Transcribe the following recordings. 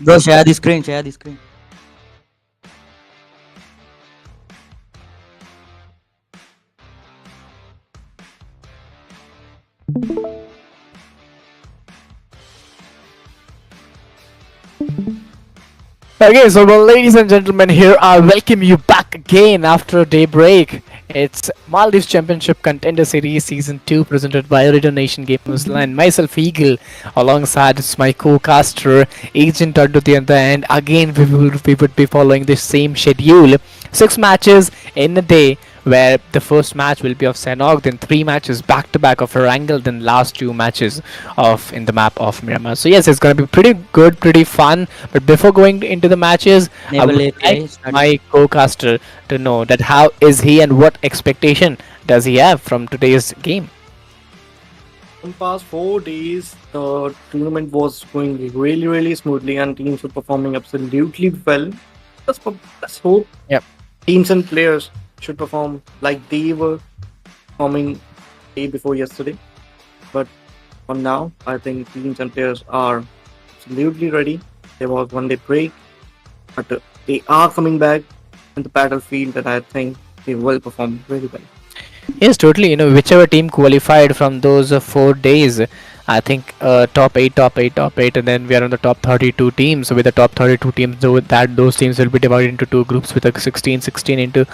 Go share the screen, share the screen. Okay, so well, ladies and gentlemen, here I welcome you back again after a day break. It's Maldives Championship Contender Series Season 2 presented by Ooredoo Nation Gamers and myself, Eagle, alongside it's my co-caster, Agent Todd to the other end. Again, we would be following the same schedule. 6 matches in a day, where the first match will be of Sanhok, then 3 matches back to back of Erangel, then last 2 matches of in the map of Miramar. So yes, it's gonna be pretty good, pretty fun. But before going into the matches, I Enable would like API starting. my co-caster to know that how is he and what expectation does he have from today's game. In past 4 days, the tournament was going really smoothly, and teams were performing absolutely well. Let's hope Yep. teams and players should perform like they were performing day before yesterday. But for now, I think teams and players are absolutely ready. There was 1 day break, but they are coming back in the battlefield, and I think they will perform very well. Yes, totally. Whichever team qualified from those 4 days, I think top 8, and then we are on the top 32 teams. So with the top 32 teams, those teams will be divided into two groups with a 16 into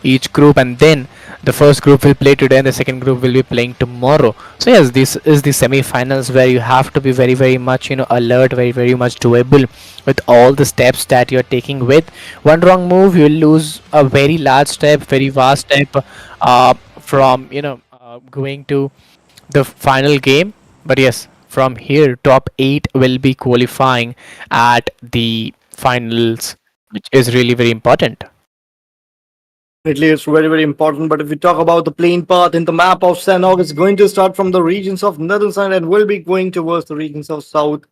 each group, and then the first group will play today, and the second group will be playing tomorrow. So yes, this is the semi-finals where you have to be very much alert, very much doable with all the steps that you're taking. With one wrong move, you'll lose a very large step, very vast step. From going to the final game. But yes, from here top 8 will be qualifying at the finals, which is really very important. Definitely, it's very important. But if we talk about the plane path in the map of Sanhok, it's going to start from the regions of northern side and will be going towards the regions of south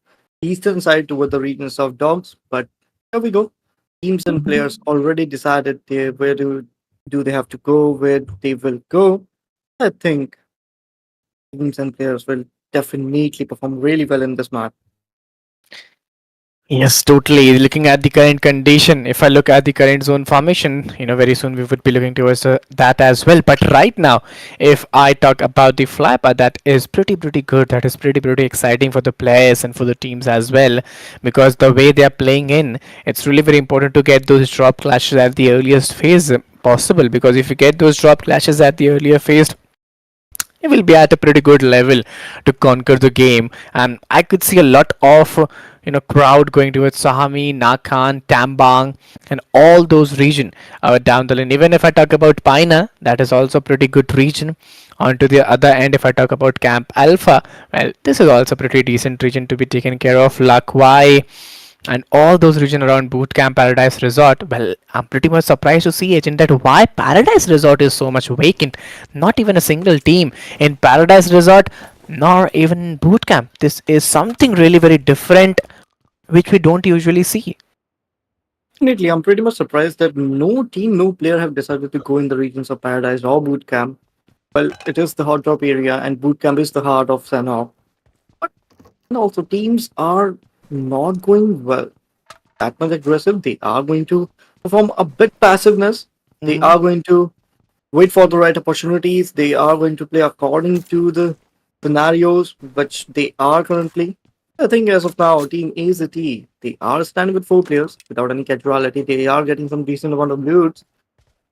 eastern side toward the regions of dogs. But here we go. Teams and players already decided where do they have to go, where they will go. I think teams and players will definitely perform really well in this map. Yes, totally. Looking at the current condition, if I look at the current zone formation, very soon we would be looking towards that as well. But right now, if I talk about the flapper, that is pretty good. That is pretty exciting for the players and for the teams as well, because the way they are playing in, it's really very important to get those drop clashes at the earliest phase possible. Because if you get those drop clashes at the earlier phase, he will be at a pretty good level to conquer the game. And I could see a lot of crowd going towards Sahami, Nakan, Tambang, and all those region down the lane. Even if I talk about Paina, that is also a pretty good region. On to the other end, if I talk about Camp Alpha, well, this is also pretty decent region to be taken care of. Lakwai and all those region around Bootcamp Paradise Resort. Well, I'm pretty much surprised to see, Agent, that why Paradise Resort is so much vacant. Not even a single team in Paradise Resort, nor even in Bootcamp. This is something really very different, which we don't usually see. Definitely, I'm pretty much surprised that no team, no player have decided to go in the regions of Paradise or Boot Camp. Well, it is the hot drop area, and Boot Camp is the heart of Sanhok. But also, teams are not going well that much aggressive. They are going to perform a bit passiveness. They Mhm. are going to wait for the right opportunities. They are going to play according to the scenarios which they are currently. I think as of now, Team AZT, they are standing with 4 players without any casualty. They are getting some decent amount of loots,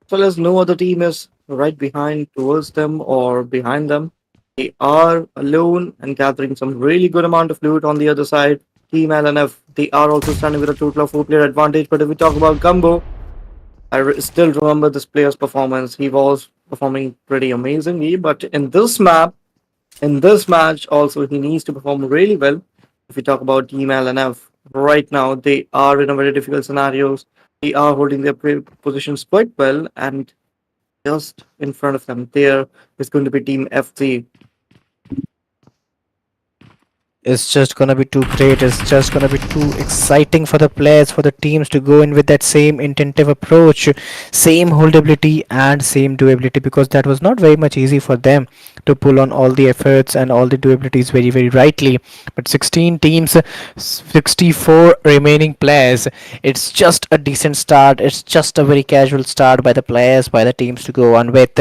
as well as no other team is right behind towards them or behind them. They are alone and gathering some really good amount of loot on the other side. Team LNF, they are also standing with a total of 4 player advantage. But if we talk about Gumbo, still remember this player's performance. He was performing pretty amazingly, but in this match, also he needs to perform really well. If we talk about Team LNF, right now they are in a very difficult scenarios. They are holding their positions quite well, and just in front of them there is going to be Team FC. It's just gonna be too great. It's just gonna be too exciting for the players, for the teams to go in with that same intensive approach, same holdability and same doability, because that was not very much easy for them to pull on all the efforts and all the doabilities very, very rightly. But 16 teams, 64 remaining players. It's just a decent start. It's just a very casual start by the players, by the teams to go on with.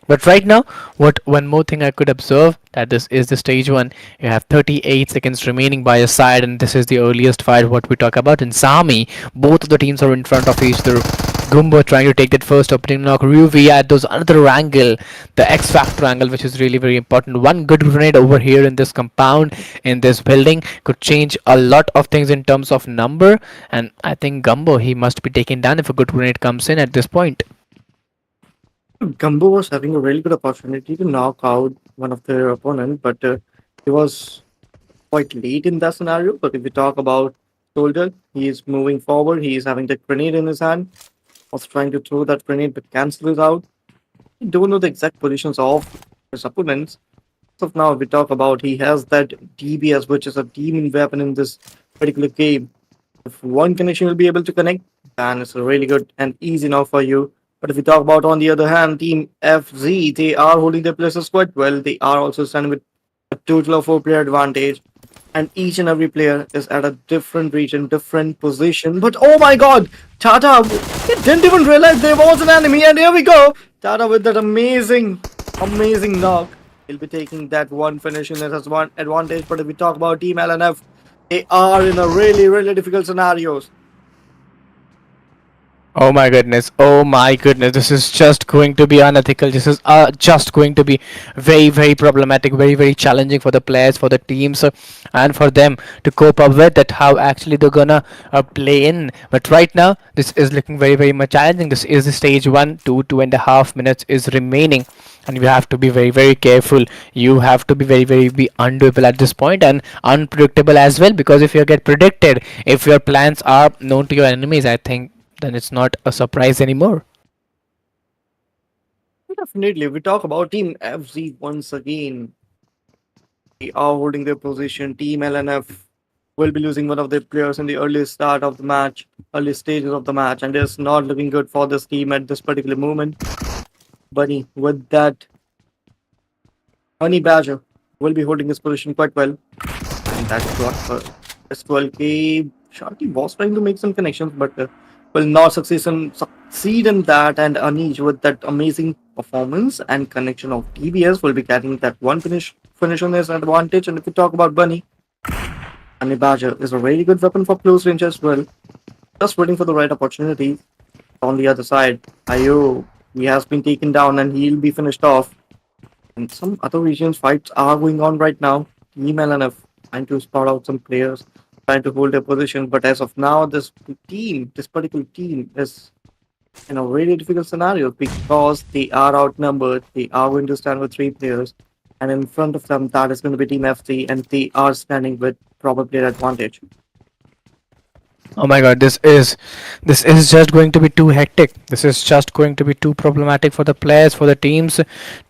But right now, what one more thing I could observe, that this is the stage one. You have 38 seconds remaining by your side, and this is the earliest fight what we talk about. In Sami, both of the teams are in front of each other. Gumbo trying to take that first opening knock. Ruvi at those another angle, the X Factor angle, which is really very important. One good grenade over here in this compound, in this building, could change a lot of things in terms of number. And I think Gumbo, he must be taken down if a good grenade comes in at this point. Gumbo was having a really good opportunity to knock out one of their opponent, but he was quite late in that scenario. But if we talk about Soldier, he is moving forward. He is having the grenade in his hand. Was trying to throw that grenade, but cancel it out. We don't know the exact positions of his opponents. As of now, we talk about he has that DBS, which is a demon weapon in this particular game. If one connection will be able to connect, then it's really good and easy now for you. But if we talk about on the other hand, Team FZ, they are holding their places quite well. They are also standing with a total of 4 player advantage. And each and every player is at a different region, different position. But oh my god, Tata, he didn't even realize there was an enemy. And here we go. Tata with that amazing knock. He'll be taking that one finish in as one advantage. But if we talk about Team LNF, they are in a really difficult scenarios. Oh my goodness. Oh my goodness. This is just going to be unethical. This is just going to be very, very problematic, very, very challenging for the players, for the teams, and for them to cope up with that, how actually they're gonna play in. But right now, this is looking very, very much challenging. This is the stage one, 2.5 minutes is remaining. And you have to be very, very careful. You have to be very, very be undoable at this point and unpredictable as well. Because if you get predicted, if your plans are known to your enemies, I think then it's not a surprise anymore. Definitely, we talk about Team FZ once again. They are holding their position. Team LNF will be losing one of their players in the early start of the match, early stages of the match, and it's not looking good for this team at this particular moment. Bunny, with that, Honey Badger will be holding his position quite well, and that's what for S12K. Sharky was trying to make some connections, but will not succeed in that. And Anish, with that amazing performance and connection of TBS, will be getting that one finish on his advantage. And if we talk about Bunny, Honey Badger is a really good weapon for close range as well. Just waiting for the right opportunity. On the other side, Ayo, he has been taken down and he'll be finished off. And some other regions fights are going on right now. Team LNF trying to spot out some players, trying to hold their position. But as of now, this particular team is in a really difficult scenario because they are outnumbered. They are going to stand with 3 players. And in front of them, that is going to be Team FC, and they are standing with proper player advantage. Oh my god, this is just going to be too hectic. This is just going to be too problematic for the players, for the teams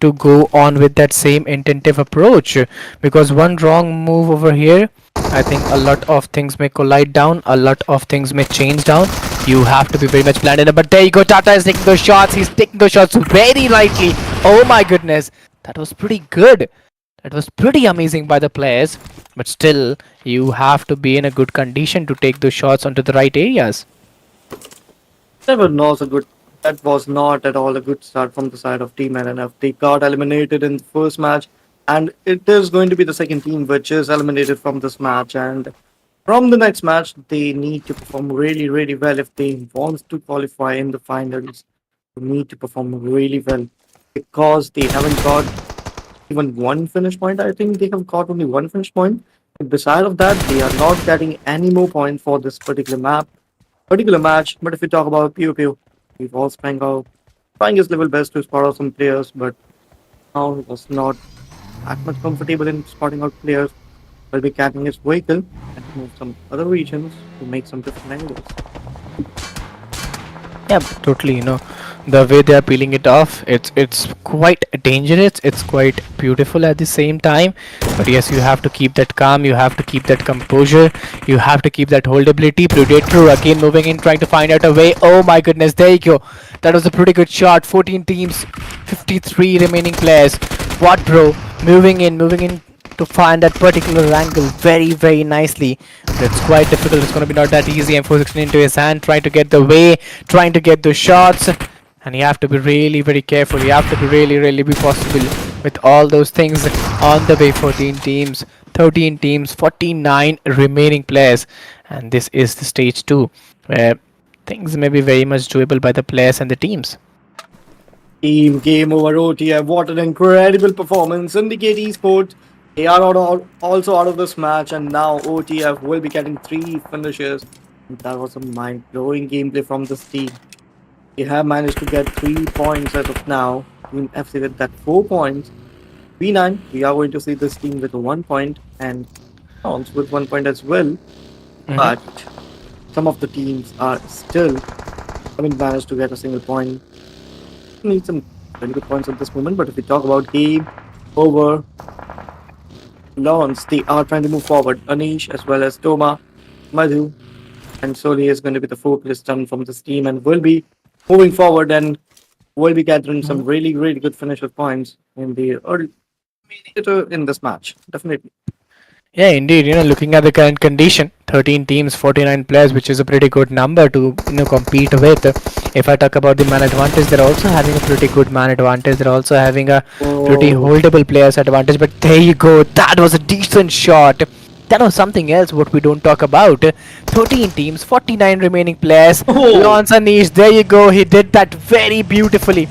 to go on with that same intensive approach. Because one wrong move over here, I think a lot of things may collide down, a lot of things may change down. You have to be very much planned in. But there you go, Tata is taking those shots. He's taking those shots very lightly. Oh my goodness, that was pretty good. That was pretty amazing by the players, but still, you have to be in a good condition to take those shots onto the right areas. That was not a good. That was not at all a good start from the side of Team LNF. They got eliminated in the first match, and it is going to be the second team which is eliminated from this match. And from the next match, they need to perform really well if they want to qualify in the finals. They need to perform really well because they haven't got even one finish point. I think they have got only one finish point. But beside of that, they are not getting any more points for this particular match. But if we talk about PUBG, he was trying his level best to spot out some players, but now he was not that much comfortable in spotting out players. Will be catching his vehicle and move some other regions to make some different angles. Yeah, totally. The way they are peeling it off, it's quite dangerous. It's quite beautiful at the same time. But yes, you have to keep that calm. You have to keep that composure. You have to keep that holdability. Predator again moving in, trying to find out a way. Oh my goodness, there you go. That was a pretty good shot. 14 teams, 53 remaining players. What, bro? Moving in to find that particular angle very, very nicely. But it's quite difficult. It's going to be not that easy. M416 into his hand, trying to get the way, trying to get the shots. And you have to be really very careful. You have to be really, really be possible with all those things on the way. 14 teams, 13 teams, 49 remaining players. And this is the stage 2, where things may be very much doable by the players and the teams. Team game over OTF. What an incredible performance. Syndicate Esports, they are also out of this match, and now OTF will be getting 3 finishes. That was a mind blowing gameplay from this team. They have managed to get 3 points as of now. Team FC with that 4 points. V9, we are going to see this team with 1 point, and Sounds with 1 point as well. Mhm. But some of the teams are still haven't managed to get a single point. Need some very good points at this moment. But if we talk about game over Lawns, they are trying to move forward. Anish as well as Toma, Madhu, and Soli is going to be the fourth list done from this team and will be moving forward and will be gathering some really, really good finisher points in the early later in this match. Definitely. Yeah, indeed. Looking at the current condition, 13 teams, 49 players, which is a pretty good number to compete with. If I talk about the man advantage, they're also having a pretty good man advantage. They're also having a pretty Oh, holdable players advantage. But there you go. That was a decent shot. That was something else what we don't talk about. 13 teams, 49 remaining players. oh, Lawrence Anish, there you go. He did that very beautifully.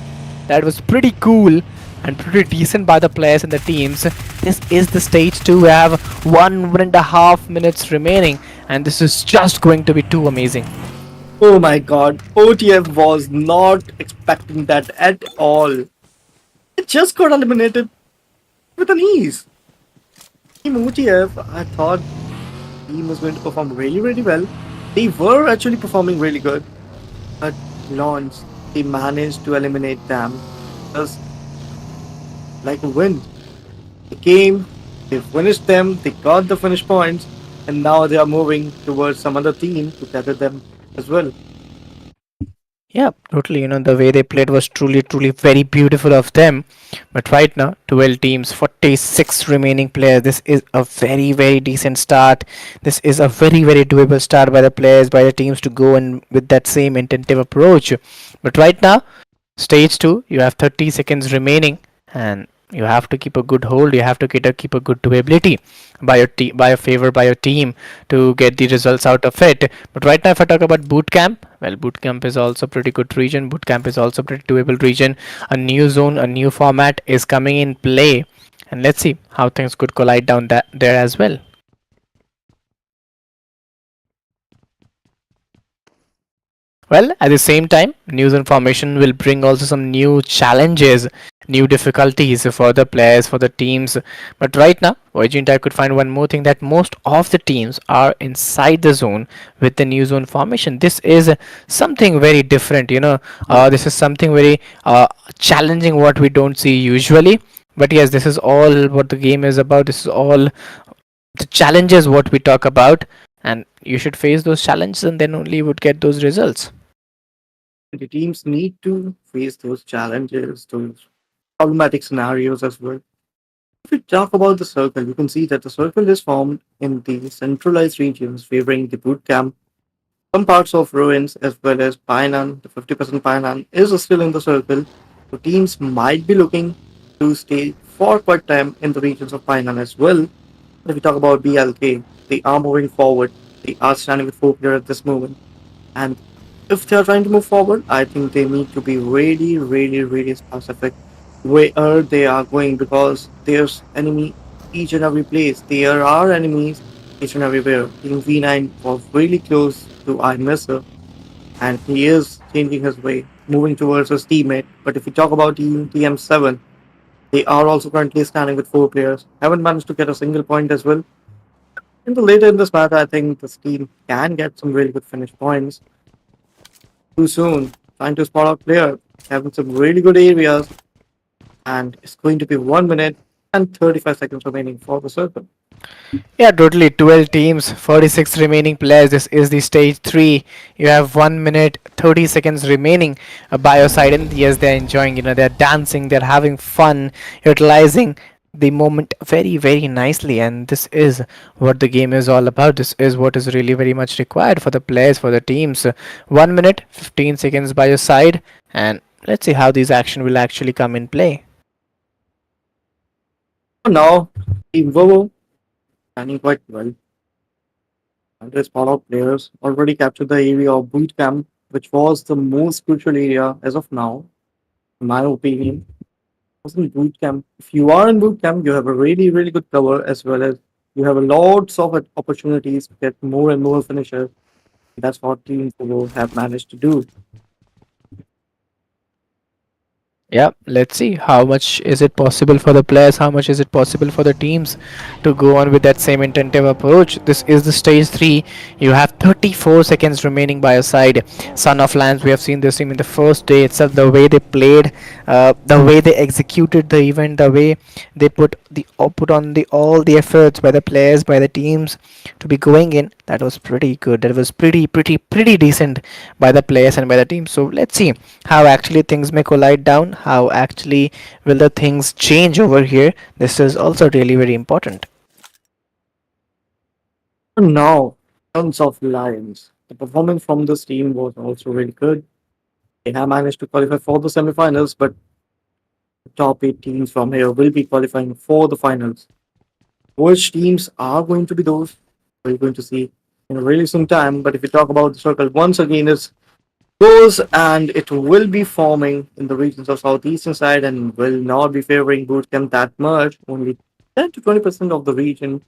That was pretty cool and pretty decent by the players and the teams. This is the stage 2. We have 1.5 minutes remaining, and this is just going to be too amazing. oh my God! OTF was not expecting that at all. It just got eliminated with an ease. Team OTF, I thought team was going to perform really, really well. They were actually performing really good, but launch they managed to eliminate them just like a wind. They came, they finished them, they got the finish points, and now they are moving towards some other team to gather them as well. Yeah, totally. The way they played was truly, truly very beautiful of them. But right now, 12 teams, 46 remaining players. This is a very, very decent start. This is a very, very doable start by the players, by the teams to go and with that same intensive approach. But right now, stage 2, you have 30 seconds remaining, and you have to keep a good hold. You have to keep a good doability by your favor, by your team to get the results out of it. But right now, if I talk about boot camp, well, boot camp is also pretty good region. Boot camp is also pretty doable region. A new zone, a new format is coming in play, and let's see how things could collide down that there as well. Well, at the same time, news information will bring also some new challenges, new difficulties for the players, for the teams. But right now, I could find one more thing that most of the teams are inside the zone with the new zone formation. This is something very different, this is something very challenging what we don't see usually. But yes, this is all what the game is about. This is all the challenges what we talk about, and you should face those challenges and then only you would get those results. The teams need to face those challenges, those problematic scenarios as well. If we talk about the circle, you can see that the circle is formed in the centralized regions favoring the boot camp. Some parts of ruins as well as Painan, the 50% Painan is still in the circle. So teams might be looking to stay for quite time in the regions of Painan as well. If we talk about BLK, they are moving forward. They are standing with 4 players at this moment. And if they are trying to move forward, I think they need to be really, really, really specific where they are going because there's enemy each and every place. There are enemies each and everywhere. Team V9 was really close to iMesser and he is changing his way, moving towards his teammate. But if we talk about Team TM7, they are also currently standing with 4 players. Haven't managed to get a single point as well. In the later in this match, I think this team can get some really good finish points. Too soon. trying to spot out player, having some really good areas, and it's going to be 1 minute and 35 seconds remaining for the circle. Yeah, totally. 12 teams, 46 remaining players. This is the stage 3. You have 1 minute, 30 seconds remaining by your side. And yes, they're enjoying, they're dancing, they're having fun, utilizing the moment very, very nicely. And this is what the game is all about. This is what is really very much required for the players, for the teams. 1 minute, 15 seconds by your side. And let's see how these action will actually come in play. Now, Team Vovo planning quite well. And their spot out players already captured the area of boot camp, which was the most crucial area as of now, in my opinion. Was in boot camp. If you are in boot camp, you have a really, really good cover as well as you have a lots of opportunities to get more and more finishers. That's what Team Vovo have managed to do. Yeah, let's see how much is it possible for the players, how much is it possible for the teams to go on with that same intensive approach. This is the stage 3. You have 34 seconds remaining by your side. Son of Lands, we have seen this team in the first day itself, the way they played, the way they executed the event, the way they put on the all the efforts by the players, by the teams to be going in. That was pretty good. That was pretty decent by the players and by the team. So let's see how actually things may collide down, how actually will the things change over here. This is also really very important. And now, tons of Lions. The performance from this team was also really good. They have managed to qualify for the semifinals, but the top 8 teams from here will be qualifying for the finals. Which teams are going to be those? We're going to see in a really soon time. But if we talk about the circle once again, it's those and it will be forming in the regions of southeastern side and will not be favoring bootcamp that much. Only 10 to 20% of the region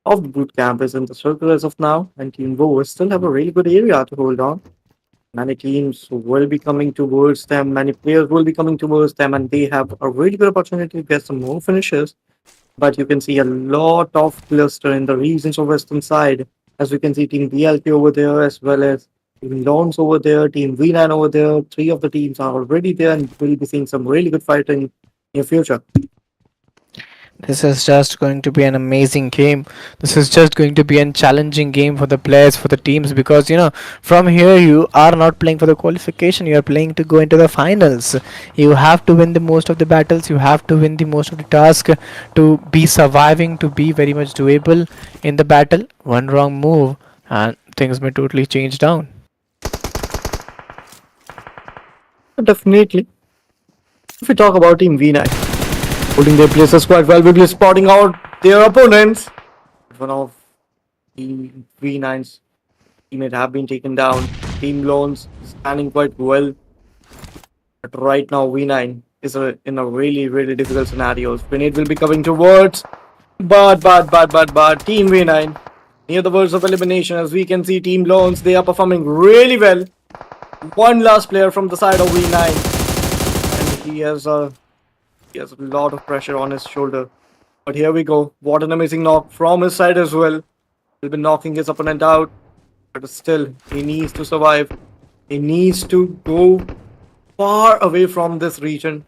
of the bootcamp is in the circle as of now, and Team Wo still have a really good area to hold on. Many teams will be coming towards them, many players will be coming towards them, and they have a really good opportunity to get some more finishes. But you can see a lot of cluster in the regions of western side, as we can see Team BLK over there as well as Team Lawns over there, Team V9 over there. 3 of the teams are already there and we'll be seeing some really good fighting in the future. This is just going to be an amazing game. This is just going to be a challenging game for the players, for the teams, because from here you are not playing for the qualification. You are playing to go into the finals. You have to win the most of the battles. You have to win the most of the task to be surviving, to be very much doable in the battle. One wrong move and things may totally change down. Definitely. If we talk about Team V9, holding their places quite well, we'll be spotting out their opponents. One of Team V9's teammates have been taken down. Team Loans standing quite well. But right now, V9 is in a really, really difficult scenario. Grenade will be coming towards. But Team V9 near the verge of elimination. As we can see, Team Loans, they are performing really well. One last player from the side of V9. And he has a lot of pressure on his shoulder. But here we go. What an amazing knock from his side as well. He'll be knocking his opponent out. But still, he needs to survive. He needs to go far away from this region.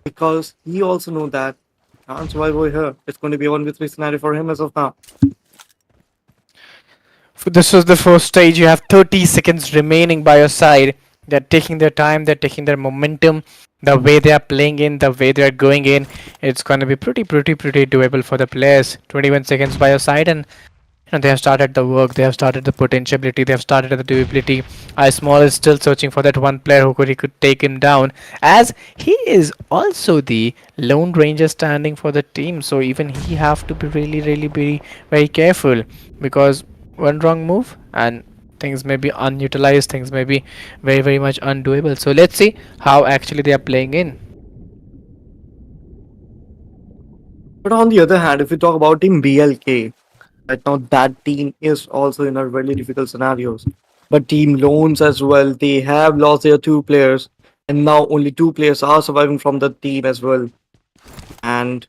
Because he also knows that he can't survive over here. It's going to be a 1v3 scenario for him as of now. This was the first stage. You have 30 seconds remaining by your side. They're taking their time, they're taking their momentum. The way they are playing in, the way they are going in, it's going to be pretty doable for the players. 21 seconds by your side, and they have started the work, they have started the potentiality, they have started the doability. Small is still searching for that one player he could take him down, as he is also the lone ranger standing for the team. So even he have to be really be very careful, because one wrong move and things may be unutilized, things may be very much undoable. So let's see how actually they are playing in. But on the other hand, if we talk about Team BLK, right now that team is also in a really difficult scenarios. But Team Loans as well, they have lost their 2 players, and now only 2 players are surviving from the team as well. And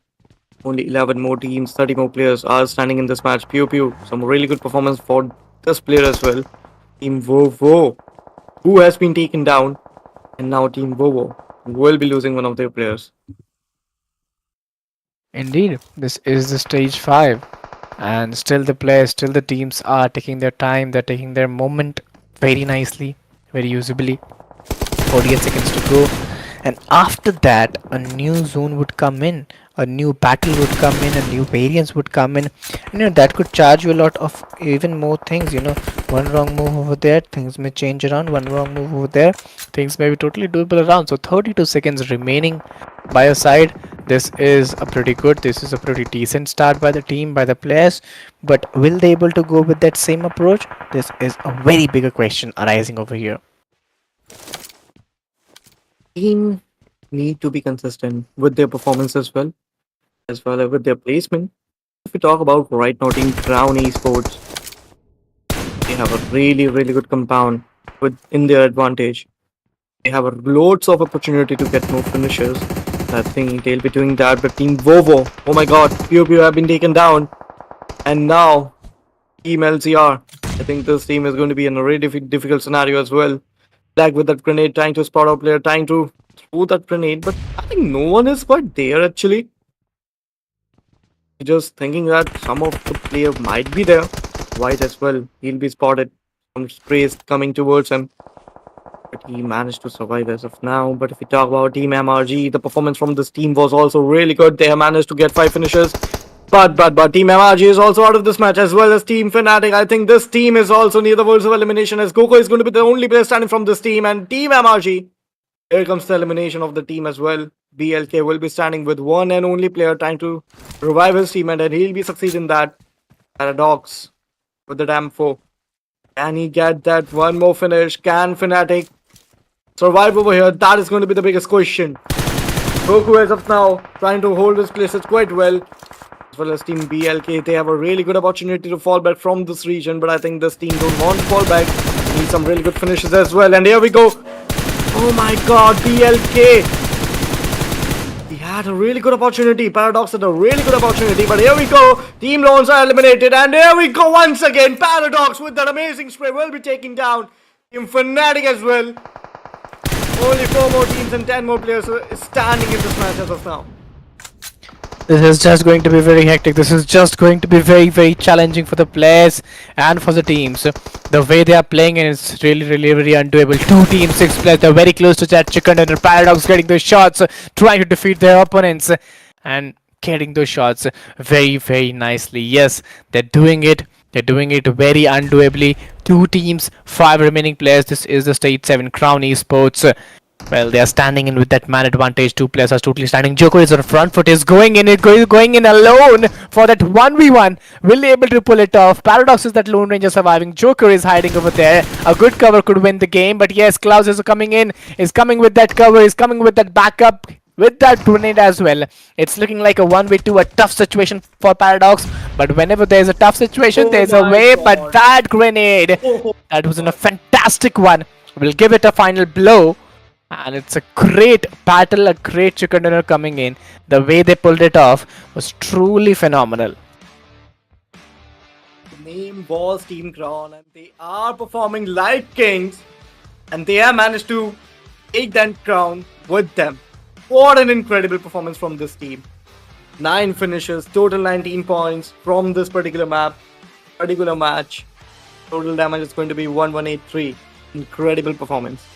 only 11 more teams, 30 more players are standing in this match. Pew pew. Some really good performance for this player as well. Team Vovo, who has been taken down. And now Team Vovo will be losing one of their players. Indeed, this is the stage 5, and still the players, still the teams are taking their time, they're taking their moment very nicely, very usably. 48 seconds to go, and after that a new zone would come in, a new battle would come in, a new variance would come in. That could charge you a lot of even more things. One wrong move over there, things may change around. One wrong move over there, things may be totally doable around. So 32 seconds remaining by your side. This is a pretty decent start by the team, by the players, but will they able to go with that same approach? This is a very bigger question arising over here. Team need to be consistent with their performance as well as with their placement. If we talk about right now, Team Crown Esports, they have a really good compound with in their advantage. They have loads of opportunity to get more finishes. I think they'll be doing that. But Team Vovo, oh my God, PUBG have been taken down, and now Team LCR. I think this team is going to be in a really difficult scenario as well. Black with that grenade, trying to spot out player, trying to throw that grenade, but I think no one is quite there actually. Just thinking that some of the player might be there. White as well. He'll be spotted. Some sprays coming towards him. But he managed to survive as of now. But if we talk about Team MRG, the performance from this team was also really good. They have managed to get 5 finishes. But Team MRG is also out of this match as well as Team Fnatic. I think this team is also near the verge of elimination as Goku is going to be the only player standing from this team. And Team MRG, here comes the elimination of the team as well. BLK will be standing with one and only player trying to revive his teammate, and he'll be succeeding that. Paradox with the damn 4. Can he get that one more finish? Can Fnatic survive over here? That is going to be the biggest question. Goku as of now trying to hold his places quite well. As well as Team BLK, they have a really good opportunity to fall back from this region, but I think this team don't want to fall back. Need some really good finishes as well, and here we go. Oh my God, BLK. He had a really good opportunity. Paradox had a really good opportunity, but here we go. Team Lawns are eliminated, and here we go once again. Paradox with that amazing spray will be taking down Team Fnatic as well. Only 4 more teams and 10 more players standing in this match as of now. This is just going to be very hectic. This is just going to be very challenging for the players and for the teams. The way they are playing is really very undoable. 2 teams, 6 players. They're very close to that chicken and Paradox getting those shots, trying to defeat their opponents and getting those shots very nicely. Yes, they're doing it. They're doing it very undoably. 2 teams, 5 remaining players. This is the Stage 7 Crown Esports. Well, they are standing in with that man advantage. 2 players are totally standing. Joker is on front foot. Is going in alone for that 1v1. Will they able to pull it off? Paradox is that Lone Ranger surviving. Joker is hiding over there. A good cover could win the game. But yes, Klaus is coming in. Is coming with that cover. Is coming with that backup. With that grenade as well. It's looking like a 1v2, a tough situation for Paradox. But whenever there's a tough situation, there's a way. God. But that grenade, that was a fantastic one. We'll give it a final blow. And it's a great battle, a great chicken dinner coming in. The way they pulled it off was truly phenomenal. The name was Team Crown, and they are performing like kings, and they have managed to take that crown with them. What an incredible performance from this team. 9 finishes, total 19 points from this particular match. Total damage is going to be 1183. Incredible performance.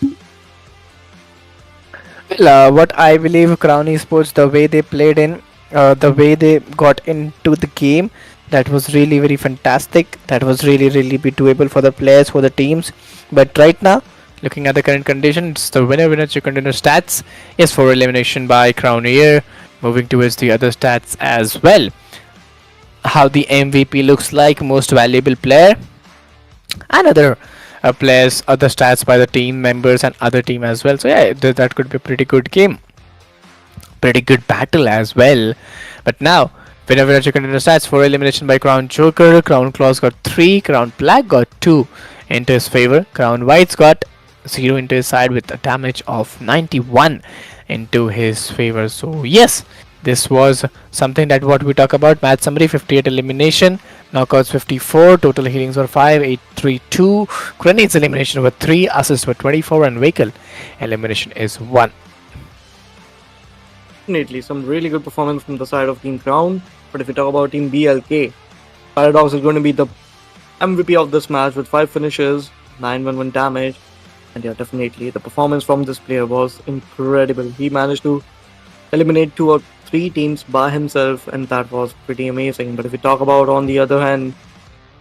Well, what I believe Crown Esports, the way they played the way they got into the game, that was really very fantastic. That was really be doable for the players, for the teams. But right now, looking at the current conditions, the winner chicken dinner stats is for elimination by Crown here, moving towards the other stats as well. How the MVP looks like, most valuable player, and other players, other stats by the team members and other team as well. So yeah, that could be a pretty good game, pretty good battle as well. But now, winner chicken dinner stats for elimination by Crown Joker. Crown Claws got 3, Crown Black got 2 into his favor. Crown White's got 0 into his side with a damage of 91 into his favor. So yes, This was something that what we talk about. Match summary: 58 elimination, knockouts 54, total healings were 5, 8, 3, 2, grenades elimination were 3, assists were 24, and vehicle elimination is 1. Definitely some really good performance from the side of Team Crown. But if we talk about Team BLK, Paradox is going to be the MVP of this match with 5 finishes, 911 damage. And yeah, definitely the performance from this player was incredible. He managed to eliminate 2 or 3 teams by himself, and that was pretty amazing. But if we talk about, on the other hand,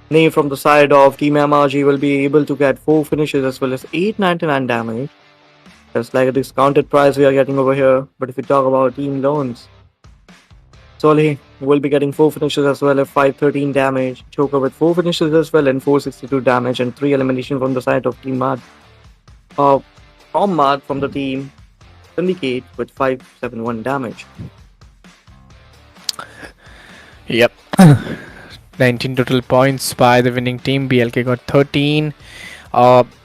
Nay from the side of Team MRG will be able to get 4 finishes as well as 899 damage. Just like a discounted price we are getting over here. But if we talk about Team Loans, Solly will be getting 4 finishes as well as 513 damage. Choker with 4 finishes as well and 462 damage, and 3 elimination from the side of Team Mad. From Mad from the team Syndicate with 571 damage. Yep. 19 total points by the winning team. BLK got 13.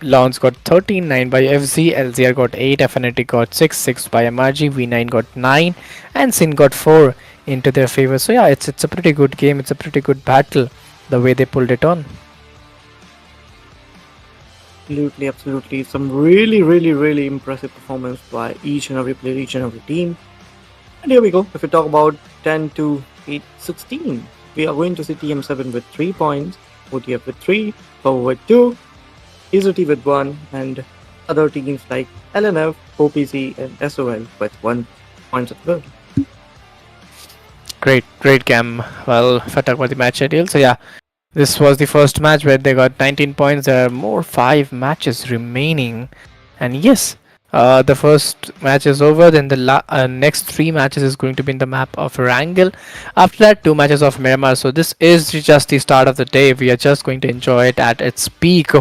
Lawns got 13, 9 by FZ, LZR got 8, Affinity got 6, 6 by MRG, V9 got 9, and Sin got 4 into their favor. So yeah, it's a pretty good game. It's a pretty good battle, the way they pulled it on. Absolutely. Some really impressive performance by each and every player, each and every team. And here we go. If we talk about 10 to 8, 16, we are going to see TM7 with 3 points, OTF with 3, Power with 2, EZT with 1, and other teams like LNF, OPC, and SOL with 1 point as well. Great Cam. Well, if I talk about the match ideal, so yeah, this was the first match where they got 19 points. There are more 5 matches remaining, and yes, the first match is over. Then the next 3 matches is going to be in the map of Erangel. After that, 2 matches of Miramar. So this is just the start of the day. We are just going to enjoy it at its peak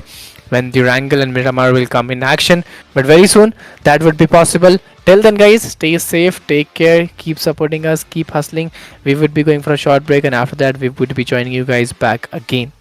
when the Erangel and Miramar will come in action. But very soon that would be possible. Till then, guys, stay safe, take care, keep supporting us, keep hustling. We would be going for a short break, and after that we would be joining you guys back again.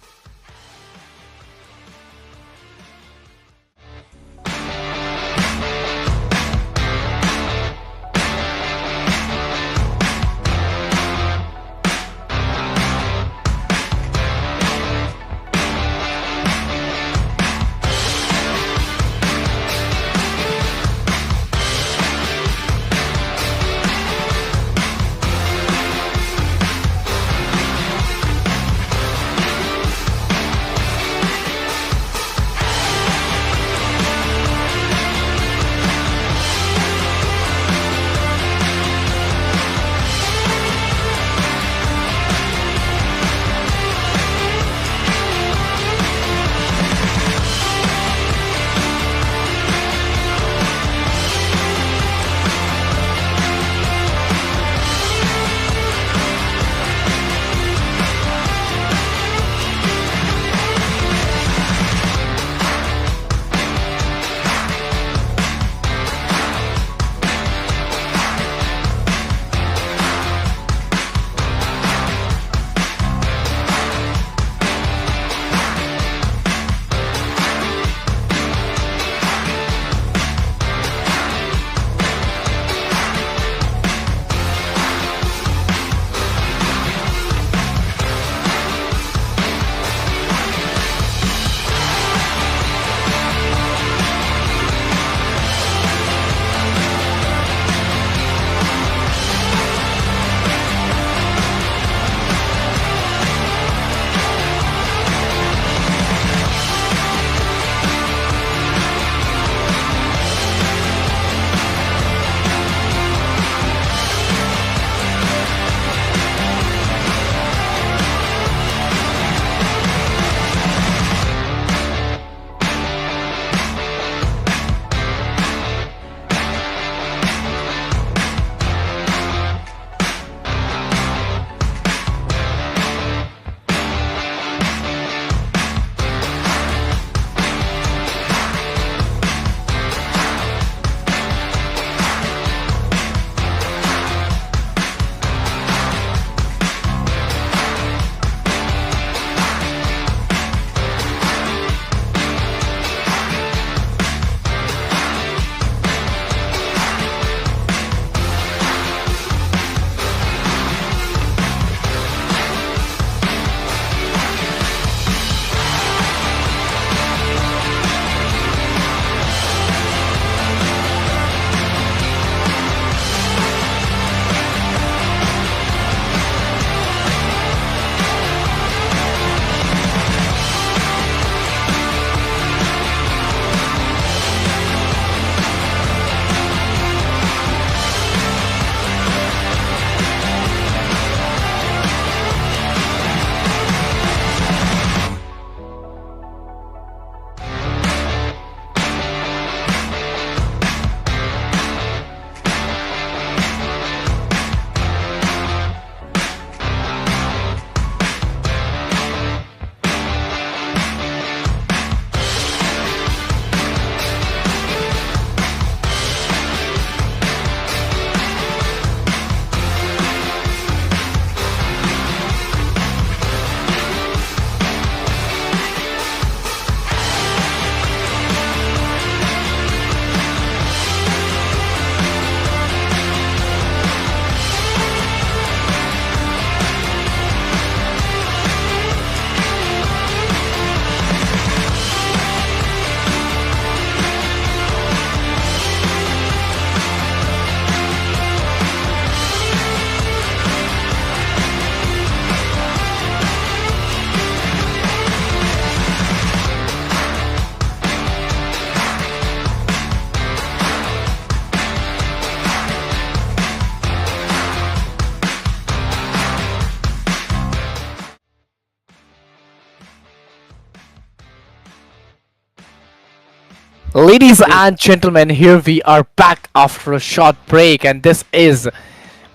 Ladies and gentlemen, here we are back after a short break, and this is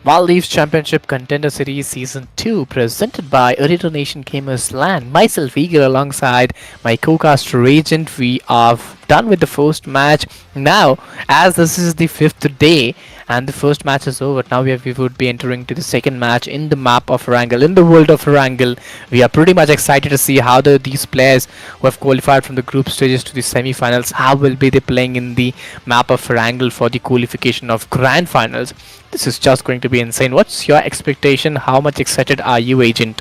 Maldives Championship Contender Series Season 2, presented by Ooredoo Nation Gamers Land. Myself, Eagle, alongside my co-caster Regent. We are done with the first match. Now, as this is the fifth day and the first match is over, now we would be entering to the second match in the map of Erangel, in the world of Erangel. We are pretty much excited to see how these players who have qualified from the group stages to the semi-finals, how will be they playing in the map of Erangel for the qualification of grand finals. This is just going to be insane. What's your expectation? How much excited are you, Agent?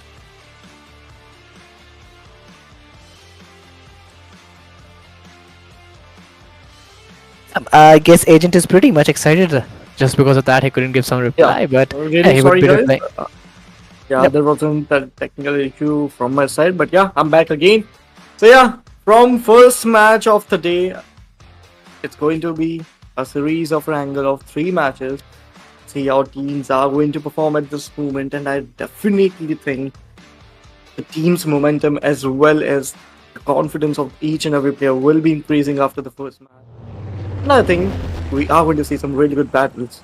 I guess Agent is pretty much excited. Just because of that, he couldn't give some Yeah, reply, but yeah, really he would sorry, be guys. replying. Yeah, Yep. there wasn't a technical issue from my side, but yeah, I'm back again. So yeah, from first match of the day, it's going to be a series of Wrangle of 3 matches. See how teams are going to perform at this moment, and I definitely think the team's momentum as well as the confidence of each and every player will be increasing after the first match. And I think we are going to see some really good battles.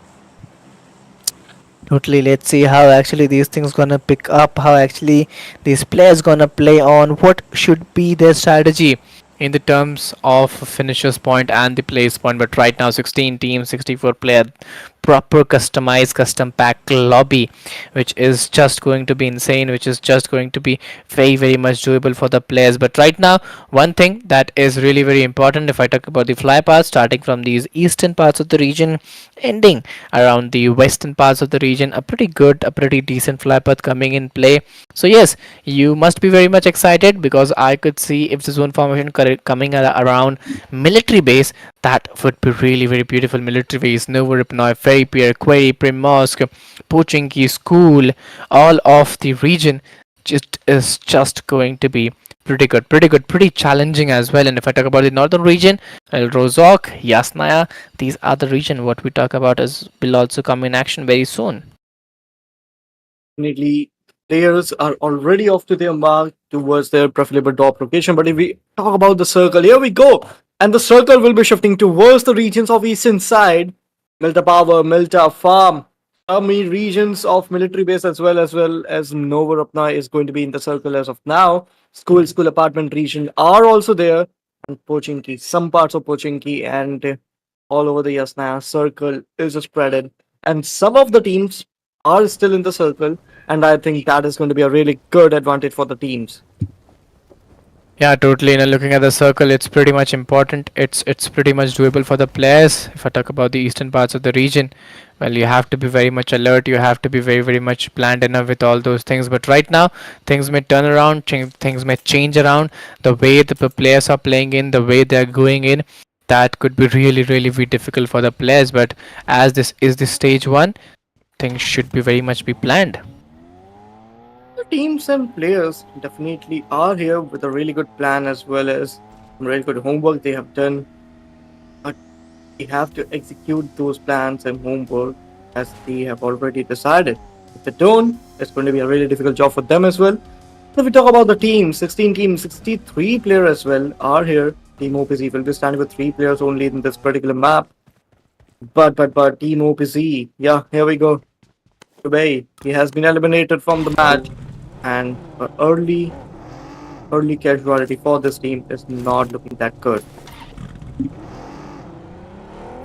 Totally. Let's see how actually these things gonna pick up. How actually these players gonna play on. What should be their strategy in the terms of finishers point and the place point. But right now, 16 teams, 64 player, proper customized custom pack lobby, which is just going to be insane. Which is just going to be very much doable for the players. But right now, one thing that is really very important. If I talk about the fly paths, starting from these eastern parts of the region, ending around the western parts of the region, a pretty good, a pretty decent fly path coming in play. So yes, you must be very much excited because I could see if the zone formation coming around military base, that would be really very beautiful. Military base, Novo Ripnoi, Ferry Pier, Quarry, Primorsk, Pochinki, School, all of the region just is just going to be pretty good, pretty challenging as well. And if I talk about the northern region, El Rozok, Yasnaya, these are the region what we talk about is will also come in action very soon. Definitely, players are already off to their mark towards their preferable drop location. But if we talk about the circle, here we go. And the circle will be shifting towards the regions of eastern side. Milta Power, Milta Farm, army regions of military base as well as Novorapna is going to be in the circle as of now. School apartment region are also there. And Pochinki, some parts of Pochinki and all over the Yasnaya circle is spreaded. And some of the teams are still in the circle, and I think that is going to be a really good advantage for the teams. Yeah, totally. And looking at the circle, it's pretty much important. It's pretty much doable for the players. If I talk about the eastern parts of the region, well, you have to be very much alert. You have to be very much planned enough with all those things. But right now, things may turn around. Things may change around. The way the players are playing in, the way they are going in, that could be really be difficult for the players. But as this is the stage one, things should be very much be planned. The teams and players definitely are here with a really good plan as well as some really good homework they have done. But they have to execute those plans and homework as they have already decided. If they don't, it's going to be a really difficult job for them as well. If we talk about the team, 16 teams, 63 players as well are here. Team OPZ will be standing with 3 players only in this particular map. But Team OPZ, yeah, here we go. Today, he has been eliminated from the match, and early casualty for this team is not looking that good.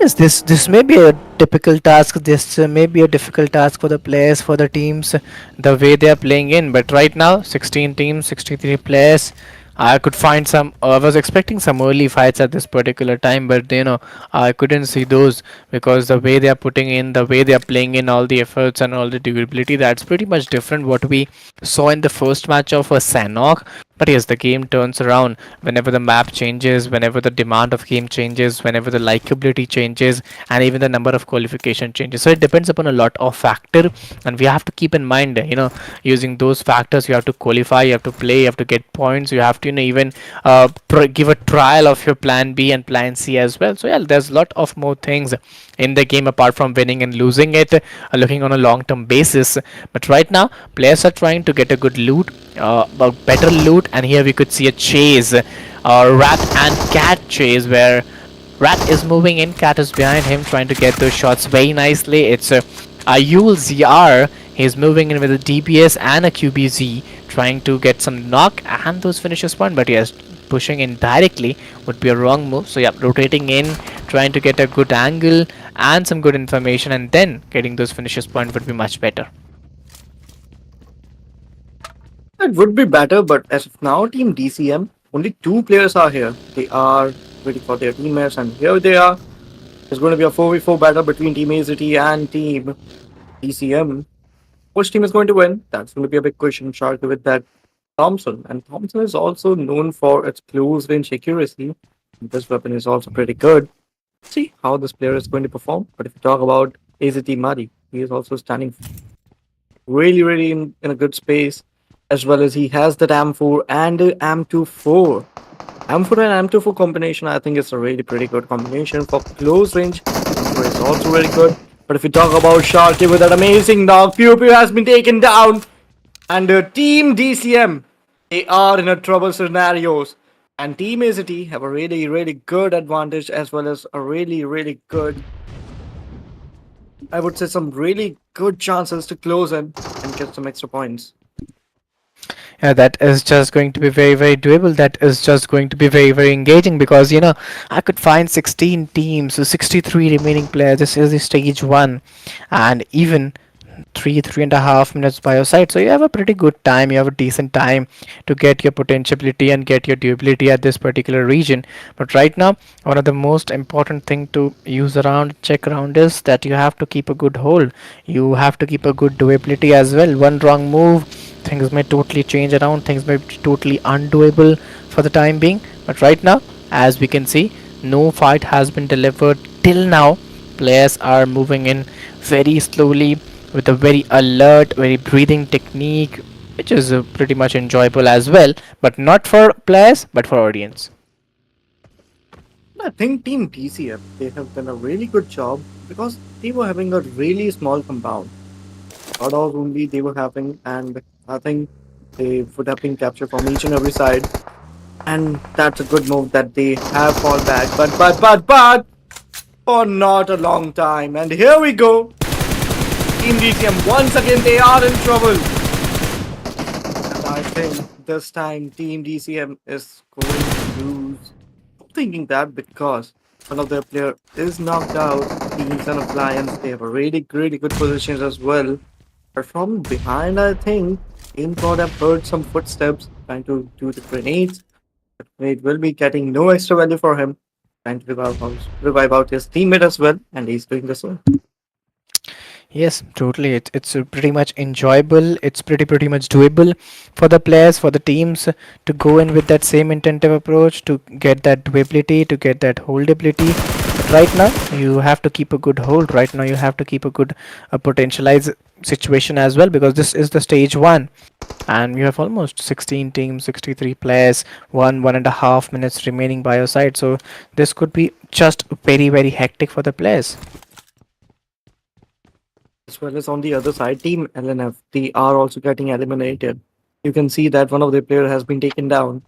Yes, this may be a typical task. This may be a difficult task for the players, for the teams, the way they are playing in. But right now, 16 teams, 63 players. I could find some. I was expecting some early fights at this particular time, but I couldn't see those because the way they are putting in, the way they are playing in, all the efforts and all the durability, that's pretty much different what we saw in the first match of a Sanhok. But yes, the game turns around whenever the map changes, whenever the demand of game changes, whenever the likability changes, and even the number of qualification changes. So it depends upon a lot of factor, and we have to keep in mind, using those factors, you have to qualify, you have to play, you have to get points, you have to, even give a trial of your plan B and plan C as well. So yeah, there's a lot of more things in the game apart from winning and losing it, looking on a long-term basis. But right now, players are trying to get a good loot, a better loot, and here we could see a chase, rat and cat chase, where Rat is moving in, Cat is behind him trying to get those shots very nicely. It's Ayul ZR. He's moving in with a DPS and a QBZ trying to get some knock and those finishes point, but yes, pushing in directly would be a wrong move. So yeah, rotating in, trying to get a good angle and some good information, and then getting those finishes point would be much better. It would be better, but as of now, Team DCM, only two players are here. They are waiting for their teammates, and here they are. There's going to be a 4v4 battle between Team AZT and Team DCM. Which team is going to win? That's going to be a big question, Shark, with that Thompson. And Thompson is also known for its close range accuracy. This weapon is also pretty good. See how this player is going to perform. But if you talk about AZT Mari, he is also standing really in a good space, as well as he has that M4 and M24. M4 and M24 combination, I think it's a really pretty good combination for close range. M4 is also very good. But if you talk about Sharky with that amazing knock, Pew Pew has been taken down. And Team DCM, they are in a trouble scenarios. And Team AZT have a really good advantage, as well as a really good, I would say, some really good chances to close in and get some extra points. Yeah, that is just going to be very doable. That is just going to be very engaging because I could find 16 teams, so 63 remaining players. This is the stage one, and even 3.5 minutes by your side, so you have a pretty good time, you have a decent time to get your potentiality and get your durability at this particular region. But right now, one of the most important thing to use around, check around, is that you have to keep a good hold, you have to keep a good durability as well. One wrong move, things may totally change around, things may be totally undoable for the time being. But right now, as we can see, no fight has been delivered till now. Players are moving in very slowly with a very alert, very breathing technique, which is pretty much enjoyable as well, but not for players, but for audience. I think Team DCF, they have done a really good job because they were having a really small compound. Lot of only they were having, and I think they would have been captured from each and every side. And that's a good move that they have fall back, but for not a long time. And here we go. Team DCM, once again, they are in trouble. And I think this time Team DCM is going to lose. I'm thinking that because one of their player is knocked out. Team Son of Lions, they have a really good positions as well. But from behind, I think Team God have heard some footsteps trying to do the grenades. But grenade will be getting no extra value for him. Trying to revive out his teammate as well, and he's doing the same. Yes, totally. It's pretty much enjoyable. It's pretty much doable for the players, for the teams to go in with that same intentive approach to get that durability, to get that holdability. But right now, you have to keep a good hold. Right now, you have to keep a good potentialized situation as well, because this is the stage one, and you have almost 16 teams, 63 players, 1.5 minutes remaining by your side. So this could be just very hectic for the players. As well as on the other side, Team LNF, they are also getting eliminated. You can see that one of their player has been taken down.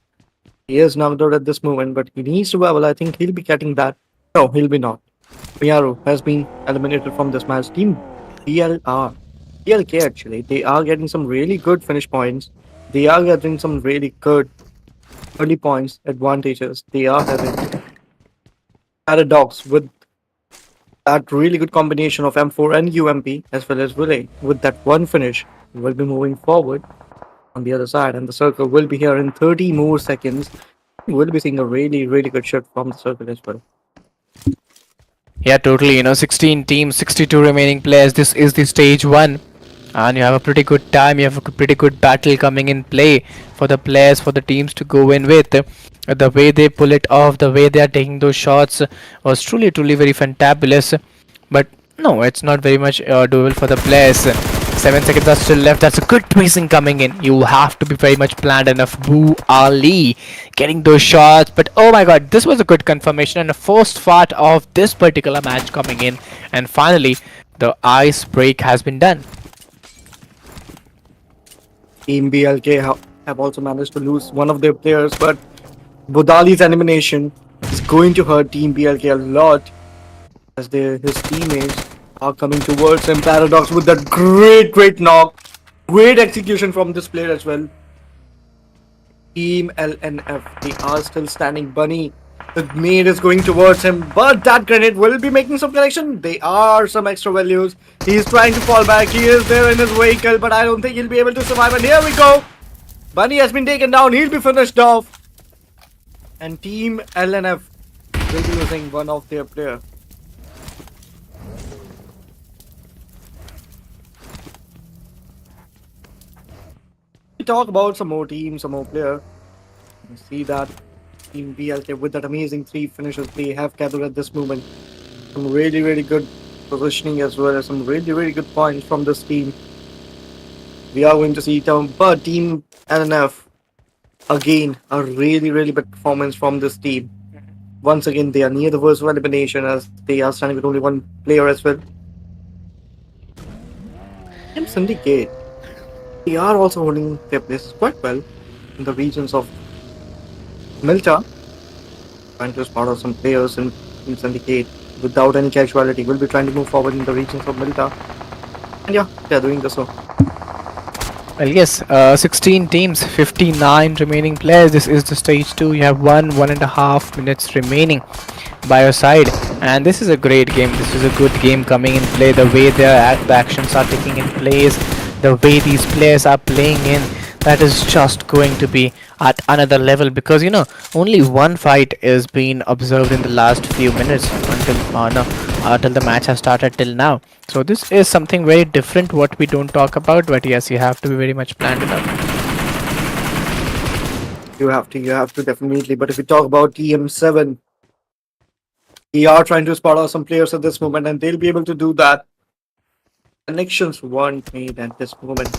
He is knocked out at this moment, but he needs to travel. I think he'll be getting that. No, he'll be not. Miyaru has been eliminated from this match. Team BLR, BLK actually, they are getting some really good finish points. They are getting some really good early points advantages. They are having Paradox with that really good combination of M4 and UMP, as well as Relay. With that one finish, we'll be moving forward on the other side, and the circle will be here in 30 more seconds. We'll be seeing a really good shot from the circle as well. Yeah, totally. 16 teams, 62 remaining players. This is the stage one, and you have a pretty good time. You have a pretty good battle coming in play for the players, for the teams to go in with. The way they pull it off, the way they are taking those shots was truly very fantabulous. But no, it's not very much doable for the players. 7 seconds are still left. That's a good twasting coming in. You have to be very much planned enough. Boo Ali getting those shots. But oh my god, this was a good confirmation and the first part of this particular match coming in. And finally, the ice break has been done. Team BLK have also managed to lose one of their players, but Budali's elimination It's going to hurt Team BLK a lot as his teammates are coming towards him. Paradox with that great knock. Great execution from this player as well. Team LNF, they are still standing. Bunny, the nade is going towards him, but that grenade will be making some connection. They are some extra values. He's trying to fall back. He is there in his vehicle, but I don't think he'll be able to survive. And here we go. Bunny has been taken down. He'll be finished off. And Team LNF will be losing one of their players. We talk about some more teams, some more players. You see that Team BLK with that amazing 3 finishes they have gathered at this moment. Some really good positioning as well as some really good points from this team. We are going to see but Team LNF again a really bad performance from this team. Once again they are near the worst elimination as they are standing with only one player as well. Team Syndicate, they are also holding their places quite well in the regions of Milta, trying to spot out some players in Syndicate without any casualty. We'll be trying to move forward in the regions of Milta. And yeah, they're doing this so. Well, yes, 16 teams, 59 remaining players. This is the stage 2. You have 1.5 minutes remaining by your side. And this is a great game. This is a good game coming in play. The way the actions are taking in place, the way these players are playing in, that is just going to be at another level, because you know only one fight is being observed in the last few minutes until the match has started till now. So this is something very different what we don't talk about, but yes, you have to be very much planned enough. You have to definitely. But if we talk about TM7, we are trying to spot out some players at this moment, and they'll be able to do that. Connections weren't made at this moment.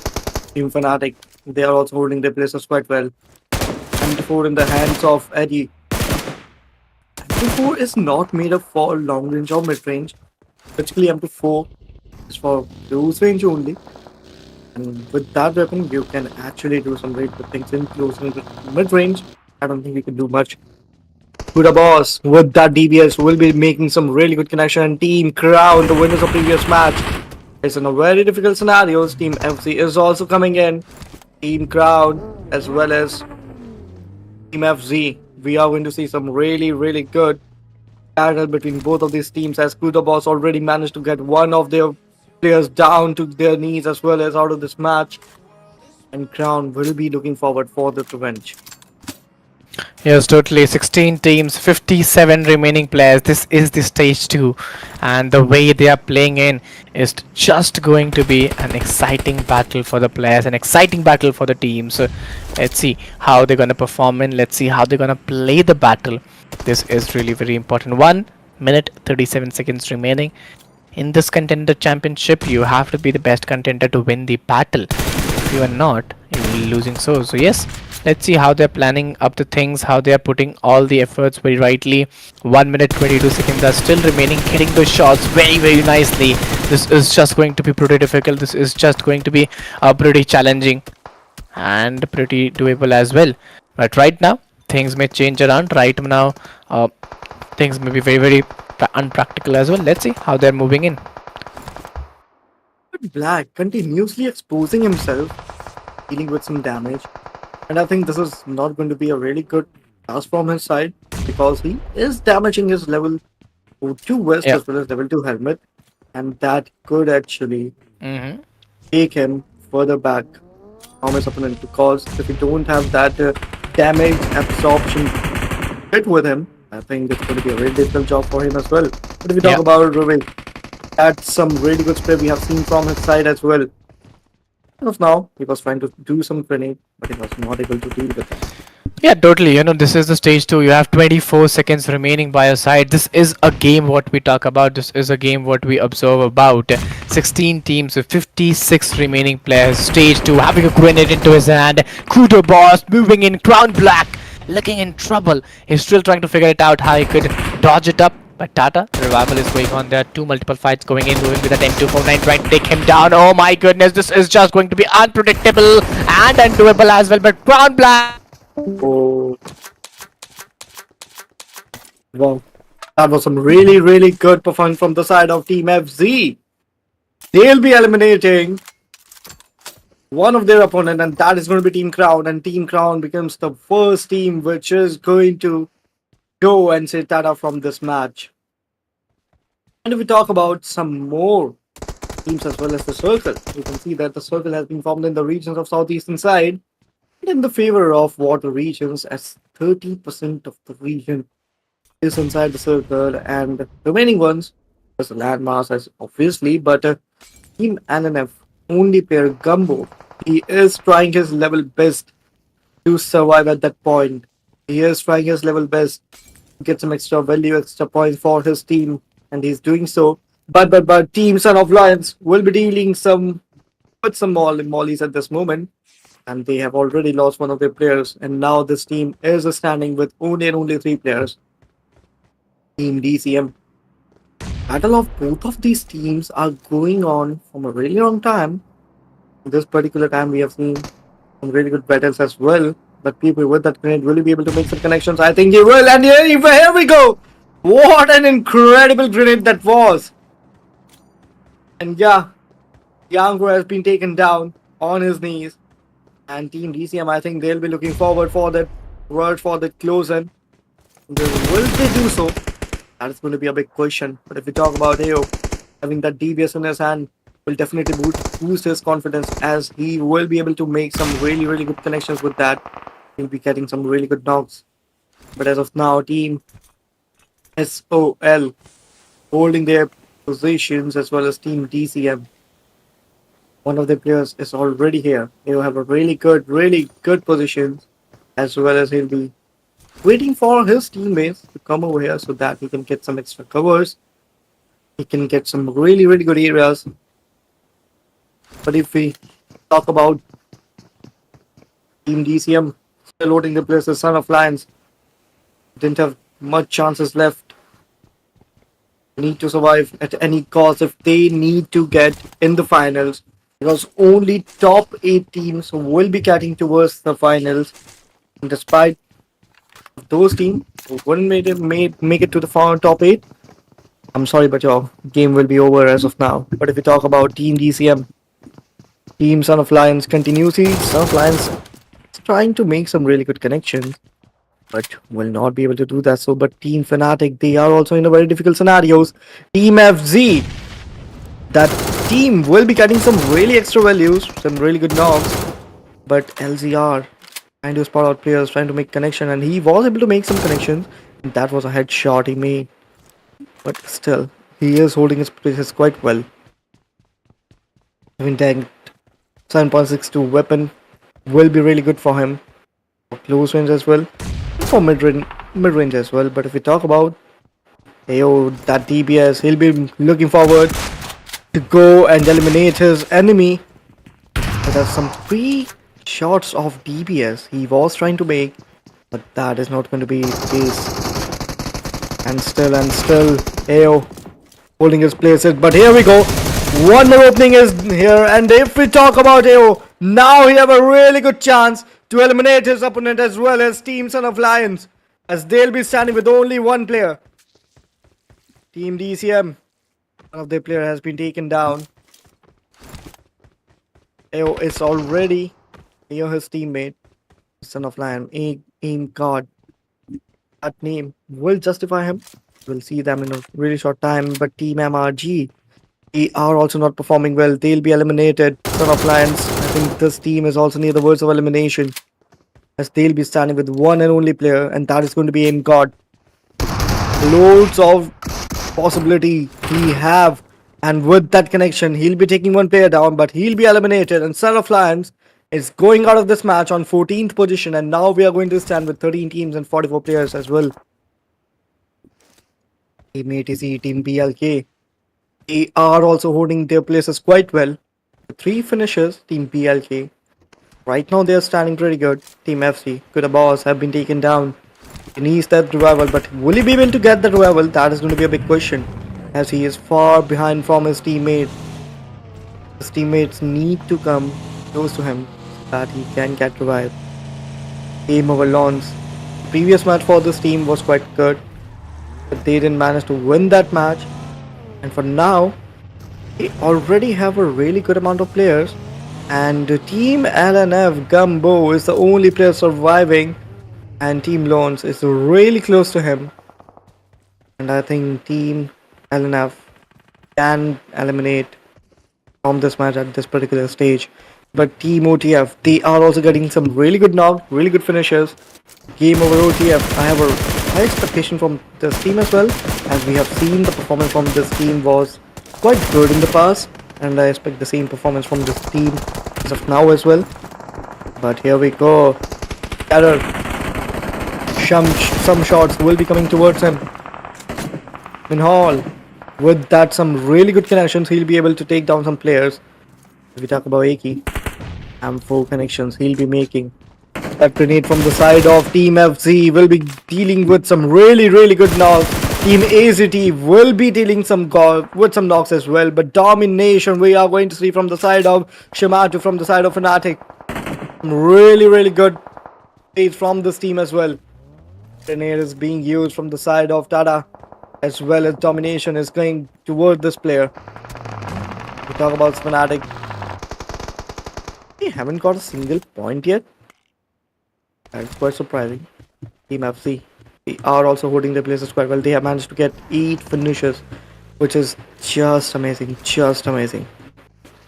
Team Fnatic, they are also holding their places quite well. M24 in the hands of Eddie. M24 is not made up for long range or mid range. Basically, M24 is for close range only. And with that weapon, you can actually do some very good things in close range. Mid range, I don't think we can do much. Buddha Boss with that DBS will be making some really good connection. Team Crown, the winners of previous match. It's in a very difficult scenario. Team FC is also coming in. Team Crown as well as Team FZ. We are going to see some really good battle between both of these teams, as Kuda Boss already managed to get one of their players down to their knees as well as out of this match. And Crown will be looking forward for the revenge. Yes, totally. 16 teams, 57 remaining players. This is the stage 2, and the way they are playing in is just going to be an exciting battle for the players, an exciting battle for the teams. Let's see how they're going to perform in. Let's see how they're going to play the battle. This is really very important. 1 minute 37 seconds remaining. In this contender championship, you have to be the best contender to win the battle. If you are not, you will be losing. So yes, let's see how they're planning up the things, how they are putting all the efforts very rightly. 1 minute 22 seconds are still remaining, hitting those shots very nicely. This is just going to be pretty difficult. This is just going to be pretty challenging and pretty doable as well. But right now, things may change around. Right now, things may be very unpractical as well. Let's see how they're moving in. Black continuously exposing himself, dealing with some damage. And I think this is not going to be a really good task from his side, because he is damaging his level 2 vest as well as level 2 helmet. And that could actually take him further back from his opponent, because if you don't have that damage absorption fit with him, I think it's going to be a really difficult job for him as well. But if we talk about Ruby, that's some really good spray we have seen from his side as well. As of now, he was trying to do some grenade, but he was not able to deal with it. Yeah, totally. You know, this is the stage 2. You have 24 seconds remaining by your side. This is a game what we talk about. This is a game what we observe about. 16 teams with 56 remaining players. Stage 2, having a grenade into his hand. Kudo Boss moving in. Crown Black looking in trouble. He's still trying to figure it out how he could dodge it up. But Tata, revival is going on. There are 2 multiple fights going in, moving with that M249, trying to take him down. Oh my goodness, this is just going to be unpredictable and undoable as well. But Crown Black. Oh. Wow, that was some really good performance from the side of Team FZ. They'll be eliminating one of their opponent, and that is going to be Team Crown. And Team Crown becomes the first team which is going to go and say Tata from this match. And if we talk about some more teams as well as the circle, you can see that the circle has been formed in the regions of southeastern side in the favor of water regions, as 30% of the region is inside the circle, and the remaining ones as the landmass as obviously, but Team NNF only player Gumbo, he is trying his level best to survive at that point. He is trying his level best to get some extra value, extra points for his team, and he's doing so. But Team Son of Lions will be dealing some with some mollies at this moment, and they have already lost one of their players, and now this team is standing with only and only three players. Team DCM. Battle of both of these teams are going on from a really long time. This particular time we have seen some really good battles as well. But people with that grenade will be able to make some connections. I think he will, and here we go! What an incredible grenade that was! And yeah, Yango has been taken down on his knees. And Team DCM, I think they'll be looking forward for that word for the close in. Will they do so? That is going to be a big question. But if we talk about AO, having that DBS in his hand will definitely boost his confidence, as he will be able to make some really good connections with that. He'll be getting some really good knocks. But as of now, Team SOL holding their positions, as well as Team DCM. One of the players is already here. He'll have a really good position, as well as he'll be waiting for his teammates to come over here so that he can get some extra covers. He can get some really good areas. But if we talk about Team DCM, still loading the place, the Son of Lions didn't have much chances left. Need to survive at any cost if they need to get in the finals, because only top 8 teams will be getting towards the finals. And despite those teams who wouldn't make it to the top 8, I'm sorry, but your game will be over as of now. But if we talk about Team DCM, Team Son of Lions continuously, Son of Lions is trying to make some really good connections, but will not be able to do that. So, but Team Fnatic, they are also in a very difficult scenarios. Team FZ, that team will be getting some really extra values, some really good knocks, but LZR trying to spot out players, trying to make connection, and he was able to make some connections. And that was a headshot he made, but still, he is holding his places quite well. Having tagged 7.62 weapon will be really good for him, for close range as well, for mid-range as well. But if we talk about AO, that DBS, he'll be looking forward to go and eliminate his enemy. But there's some pre-shots of DBS he was trying to make, but that is not going to be the case. And still AO holding his places. But here we go. One more opening is here, and if we talk about AO, now he have a really good chance to eliminate his opponent, as well as Team Son of Lions, as they'll be standing with only one player. Team DCM, one of their player has been taken down. AO is already near his teammate, Son of Lion. Aim God. That name will justify him. We'll see them in a really short time. But Team MRG, they are also not performing well. They'll be eliminated. Son of Lions, I think this team is also near the verge of elimination, as they'll be standing with one and only player, and that is going to be Aim God. Loads of possibility he have, and with that connection, he'll be taking one player down, but he'll be eliminated. And Son of Lions is going out of this match on 14th position, and now we are going to stand with 13 teams and 44 players as well. Team ATC, Team BLK, they are also holding their places quite well. The 3 finishers, Team BLK, right now they are standing pretty good. Team FC, Kuda Boss, have been taken down. He needs that revival, but will he be able to get that revival? That is going to be a big question, as he is far behind from his teammate. His teammates need to come close to him so that he can get revived. Game over Lawns. The previous match for this team was quite good. but they didn't manage to win that match. And for now, they already have a really good amount of players. And Team LNF Gumbo is the only player surviving, and Team Loans is really close to him. And I think Team LNF can eliminate from this match at this particular stage. But Team OTF, they are also getting some really good knocks, really good finishes. Game over OTF, I have a high expectation from this team as well, as we have seen the performance from this team was quite good in the past, and I expect the same performance from this team as of now as well. But here we go. Terror. Some shots will be coming towards him. In Hall, with that some really good connections, he'll be able to take down some players. If we talk about Aki, and 4 connections he'll be making. That grenade from the side of Team FC will be dealing with some really good knocks. Team AZT will be dealing with some knocks as well. But domination we are going to see from the side of Shimatu, from the side of Fnatic. Really good plays from this team as well. Grenade is being used from the side of Tada, as well as domination is going toward this player. We talk about Fnatic. They haven't got a single point yet. That's quite surprising. Team FC, they are also holding their places quite well. They have managed to get 8 finishes, which is just amazing, just amazing.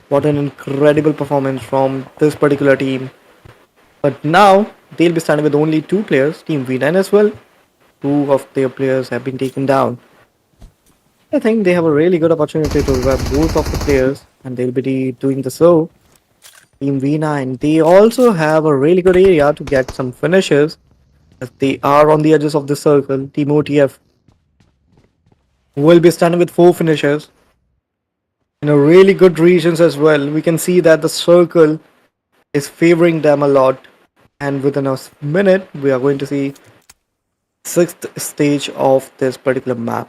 What an incredible performance from this particular team. But now they'll be standing with only 2 players, Team V9 as well. 2 of their players have been taken down. I think they have a really good opportunity to revive both of the players, and they'll be doing the so. Team V9, they also have a really good area to get some finishes, as they are on the edges of the circle. Team OTF will be standing with 4 finishes in a really good regions as well. We can see that the circle is favoring them a lot, and within a minute we are going to see 6th stage of this particular map.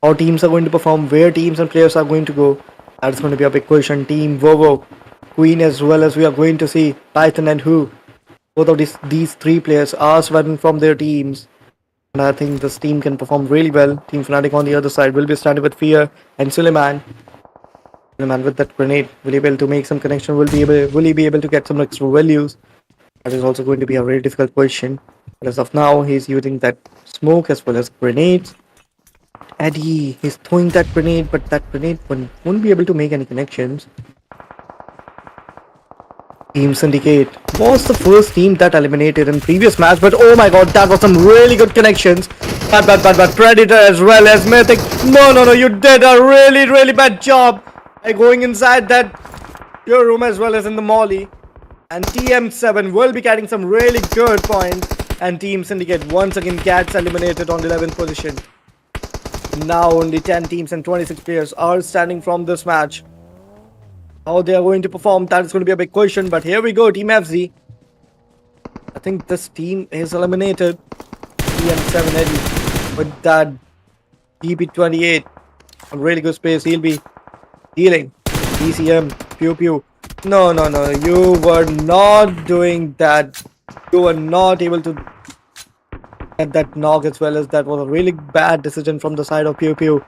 How teams are going to perform, where teams and players are going to go, that's going to be a big question. Team Vovo, Queen, as well as we are going to see Python and Who. Both of these 3 players are sweating from their teams, and I think this team can perform really well. Team Fnatic on the other side will be standing with Fear and Suleiman. Suleiman with that grenade, will he be able to make some connection? Will he be able to get some extra values? That is also going to be a very difficult question. But as of now, he's using that smoke as well as grenades. Eddie, he's throwing that grenade, but that grenade won't be able to make any connections. Team Syndicate was the first team that eliminated in previous match, but oh my god, that was some really good connections. But Predator as well as Mythic. No, you did a really bad job by going inside that your room as well as in the molly. And TM7 will be getting some really good points, and Team Syndicate once again gets eliminated on the 11th position. Now only 10 teams and 26 players are standing from this match. How they are going to perform, that is going to be a big question. But here we go, Team FZ. I think this team is eliminated. TM7 Eddie with that DP28. A really good space. He'll be dealing. DCM, Pew. No, you were not doing that. You were not able to get that knock, as well as that was a really bad decision from the side of Pew.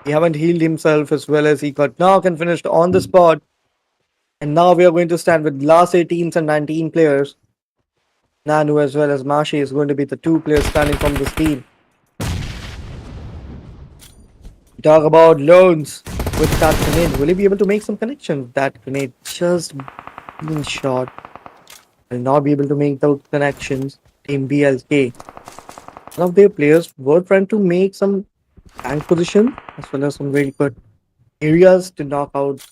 He haven't healed himself, as well as he got knocked and finished on the spot. And now we are going to stand with last 8 teams and 19 players. Nanu as well as Mashi is going to be the 2 players standing from this team. We talk about Loans with that grenade. Will he be able to make some connections? That grenade just being shot. Will not be able to make those connections. Team BLK. One of their players were trying to make some tank position, as well as some very good areas to knock out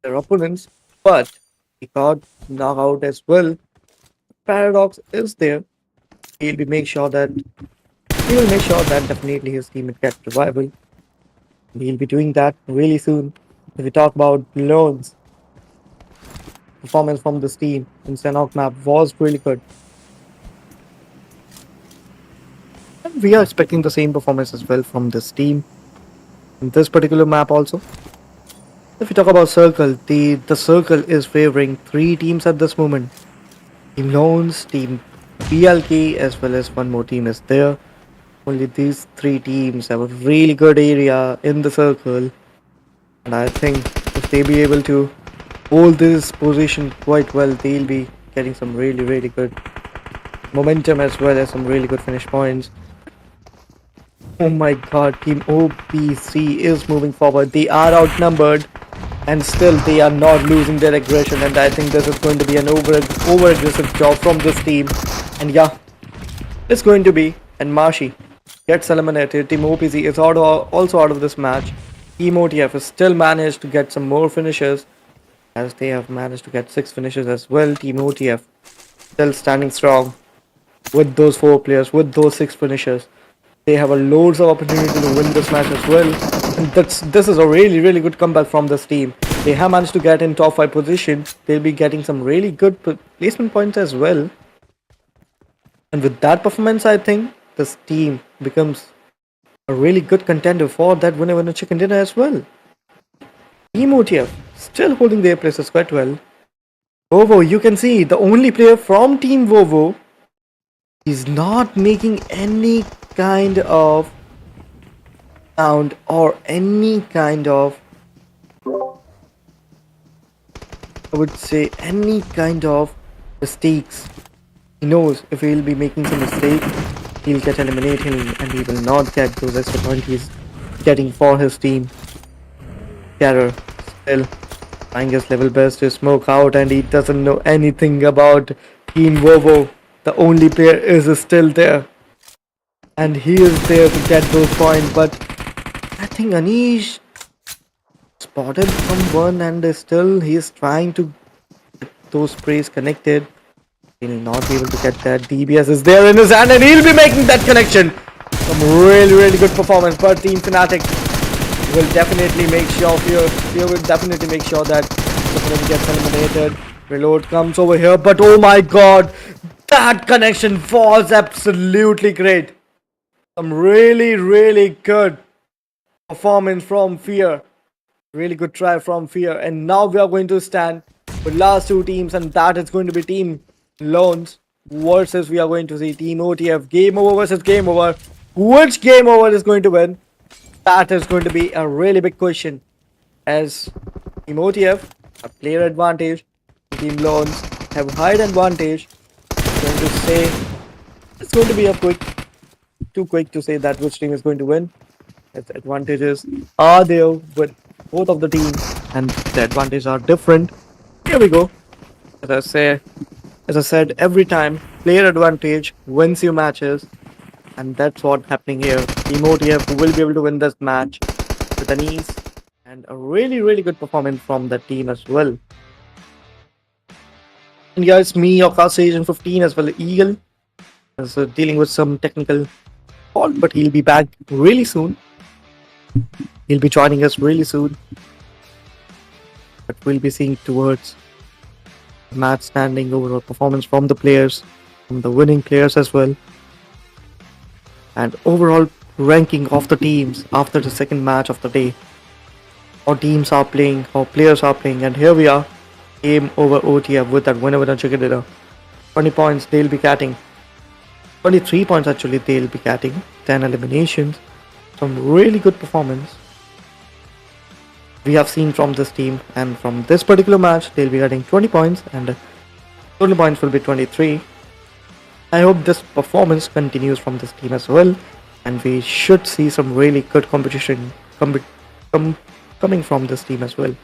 their opponents, but he got knocked out as well. Paradox is there. He will make sure that definitely his team will get revival. He'll be doing that really soon. If we talk about Loans, performance from this team in Sanhok map was really good. And we are expecting the same performance as well from this team in this particular map also. If we talk about Circle, the Circle is favoring 3 teams at this moment. Team Loans, Team BLK, as well as one more team is there. Only these three teams have a really good area in the circle, and I think if they be able to hold this position quite well, they'll be getting some really good momentum as well as some really good finish points. Oh my god, Team OPC is moving forward. They are outnumbered and still they are not losing their aggression, and I think this is going to be an over aggressive job from this team. And yeah, it's going to be, and Mashi gets eliminated. Team OPC is also out of this match. Team OTF has still managed to get some more finishes, as they have managed to get 6 finishes as well. Team OTF still standing strong with those 4 players, with those 6 finishes. They have a loads of opportunity to win this match as well. And this is a really good comeback from this team. They have managed to get in top 5 position. They'll be getting some really good placement points as well. And with that performance, I think this team becomes a really good contender for that winner chicken dinner as well. Team OTF still holding their places quite well. Vovo, you can see the only player from Team Vovo is not making any kind of sound or any kind of, I would say, any kind of mistakes. He knows if he'll be making some mistake, he'll get eliminated and he will not get those extra points he's getting for his team. Terror still trying his level best to smoke out, and he doesn't know anything about Team Vovo. The only player is still there, and he is there to get those points. But I think Anish spotted someone, and still he is trying to get those sprays connected. He'll not be able to get that. DBS is there in his hand, and he'll be making that connection. Some really good performance. But Team Fnatic will definitely make sure, Fear will definitely make sure that opponent gets eliminated. Reload comes over here, but oh my god, that connection was absolutely great. Some really good performance from Fear. Really good try from Fear. And now we are going to stand with last 2 teams, and that is going to be Team Loans versus we are going to see Team OTF. Game over versus game over. Which game over is going to win? That is going to be a really big question, as Team OTF have player advantage, Team Loans have height advantage. Going to say it's going to be too quick to say that which team is going to win. Its advantages are there with both of the teams, and the advantages are different. Here we go. As I said, every time player advantage wins your matches, and that's what's happening here. Team OTF will be able to win this match with an ease, and a really good performance from the team as well. And yeah, it's me, your cast agent 15 as well, Eagle. So dealing with some technical fault, but he'll be back really soon. He'll be joining us really soon. But we'll be seeing towards match standing, overall performance from the players, from the winning players as well, and overall ranking of the teams after the second match of the day. How teams are playing, how players are playing, and here we are. Game over OTF with that winner chicken dinner. 20 points they'll be getting. 23 points actually they'll be getting. 10 eliminations. Some really good performance we have seen from this team, and from this particular match they'll be getting 20 points and total points will be 23. I hope this performance continues from this team as well, and we should see some really good competition coming from this team as well.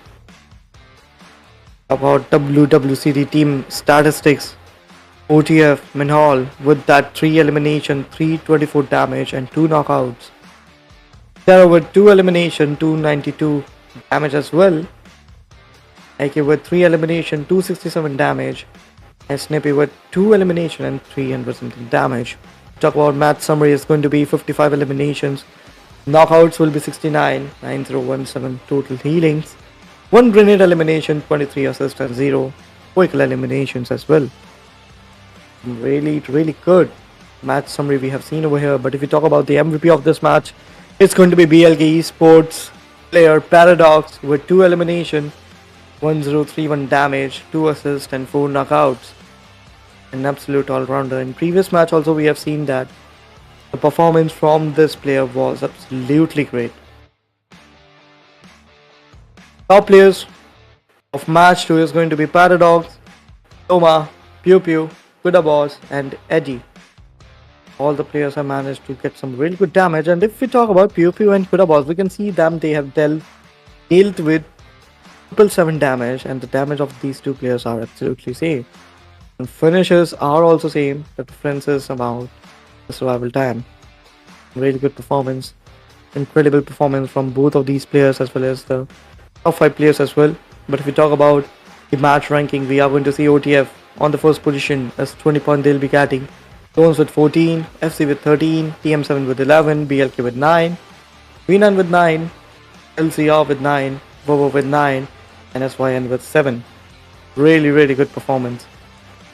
About WWCD team statistics, OTF Minhal with that 3 elimination, 324 damage and 2 knockouts. Terra with 2 elimination, 292 damage as well. AK with 3 elimination, 267 damage. And Snippy with 2 elimination and 300 something damage. Talk about match summary is going to be 55 eliminations. Knockouts will be 69, 9017 total healings. 1 grenade elimination, 23 assists and 0 quick eliminations as well. Really good match summary we have seen over here. But if we talk about the MVP of this match, it's going to be BLK Esports player Paradox with 2 elimination, 1031 damage, 2 assists and 4 knockouts. An absolute all-rounder. In previous match also we have seen that The performance from this player was absolutely great. Top players of match 2 is going to be Paradox, Toma, Pew Pew, Kuda Boss, and Eddie. All the players have managed to get some really good damage. And if we talk about Pew Pew and Kuda Boss, we can see them they have dealt with 777 damage, and the damage of these two players are absolutely same. And finishes are also same. The difference is about the survival time. Really good performance, incredible performance from both of these players as well as the top 5 players as well. But if we talk about the match ranking, we are going to see OTF on the first position as 20 points they'll be getting. Tones with 14, FC with 13, TM7 with 11, BLK with 9, V9 with 9, LCR with 9, Vovo with 9, and SYN with 7. Really good performance.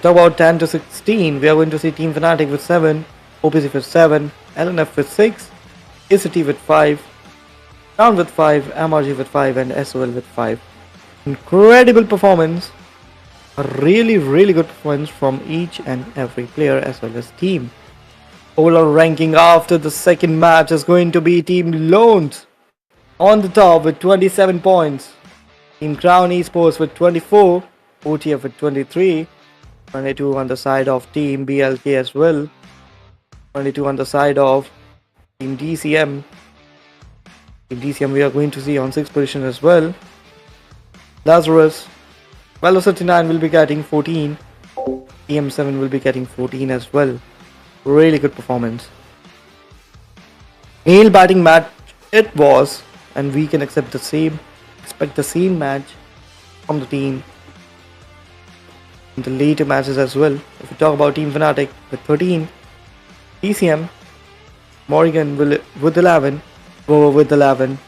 Talk about 10 to 16, we are going to see Team Fnatic with 7, OPC with 7, LNF with 6, ACT with 5, Crown with 5, MRG with 5, and SOL with 5. Incredible performance. A really good performance from each and every player as well as team. Overall ranking after the second match is going to be Team Loans on the top with 27 points. Team Crown Esports with 24, OTF with 23, 22 on the side of Team BLK as well, 22 on the side of Team DCM. Team DCM we are going to see on 6th position as well. Lazarus, Velocity 9 will be getting 14, EM7 will be getting 14 as well. Really good performance. Male batting match it was, and we can expect the same match from the team in the later matches as well. If we talk about Team Fnatic with 13, DCM, Morgan with 11, Vovo with 11,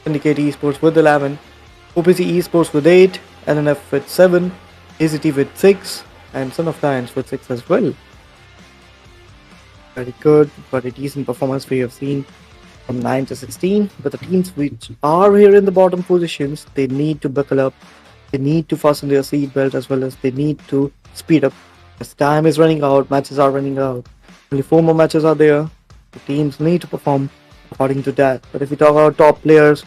Syndicate Esports with 11, OPC Esports with 8, LNF with 7, ACT with 6, and Son of Lions with 6 as well. Very good, but a decent performance we have seen from 9 to 16. But the teams which are here in the bottom positions, they need to buckle up, they need to fasten their seatbelt as well as they need to speed up. As time is running out, matches are running out. Only 4 more matches are there. The teams need to perform according to that. But if we talk about top players,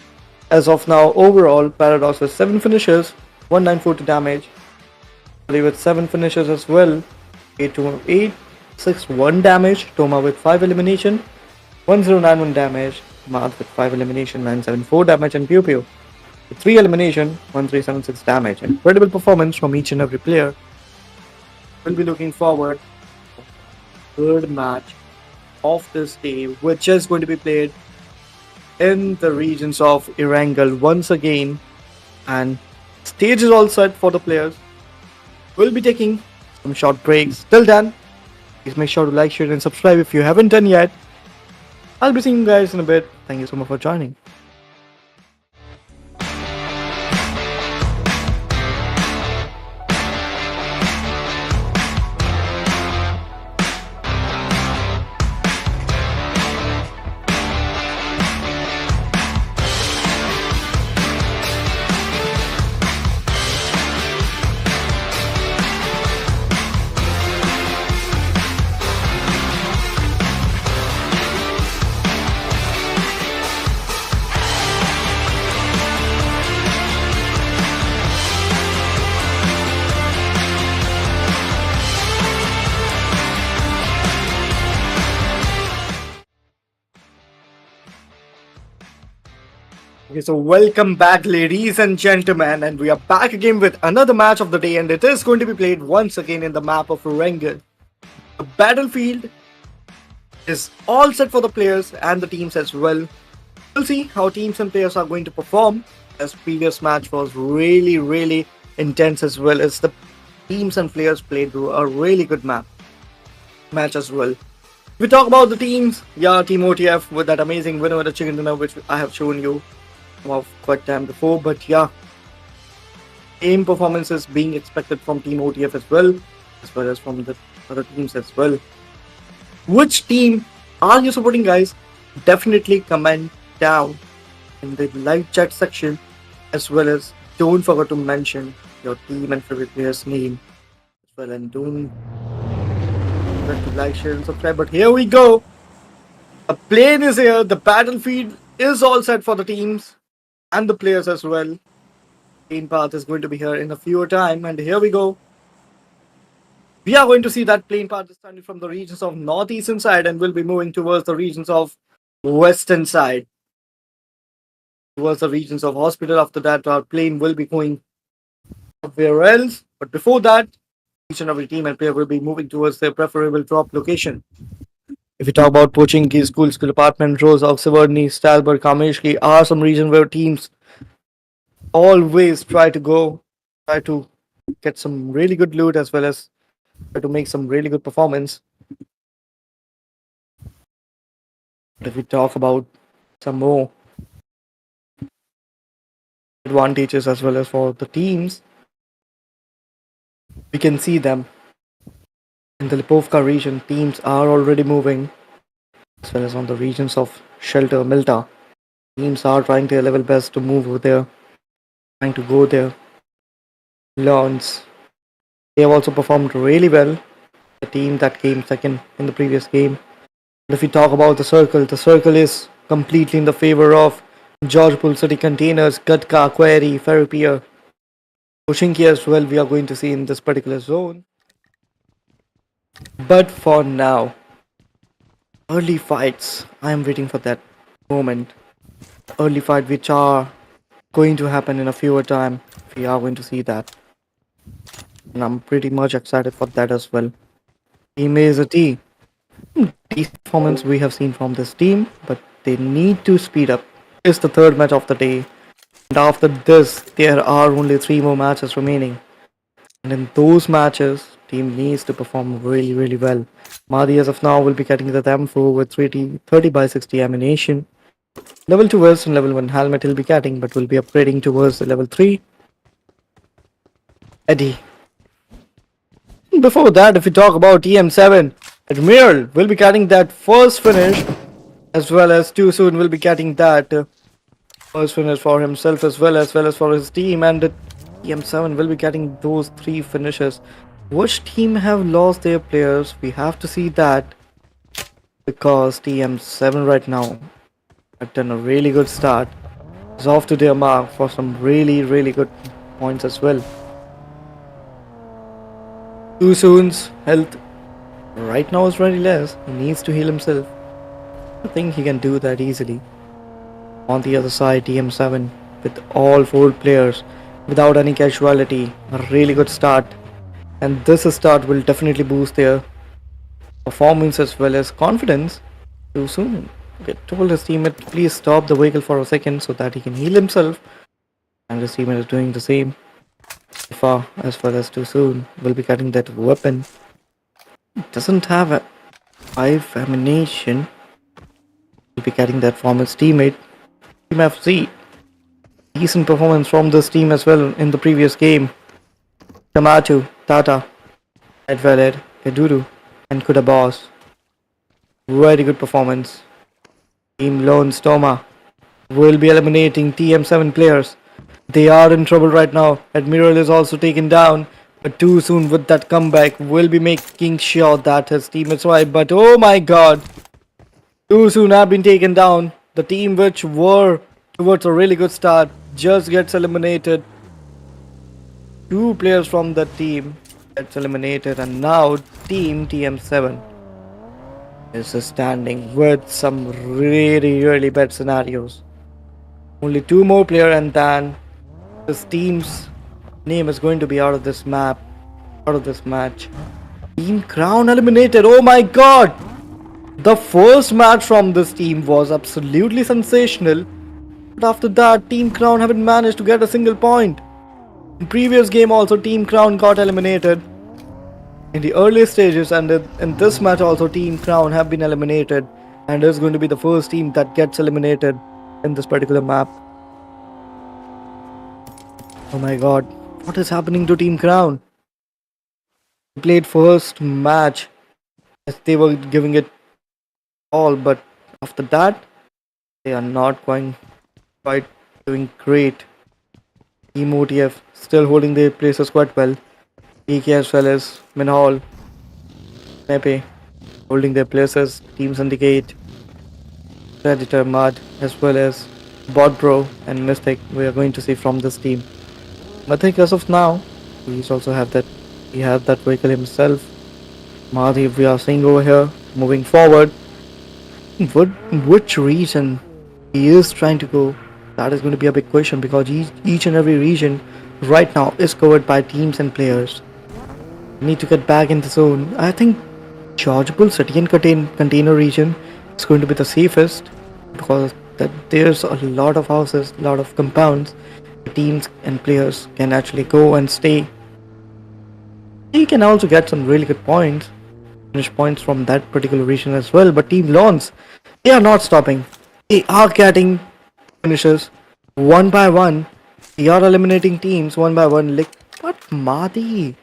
as of now, overall, Paradox with 7 finishes, 1940 damage. Play with 7 finishes as well, 861 damage. Toma with 5 elimination, 1091 damage. Math with 5 elimination, 974 damage, and Pew Pew with 3 elimination, 1376 damage. Incredible performance from each and every player. We'll be looking forward to the third match of this day, which is going to be played in the regions of Erangel once again, and stage is all set for the players. We'll be taking some short breaks. Till then, please make sure to like, share, and subscribe if you haven't done yet. I'll be seeing you guys in a bit. Thank you so much for joining. Okay, so welcome back, ladies and gentlemen, and we are back again with another match of the day, and it is going to be played once again in the map of Erangel. The battlefield is all set for the players and the teams as well. We'll see how teams and players are going to perform, as previous match was really intense as well as the teams and players played a really good match as well. If we talk about the teams, yeah, Team OTF with that amazing winner with the chicken dinner, which I have shown you of quite time before, but yeah, same performances being expected from Team OTF as well as from the other teams as well. Which team are you supporting, guys? Definitely comment down in the live chat section, as well as don't forget to mention your team and favorite player's name as well, and don't forget to like, share, and subscribe. But here we go. A plane is here. The battlefield is all set for the teams and the players as well. Plane path is going to be here in a fewer time, and here we go. We are going to see that plane path is starting from the regions of northeastern side and will be moving towards the regions of western side, towards the regions of hospital. After that, our plane will be going somewhere else. But before that, each and every team and player will be moving towards their preferable drop location. If you talk about Pochinki, school department, Rose, Oxfordney, Stalbert, Kameshki are some regions where teams always try to get some really good loot as well as try to make some really good performance. But if we talk about some more advantages as well as for the teams, we can see them in the Lipovka region. Teams are already moving as well as on the regions of Shelter, Milta. Teams are trying their level best to move over there, trying to go there. Learns. They have also performed really well. The team that came second in the previous game. But if we talk about the circle is completely in the favor of Georgepul City Containers, Gatka, Quarry, Ferropier, Pochinki as well. We are going to see in this particular zone. But for now, early fights. I am waiting for that moment. Early fight which are going to happen in a fewer time. We are going to see that. And I'm pretty much excited for that as well. Team A is a T. Decent performance we have seen from this team, but they need to speed up. It's the third match of the day. And after this, there are only 3 more matches remaining. And in those matches, team needs to perform really, really well. Madi as of now will be getting the M4 with 30 by 60 ammunition. Level 2 vest and level 1 helmet he'll be getting, but will be upgrading towards the level 3. Eddie. Before that, if we talk about EM7, Admiral will be getting that first finish, as well as too soon will be getting that first finish for himself as well as for his team, and EM7 will be getting those 3 finishes. Which team have lost their players? We have to see that, because TM7 right now have done a really good start. Is off to their mark for some really, really good points as well. Too soon's health right now is very less. He needs to heal himself. I think he can do that easily. On the other side, TM7 with all 4 players without any casualty. A really good start. And this start will definitely boost their performance as well as confidence. Too soon. He told his teammate to please stop the vehicle for a second so that he can heal himself. And his teammate is doing the same. Far as well as too soon will be getting that weapon. Doesn't have a 5 ammunition. Will be getting that from his teammate. Team FC. Decent performance from this team as well in the previous game. Tamatu, Tata, Edvaled, Eduru, and Kuda Boss. Very good performance. Team Lone Stoma will be eliminating TM7 players. They are in trouble right now. Admiral is also taken down. But too soon with that comeback will be making sure that his team is right. But oh my god. Too soon have been taken down. The team which were towards a really good start just gets eliminated. 2 players from the team gets eliminated, and now team TM7 is standing with some really, really bad scenarios. Only 2 more players, and then this team's name is going to be out of this map, out of this match. Team Crown eliminated. Oh my god! The first match from this team was absolutely sensational. But after that, Team Crown haven't managed to get a single point. In previous game also, Team Crown got eliminated in the early stages, and in this match also, Team Crown have been eliminated. And is going to be the first team that gets eliminated in this particular map. Oh my god, what is happening to Team Crown? They played first match as they were giving it all, but after that, they are not quite doing great. Team OTF still holding their places quite well. EK as well as Minhall, Nepe holding their places. Team Syndicate Predator, Mud, as well as Bot Bro and Mystic we are going to see from this team. I think as of now, he's also have that he has that vehicle himself. Madhi we are seeing over here moving forward. What which region he is trying to go? That is going to be a big question because each and every region right now is covered by teams and players. Need to get back in the zone. I think chargeable city and container region is going to be the safest because that there's a lot of houses, a lot of compounds. Teams and players can actually go and stay. You can also get some really good points, finish points from that particular region as well. But Team Lawns, they are not stopping. They are getting finishes one by one. They are eliminating teams one by one. Like, but Madi,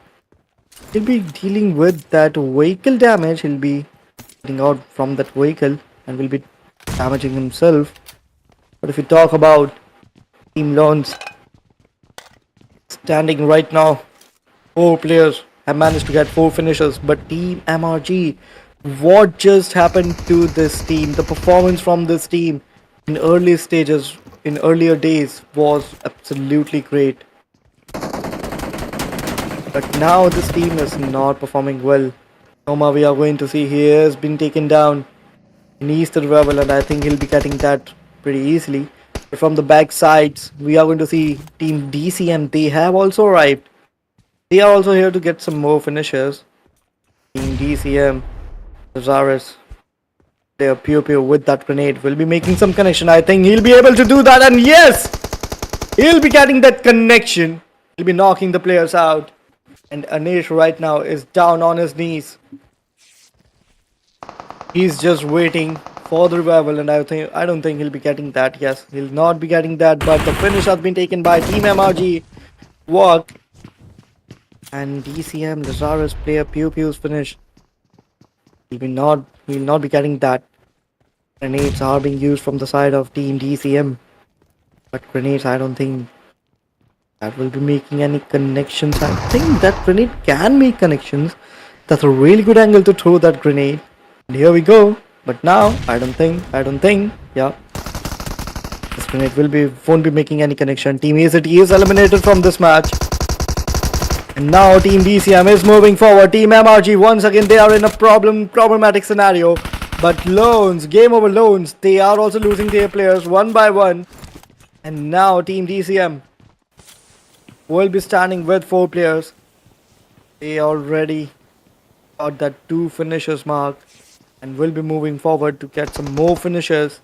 he'll be dealing with that vehicle damage. He'll be getting out from that vehicle and will be damaging himself. But if we talk about Team Lawns, standing right now, 4 players have managed to get 4 finishes, but Team MRG, what just happened to this team? The performance from this team in early stages, in earlier days, was absolutely great. But now this team is not performing well. Noma, we are going to see he has been taken down. He needs the revival, and I think he'll be getting that pretty easily. But from the back sides, we are going to see Team DCM. They have also arrived. They are also here to get some more finishes. Team DCM, Zaris, their Pew Pew with that grenade will be making some connection. I think he'll be able to do that, and yes! He'll be getting that connection. He'll be knocking the players out. And Anish right now is down on his knees. He's just waiting for the revival, and I don't think he'll be getting that. Yes, he'll not be getting that, but the finish has been taken by Team MRG. Walk. And DCM Lazarus player Pew Pew's finish. He'll not be getting that. Grenades are being used from the side of Team DCM. But grenades, I don't think that will be making any connections. I think that grenade can make connections. That's a really good angle to throw that grenade. And here we go. But now, I don't think, yeah. This grenade won't be making any connection. Team AZT is eliminated from this match. And now Team DCM is moving forward. Team MRG, once again, they are in a problematic scenario. But Loans, game over Loans, they are also losing their players one by one. And now Team DCM will be standing with 4 players. They already got that 2 finishes mark and will be moving forward to get some more finishes.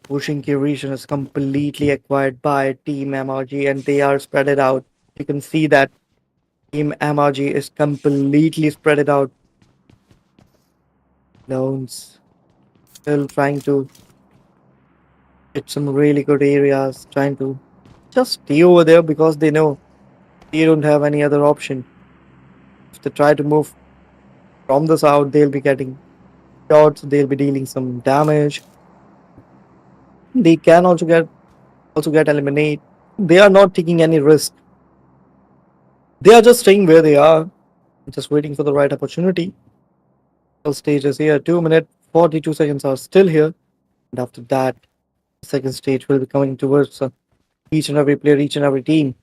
Pushing key region is completely acquired by Team MRG and they are spread it out. You can see that Team MRG is completely spread it out. Loans still trying to hit some really good areas, trying to just stay over there because they know they don't have any other option. If they try to move from the south, they'll be getting shots, they'll be dealing some damage. They can also get eliminated. They are not taking any risk. They are just staying where they are, just waiting for the right opportunity. Stage is here. 2 minutes 42 seconds are still here, and after that, the second stage will be coming towards each and every player, each and every team.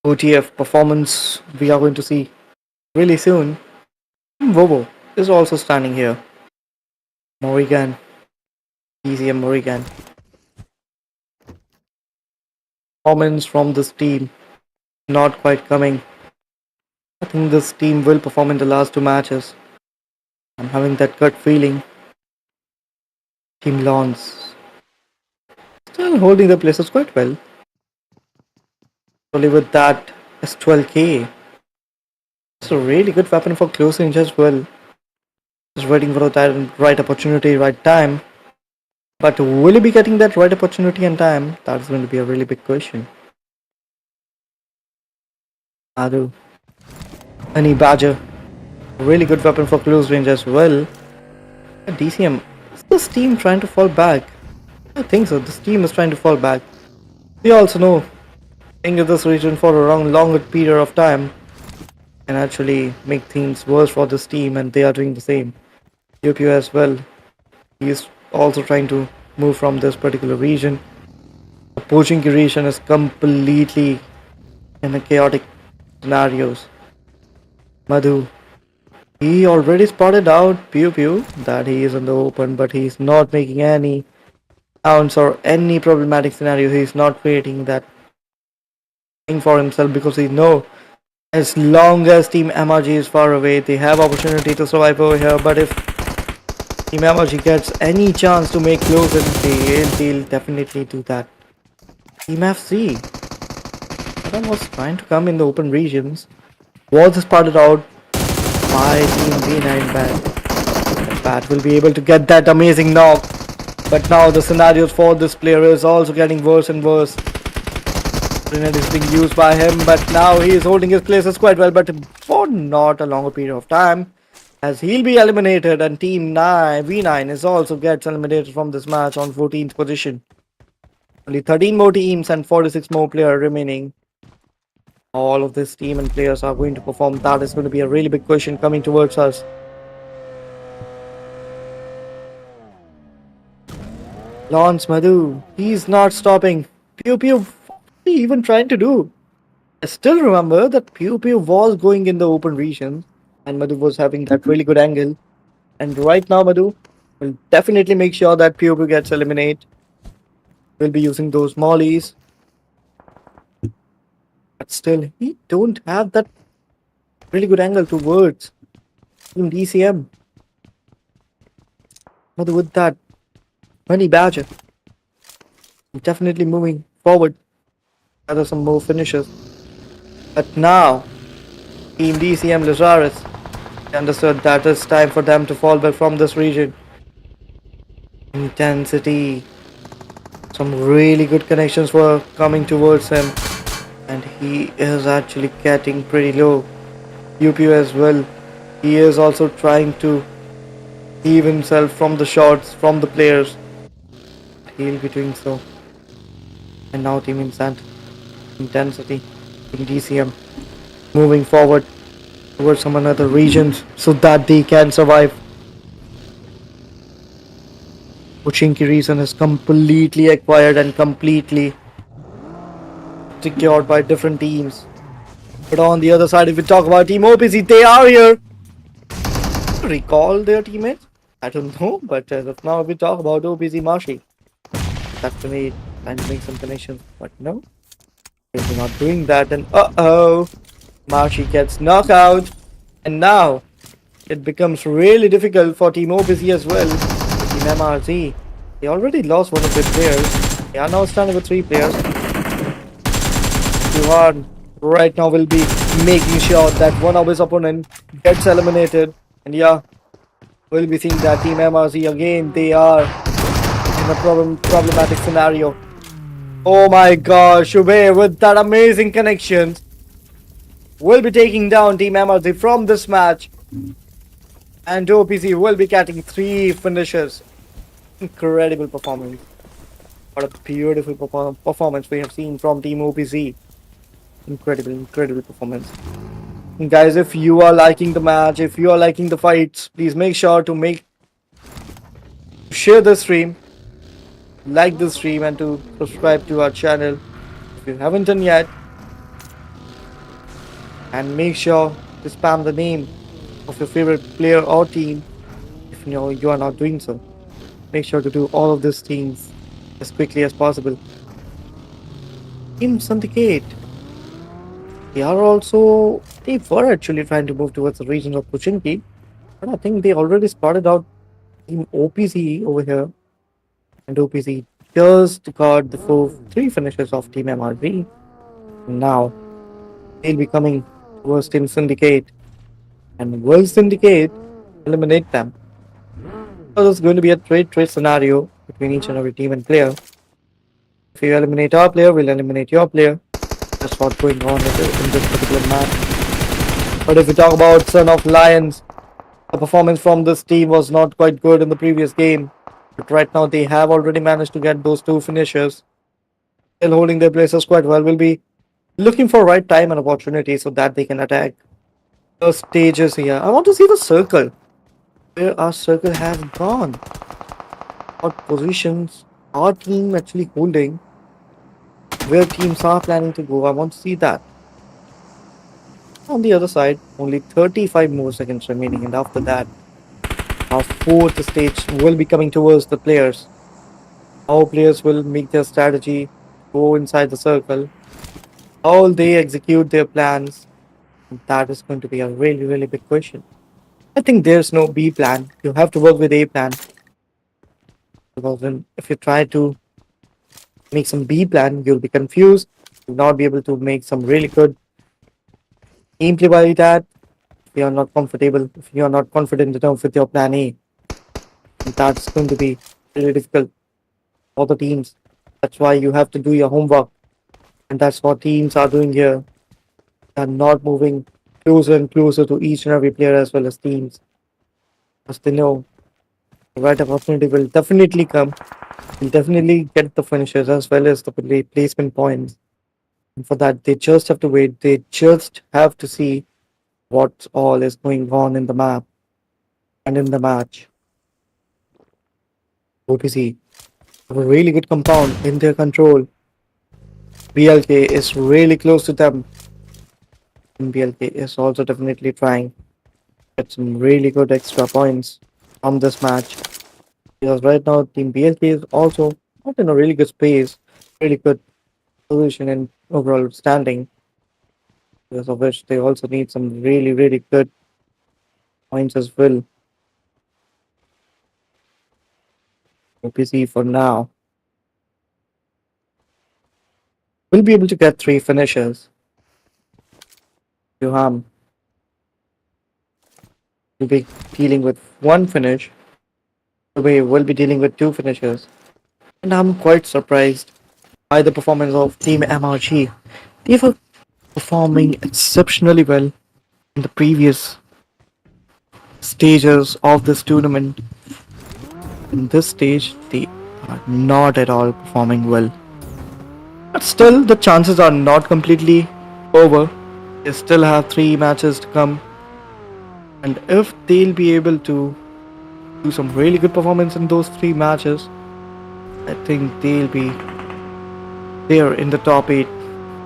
OTF performance we are going to see really soon. Vovo is also standing here. Morrigan, DCM Morrigan. Performance from this team not quite coming. I think this team will perform in the last 2 matches. I'm having that gut feeling. Team Lawns still holding the places quite well. Only with that S12K. It's a really good weapon for close range as well. Just waiting for the right opportunity, right time. But will he be getting that right opportunity and time? That's going to be a really big question. Adu. Honey Badger. Really good weapon for close range as well. DCM. Is this team trying to fall back? I think so. This team is trying to fall back. We also know staying in this region for a longer period of time can actually make things worse for this team, and they are doing the same. UPU as well. He is also trying to move from this particular region. The poaching region is completely in a chaotic scenarios. Madhu, he already spotted out Pew Pew that he is in the open, but he's not making any sounds or any problematic scenario. He's not creating that thing for himself because he know as long as Team MRG is far away, they have opportunity to survive over here. But if Team MRG gets any chance to make close, they'll definitely do that. Team FC, Adam was trying to come in the open regions, was spotted out by Team V9 Bat. Bat will be able to get that amazing knock. But now the scenarios for this player is also getting worse and worse. Grenade is being used by him, but now he is holding his places quite well, but for not a longer period of time, as he'll be eliminated, and Team 9 V9 is also gets eliminated from this match on 14th position. Only 13 more teams and 46 more players remaining. All of this team and players are going to perform. That is going to be a really big question coming towards us. Lance Madhu, he's not stopping. Pew Pew, what are you even trying to do? I still remember that Pew Pew was going in the open region and Madhu was having that really good angle. And right now, Madhu will definitely make sure that Pew Pew gets eliminated. We'll be using those mollies. But still, he don't have that really good angle towards Team DCM. Madhu with that money badger. Definitely moving forward. Gather some more finishes. But now, Team DCM Lazarus understood that it's time for them to fall back from this region. Intensity. Some really good connections were coming towards him. And he is actually getting pretty low. UPU as well. He is also trying to leave himself from the shots from the players. He'll be doing so. And now Team Intensity. Team DCM moving forward towards some another regions so that they can survive. Pochinki region is completely acquired and completely secured by different teams. But on the other side, if we talk about Team OPC, they are here. Recall their teammates? I don't know, but as of now, if we talk about OPC Mashi, that's to me trying to make some connections, but no, they're not doing that. And Mashi gets knocked out, and now it becomes really difficult for Team OPC as well. Team MRZ, they already lost one of their players. They are now standing with 3 players. Duhan right now will be making sure that one of his opponent gets eliminated. And yeah, we'll be seeing that Team MRZ again. They are in a problematic scenario. Oh my gosh, Shubey with that amazing connection will be taking down Team MRZ from this match. And OPC will be getting 3 finishes. Incredible performance. What a beautiful performance we have seen from Team OPC. Incredible performance. And guys, if you are liking the match, if you are liking the fights, please make sure to share the stream, like the stream, and to subscribe to our channel if you haven't done yet. And make sure to spam the name of your favorite player or team if you know you are not doing so. Make sure to do all of these things as quickly as possible. Team Syndicate. They were actually trying to move towards the region of Pochinki, but I think they already spotted out Team OPC over here. And OPC just got the 3 finishes of Team MRV. Now, they'll be coming towards Team Syndicate. And will Syndicate eliminate them? So there's going to be a trade scenario between each and every team and player. If you eliminate our player, we'll eliminate your player. That's what's going on in this particular match. But if we talk about Son of Lions, the performance from this team was not quite good in the previous game. But right now they have already managed to get those 2 finishes. Still holding their places quite well. Will be looking for right time and opportunity so that they can attack. The stages here. I want to see the circle. Where our circle has gone. What positions our team actually holding? Where teams are planning to go? I want to see that. On the other side, only 35 more seconds remaining, and after that, our fourth stage will be coming towards the players. How players will make their strategy, go inside the circle, how they execute their plans. That is going to be a really, really big question. I think there's no B plan. You have to work with A plan. Because then if you try to make some B plan, you'll be confused. You'll not be able to make some really good gameplay by that. If you're not comfortable, if you're not confident enough with your plan A, that's going to be really difficult for the teams. That's why you have to do your homework. And that's what teams are doing here. They're not moving closer and closer to each and every player as well as teams. Because they know the right opportunity will definitely come. Will definitely get the finishes as well as the placement points. And for that, they just have to wait. They just have to see what all is going on in the map and in the match. OTC have a really good compound in their control. BLK is really close to them. And BLK is also definitely trying to get some really good extra points from this match. Because right now, Team BLK is also not in a really good space, really good position and overall standing. Because of which they also need some really, really good points as well. OPC for now will be able to get 3 finishes. Yuham will be dealing with 1 finish. We will be dealing with 2 finishes. And I'm quite surprised by the performance of Team MRG. They were performing exceptionally well in the previous stages of this tournament. In this stage, they are not at all performing well. But still, the chances are not completely over. They still have 3 matches to come. And if they'll be able to do some really good performance in those 3 matches, I think they'll be there in the top 8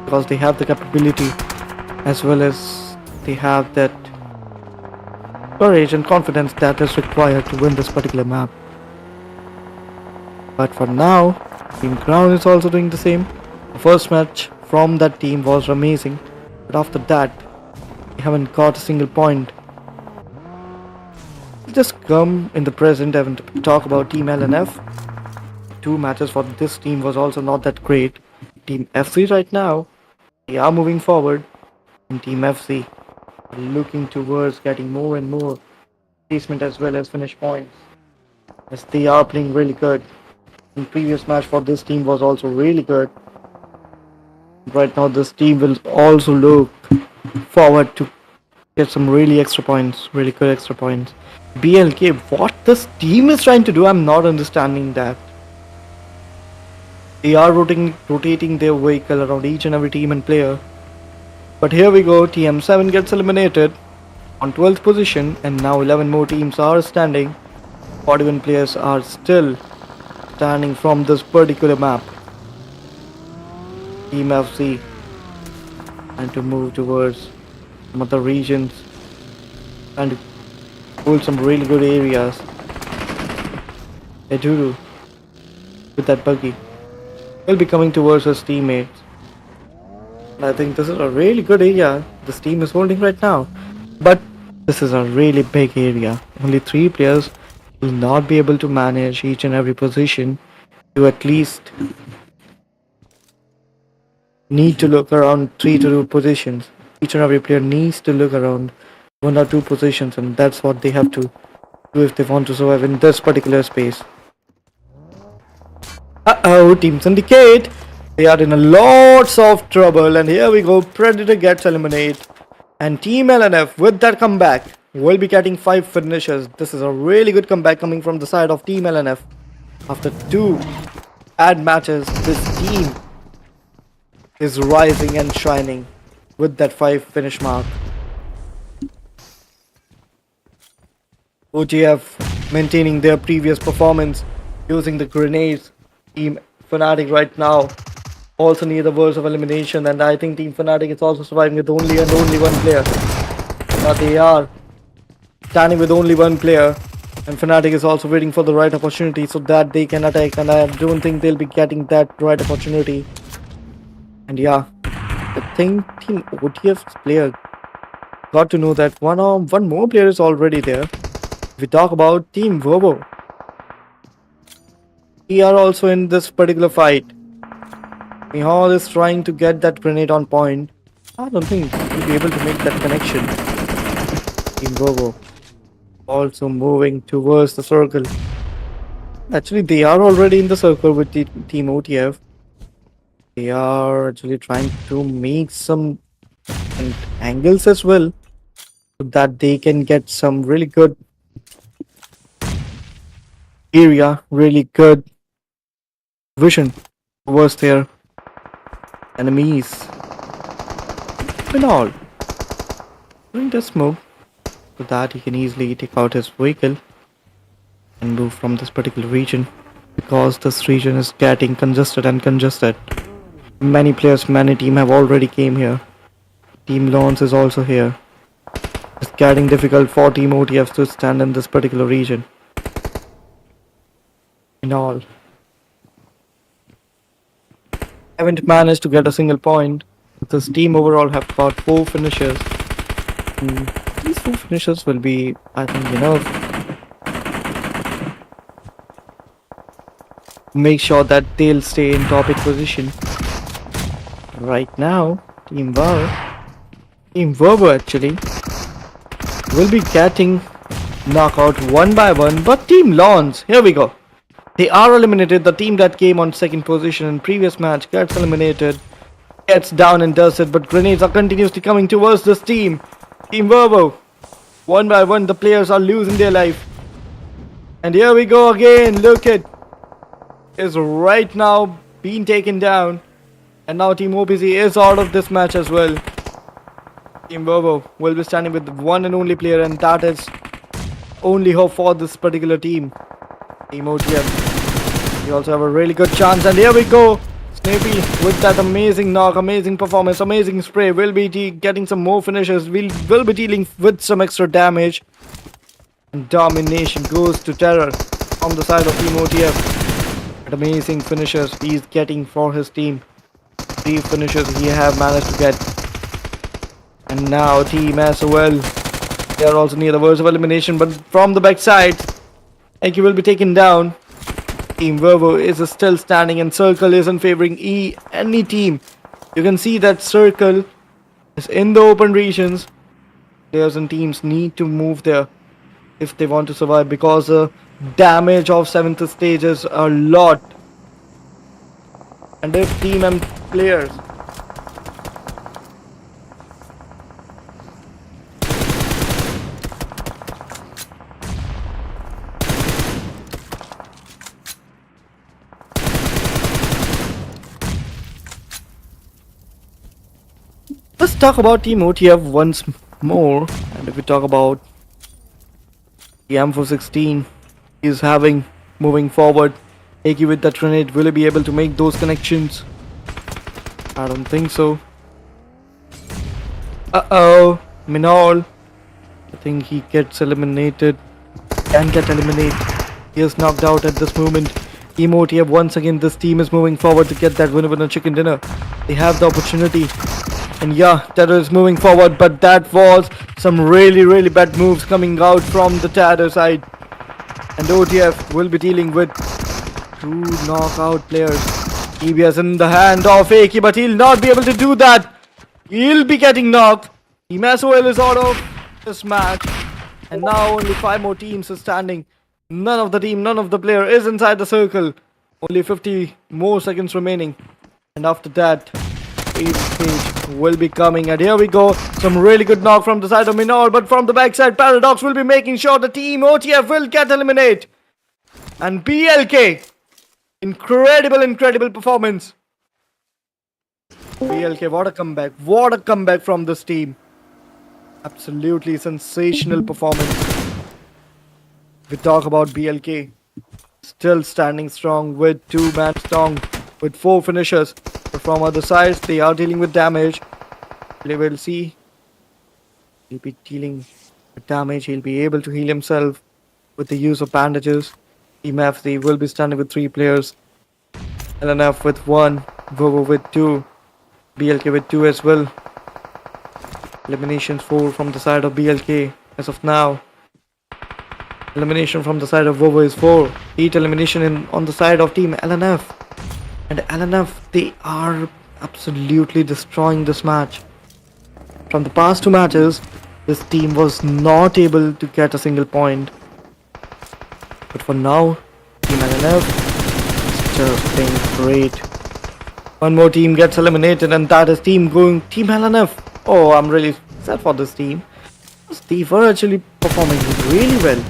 because they have the capability as well as they have that courage and confidence that is required to win this particular map. But for now, Team Crown is also doing the same. The first match from that team was amazing, but after that, they haven't got a single point. Let's just come in the present and talk about Team LNF. 2 matches for this team was also not that great. Team FC right now, they are moving forward, and Team FC are looking towards getting more and more placement as well as finish points, as they are playing really good. The previous match for this team was also really good. Right now, this team will also look forward to get some really extra points, really good extra points. BLK, what this team is trying to do, I'm not understanding that. They are rotating their vehicle around each and every team and player. But here we go, TM7 gets eliminated on 12th position, and now 11 more teams are standing. 41 players are still standing from this particular map. Team FC and to move towards some other regions and to hold some really good areas. Ooredoo with that buggy will be coming towards his teammates. And I think this is a really good area this team is holding right now. But this is a really big area. Only 3 players will not be able to manage each and every position. You at least need to look around 3 to 2 positions. Each and every player needs to look around 1 or 2 positions, and that's what they have to do if they want to survive in this particular space. Uh-oh, Team Syndicate! They are in a lots of trouble, and here we go, Predator gets eliminated. And Team LNF with that comeback will be getting 5 finishes. This is a really good comeback coming from the side of Team LNF. After 2 bad matches, this team is rising and shining with that 5 finish mark. OTF maintaining their previous performance using the grenades. Team Fnatic right now also near the verge of elimination, and I think Team Fnatic is also surviving with only and only one player. But they are standing with only one player, and Fnatic is also waiting for the right opportunity so that they can attack, and I don't think they'll be getting that right opportunity. And yeah, I think Team OTF's player got to know that one more player is already there. If we talk about Team Verbo, we are also in this particular fight. Mihal is trying to get that grenade on point. I don't think he'll be able to make that connection. Team Verbo also moving towards the circle. Actually, they are already in the circle with the Team OTF. They are actually trying to make some angles as well so that they can get some really good area, really good vision towards their enemies. And all. Doing this move so that he can easily take out his vehicle and move from this particular region, because this region is getting congested and congested. Many players, many team have already came here. Team Lawns is also here. It's getting difficult for Team OTFs to stand in this particular region. In all, haven't managed to get a single point. This team overall have got 4 finishers. These 4 finishers will be, I think, enough to make sure that they'll stay in top 8 position. Right now, Team Verbo actually will be getting knockout one by one, but Team Lawns, here we go. They are eliminated. The team that came on second position in previous match gets eliminated, gets down and does it, but grenades are continuously coming towards this team. Team Verbo, one by one, the players are losing their life. And here we go again. Look, it is right now being taken down. And now Team OPC is out of this match as well. Team Verbo will be standing with one and only player, and that is only hope for this particular team. Team OTF. We also have a really good chance, and here we go. Snappy with that amazing knock, amazing performance, amazing spray. Will be getting some more finishes. Will be dealing with some extra damage. And domination goes to Terror on the side of Team OTF. And amazing finishes he's getting for his team. 3 finishes he have managed to get. And now Team SOL, they are also near the verge of elimination, but from the backside, Eki will be taken down. Team Verbo is still standing, and Circle isn't favoring any team. You can see that Circle is in the open regions. Players and teams need to move there if they want to survive, because the damage of 7th stage is a lot. And if team and players let's talk about Team OTF once more. And if we talk about the M416, is having moving forward. Eki with that grenade, will he be able to make those connections? I don't think so. Uh-oh, Minol. I think he gets eliminated. Can get eliminated. He is knocked out at this moment. Team OTF, once again, this team is moving forward to get that winner chicken dinner. They have the opportunity. And yeah, Terror is moving forward, but that was some really bad moves coming out from the Terror side. And OTF will be dealing with 2 knockout players. EBS in the hand of Eki, but he'll not be able to do that. He'll be getting knocked. Team SOL is out of this match. And now only 5 more teams are standing. None of the player is inside the circle. Only 50 more seconds remaining. And after that, 8th stage will be coming. And here we go. Some really good knock from the side of Minor, but from the backside, Paradox will be making sure the team OTF will get eliminated. And BLK, incredible performance. BLK, what a comeback. What a comeback from this team. Absolutely sensational performance. We talk about BLK, still standing strong with two-man strong with four finishers. But from other sides, they are dealing with damage. We will see. He'll be dealing with damage. He'll be able to heal himself with the use of bandages. Team FC will be standing with three players. LNF with one, Vovo with two, BLK with two as well. Eliminations four from the side of BLK as of now. Elimination from the side of Vovo is 4. 8 elimination on the side of Team LNF. And LNF, they are absolutely destroying this match. From the past two matches, this team was not able to get a single point. But for now, Team LNF is just playing great. One more team gets eliminated, and that is Team LNF. Oh, I'm really sad for this team. They were actually performing really well.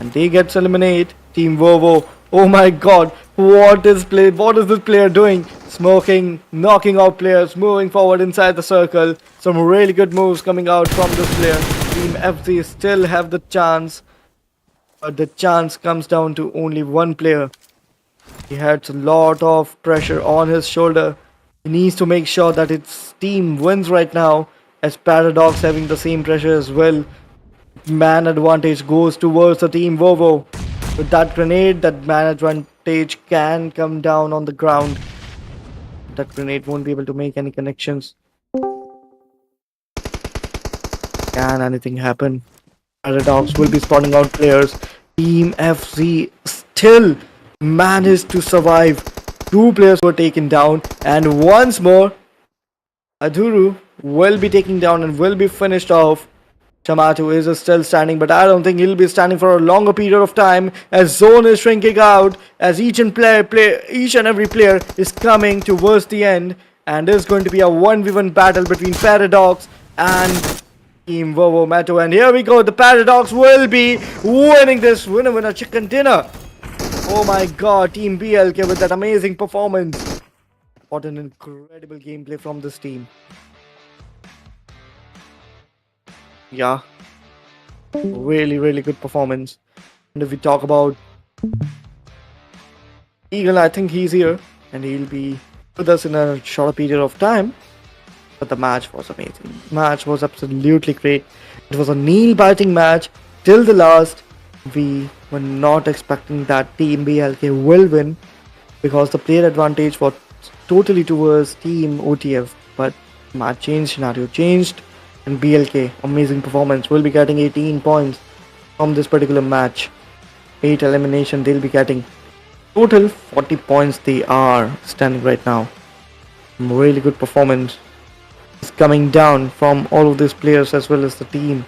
And they gets eliminated. Team Vovo. Oh my god. What is this player doing? Smoking, knocking out players, moving forward inside the circle. Some really good moves coming out from this player. Team FC still have the chance. But the chance comes down to only one player. He has a lot of pressure on his shoulder. He needs to make sure that his team wins right now, as Paradox having the same pressure as well. Man advantage goes towards the Team Vovo. With that grenade, that man advantage can come down on the ground. That grenade won't be able to make any connections. Can anything happen? Paradox will be spotting out players. Team FC still managed to survive. Two players were taken down, and once more, Aduru will be taken down and will be finished off. Shamato is still standing, but I don't think he'll be standing for a longer period of time, as zone is shrinking out, as each and every player is coming towards the end, and there's going to be a 1v1 battle between Paradox and Team Vovo Mato. And here we go, the Paradox will be winning this winner chicken dinner. Oh my god, Team BLK with that amazing performance. What an incredible gameplay from this team. Yeah, really good performance. And if we talk about Eagle, I think he's here and he'll be with us in a shorter period of time. But the match was amazing. Match was absolutely great. It was a nail-biting match till the last. We were not expecting that Team BLK will win, because the player advantage was totally towards Team OTF. But match changed, scenario changed. And BLK, amazing performance, will be getting 18 points from this particular match. 8 elimination they'll be getting. Total 40 points they are standing right now. Really good performance is coming down from all of these players as well as the team.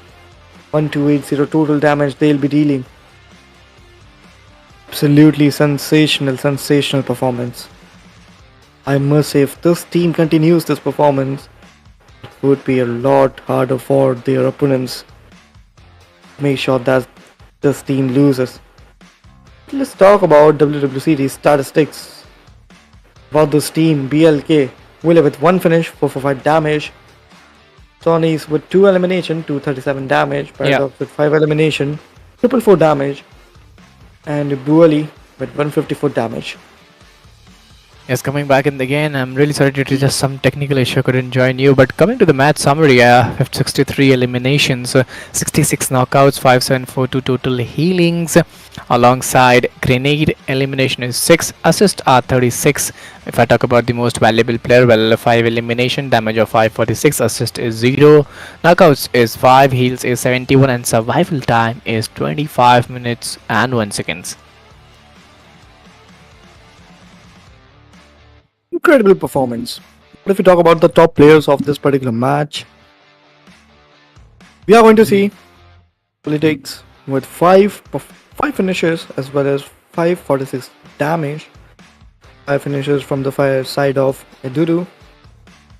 1280 total damage they'll be dealing. Absolutely sensational performance. I must say, if this team continues this performance, would be a lot harder for their opponents. Make sure that this team loses. Let's talk about WWCD statistics. About this team, BLK, Wheeler with 1 finish, 445 damage. Sonny's with 2 elimination, 237 damage. Paradox with 5 elimination, 444 damage. And Buali with 154 damage. Yes, coming back in again, I'm really sorry due to just some technical issue, couldn't join you. But coming to the match summary, 63 eliminations, 66 knockouts, 5742 total healings. Alongside grenade elimination is 6, assists are 36. If I talk about the most valuable player, well, 5 elimination, damage of 546, assist is 0, knockouts is 5, heals is 71, and survival time is 25 minutes and 1 seconds. Incredible performance. But if we talk about the top players of this particular match, we are going to see Politics with 5 finishes as well as 546 damage. 5 finishes from the side of Ooredoo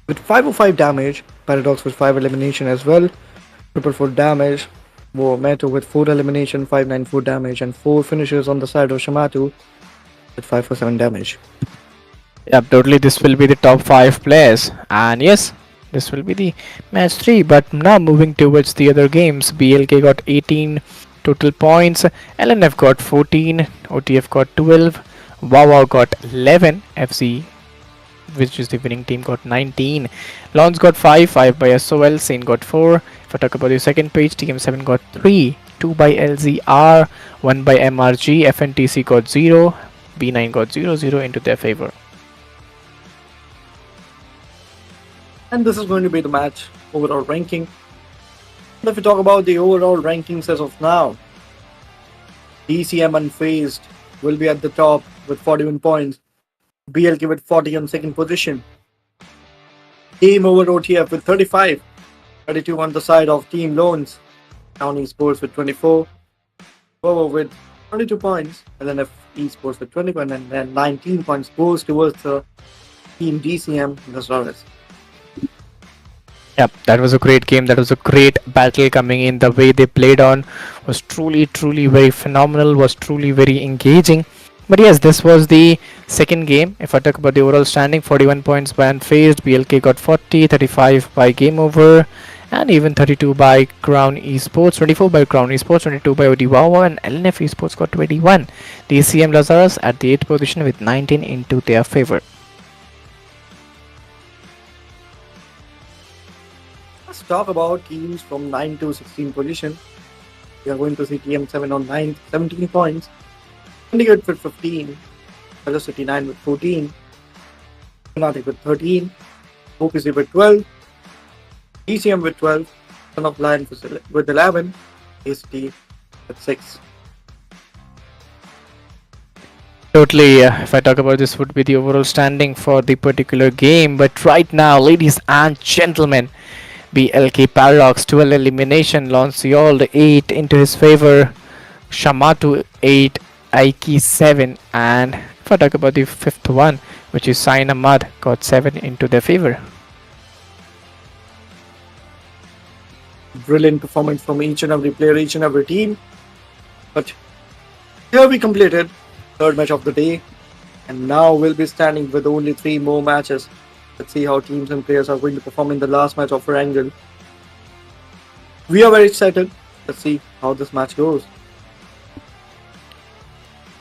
with 505 damage. Paradox with 5 elimination as well. 444 damage. Meto with 4 elimination, 594 damage, and 4 finishes on the side of Shamato with 547 damage. Yep, totally. This will be the top 5 players, and yes, this will be the match 3. But now moving towards the other games, BLK got 18 total points. LNF got 14, OTF got 12, Wawa got 11, FC, which is the winning team, got 19. Lons got 5 by SOL, Sane got 4. If I talk about the second page, TM7 got 3, 2 by LZR, 1 by MRG, FNTC got 0, B9 got 0 into their favor. And this is going to be the match overall ranking. And if we talk about the overall rankings as of now, DCM unfazed will be at the top with 41 points. BLK with 40 on second position. Game over OTF with 35. 32 on the side of Team Loans. Town Esports with 24. Over with 22 points. LNF Esports with 21, and then 19 points goes towards the Team DCM Lazarus. Yep, that was a great game. That was a great battle coming in. The way they played on was truly very phenomenal, was truly very engaging. But yes, this was the second game. If I talk about the overall standing, 41 points by Unfazed, BLK got 40, 35 by Game Over, and even 32 by Crown Esports, 24 by Crown Esports, 22 by Odiwawa, and LNF Esports got 21. DCM Lazarus at the 8th position with 19 into their favor. Let's talk about teams from 9 to 16 position. We are going to see TM7 on 9, 17 points. Syndicate with 15. Velocity 9 with 14. Fnatic with 13. OPC with 12. DCM with 12. Sanhok Lion with 11. ACT with 6. Totally, if I talk about this would be the overall standing for the particular game. But right now, ladies and gentlemen, BLK Paradox 12 elimination, Lanciol 8 into his favor, Shamatu 8, Aiki 7, and if I talk about the fifth one, which is Sain Ahmad, got 7 into their favor. Brilliant performance from each and every player, each and every team. But here we completed third match of the day, and now we'll be standing with only 3 more matches. Let's see how teams and players are going to perform in the last match of Erangel. We are very excited. Let's see how this match goes.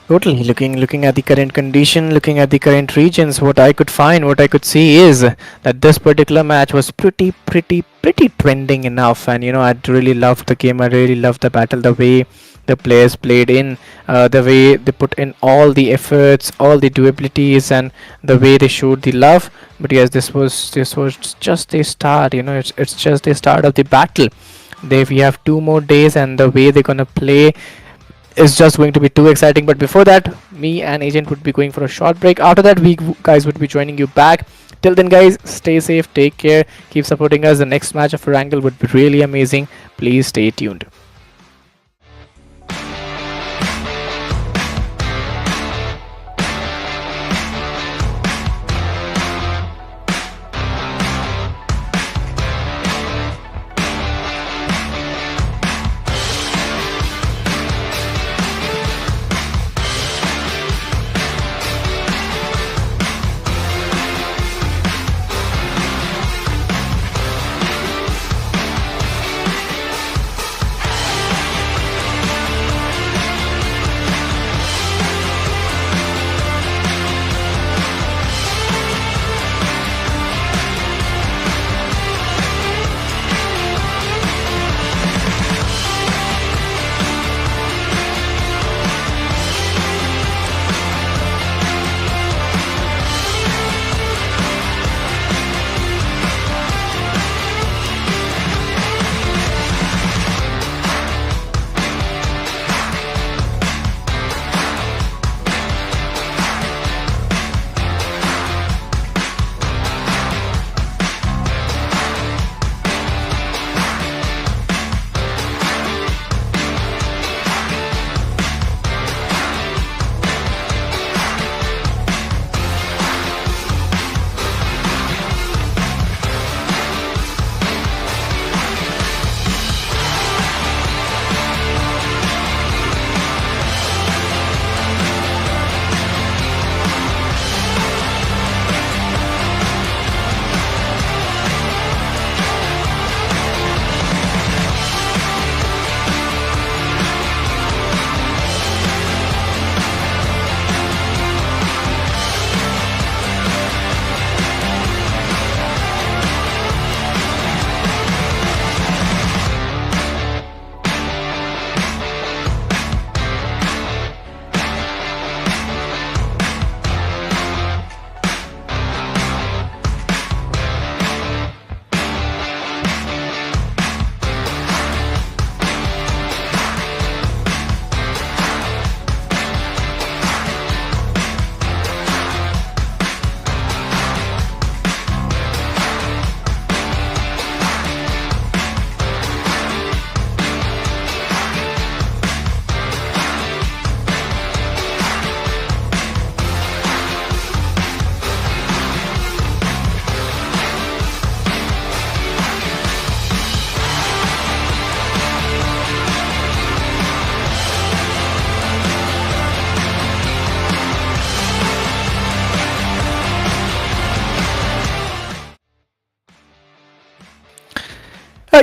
Totally, looking at the current condition, looking at the current regions, what I could find, what I could see is that this particular match was pretty trending enough, and I really loved the game. I really loved the battle, the way the players played in, the way they put in all the efforts, all the durabilities, and the way they showed the love. But yes, this was just the start. It's just the start of the battle. We have 2 more days, and the way they're gonna play is just going to be too exciting. But before that, me and Agent would be going for a short break. After that, we guys would be joining you back. Till then, guys, stay safe, take care, keep supporting us. The next match of Erangel would be really amazing. Please stay tuned.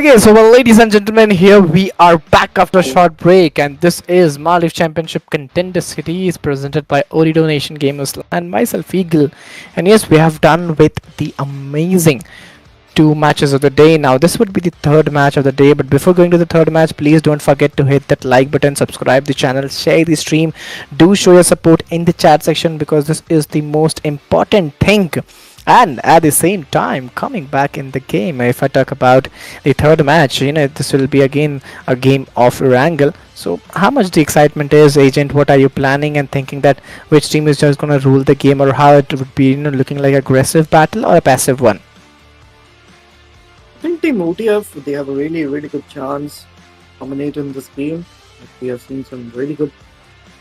Okay, so well, ladies and gentlemen, here we are back after a short break, and this is Maldives Championship Contender Series presented by Ooredoo Nation Gamers and myself, Eagle. And yes, we have done with the amazing two matches of the day. Now, this would be the third match of the day, but before going to the third match, please don't forget to hit that like button, subscribe the channel, share the stream. Do show your support in the chat section because this is the most important thing. And at the same time, coming back in the game, if I talk about the third match, this will be again a game of Erangel. So, how much the excitement is, Agent? What are you planning and thinking that which team is just gonna rule the game, or how it would be, looking like aggressive battle or a passive one? I think Team OTF, they have a really, really good chance to dominate in this game. We have seen some really good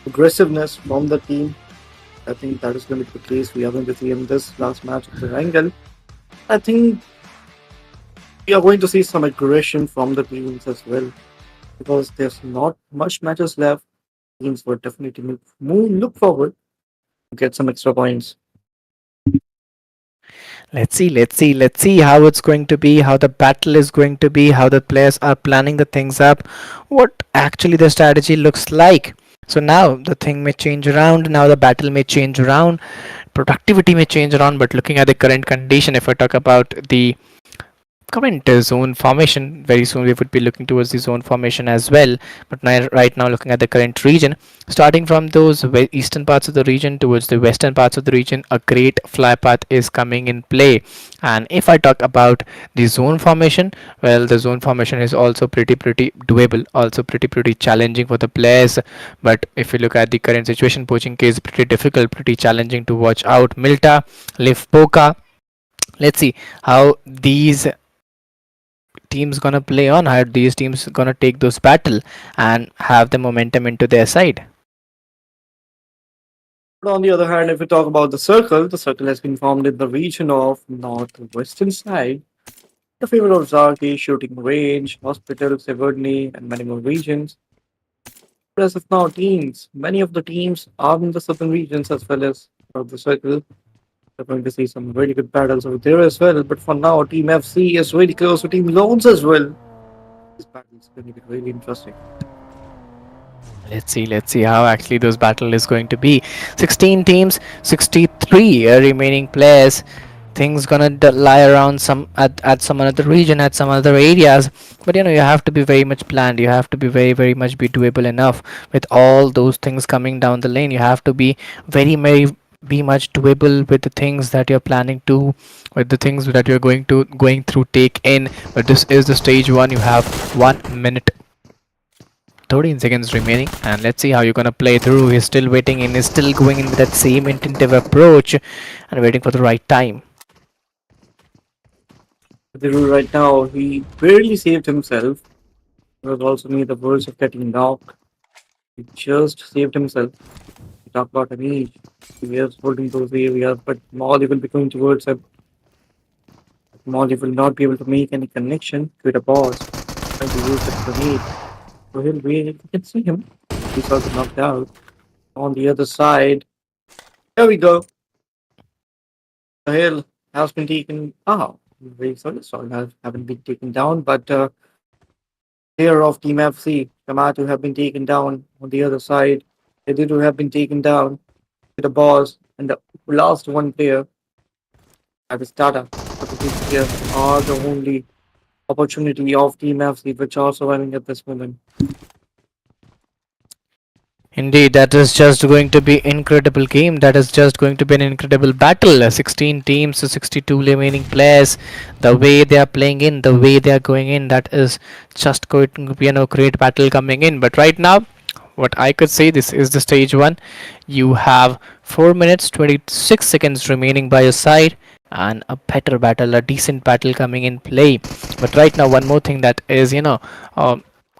aggressiveness from the team. I think that is going to be the case we are going to see in this last match of the angle. I think we are going to see some aggression from the teams as well because there's not much matches left. Teams will definitely look forward to get some extra points. Let's see how it's going to be, how the battle is going to be, how the players are planning the things up, what actually the strategy looks like. So now the thing may change around, now the battle may change around, productivity may change around, but looking at the current condition, if I talk about the current zone formation, very soon we would be looking towards the zone formation as well, but now, right now looking at the current region, starting from those eastern parts of the region towards the western parts of the region, a great fly path is coming in play. And if I talk about the zone formation, well, the zone formation is also pretty doable, also pretty challenging for the players. But if you look at the current situation, poaching is pretty difficult, pretty challenging to watch out. Milta, Liv Poka, let's see how these teams gonna play on, how these teams gonna take those battle and have the momentum into their side. But on the other hand, if we talk about the circle has been formed in the region of northwestern side. The favor of Zaki, shooting range, hospital, Severdny, and many more regions. But as of now, teams, many of the teams are in the southern regions as well as of the circle. We're going to see some really good battles over there as well. But for now, Team FC is really close to Team Loans as well. This battle is going to be really interesting. Let's see how actually those battle is going to be. 16 teams, 63 remaining players. Things gonna lie around some at some other region, at some other areas, but you have to be very much planned, you have to be very much be doable enough with all those things coming down the lane. You have to be very be much doable with the things that you're planning to, with the things that you're going through take in. But this is the stage one. You have 1 minute 13 seconds remaining, and let's see how you're gonna play through. He's still waiting and is still going in with that same intensive approach and waiting for the right time. Dhiru right now, he barely saved himself. He was also near the verge of getting knocked. He just saved himself. We talk about Anish. He is holding those areas, but Molly will be going towards him. Molly will not be able to make any connection with a boss. Trying to use the grenade. So he'll be, you can see him. He's also knocked out. On the other side, there we go. The hill has been taken. Ah, very sorry, haven't been taken down, but player of Team FC, Kamatu, have been taken down. On the other side, Editu have been taken down with the boss, and the last one player, that is Tata. But these players are the only opportunity of Team FC which are surviving at this moment. Indeed, that is just going to be incredible game. That is just going to be an incredible battle. 16 teams, 62 remaining players. The way they are playing in, the way they are going in, that is just going to be great battle coming in. But right now, what I could say, this is the stage one. You have 4 minutes 26 seconds remaining by your side, and a better battle, a decent battle coming in play. But right now, one more thing that is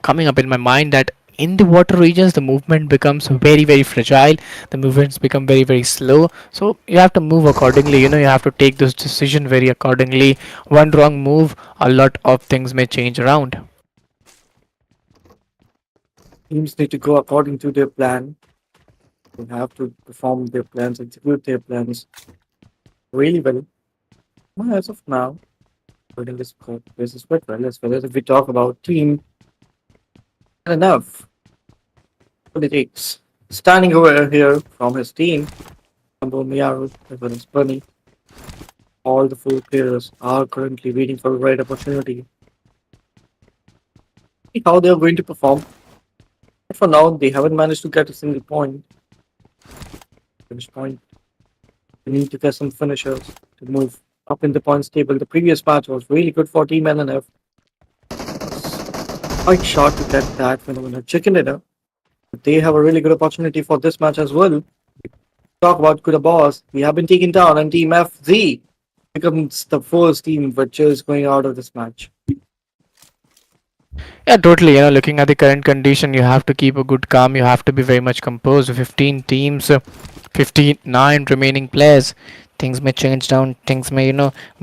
coming up in my mind, that in the water regions the movement becomes very fragile, the movements become very slow, so you have to move accordingly. You have to take this decision very accordingly. One wrong move, a lot of things may change around. Teams need to go according to their plan. They have to perform their plans, execute their plans really well. Well, as of now, Holding this is quite well, as well as if we talk about team and enough. What it takes. Standing over here from his team, Rambo Miyaru, as well as Bunny, all the four players are currently waiting for the right opportunity. See how they are going to perform. But for now, they haven't managed to get a single point. Finish point. They need to get some finishers to move up in the points table. The previous match was really good for Team NNF. Quite short to get that phenomenal chicken dinner. But they have a really good opportunity for this match as well. Talk about Kuda Boss. We have been taken down, and Team FZ becomes the first team which is going out of this match. Yeah, totally. Looking at the current condition, you have to keep a good calm. You have to be very much composed. 15 teams, 59 remaining players. Things may change down. Things may,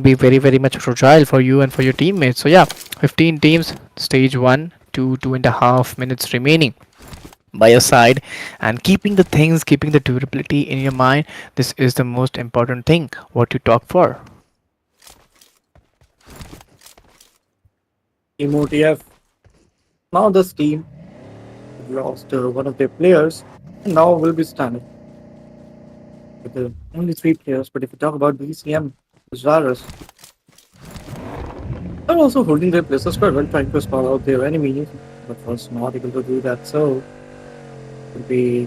be very, very much fragile for you and for your teammates. So yeah, 15 teams, stage one, 2.5 minutes remaining by your side, and keeping the durability in your mind. This is the most important thing. What you talk for. Team OTF. Now this team lost one of their players, and now will be standing with only three players. But if we talk about BCM, Zarus, they're also holding their places quite well, trying to spot out their enemies, but was not able to do that. So will be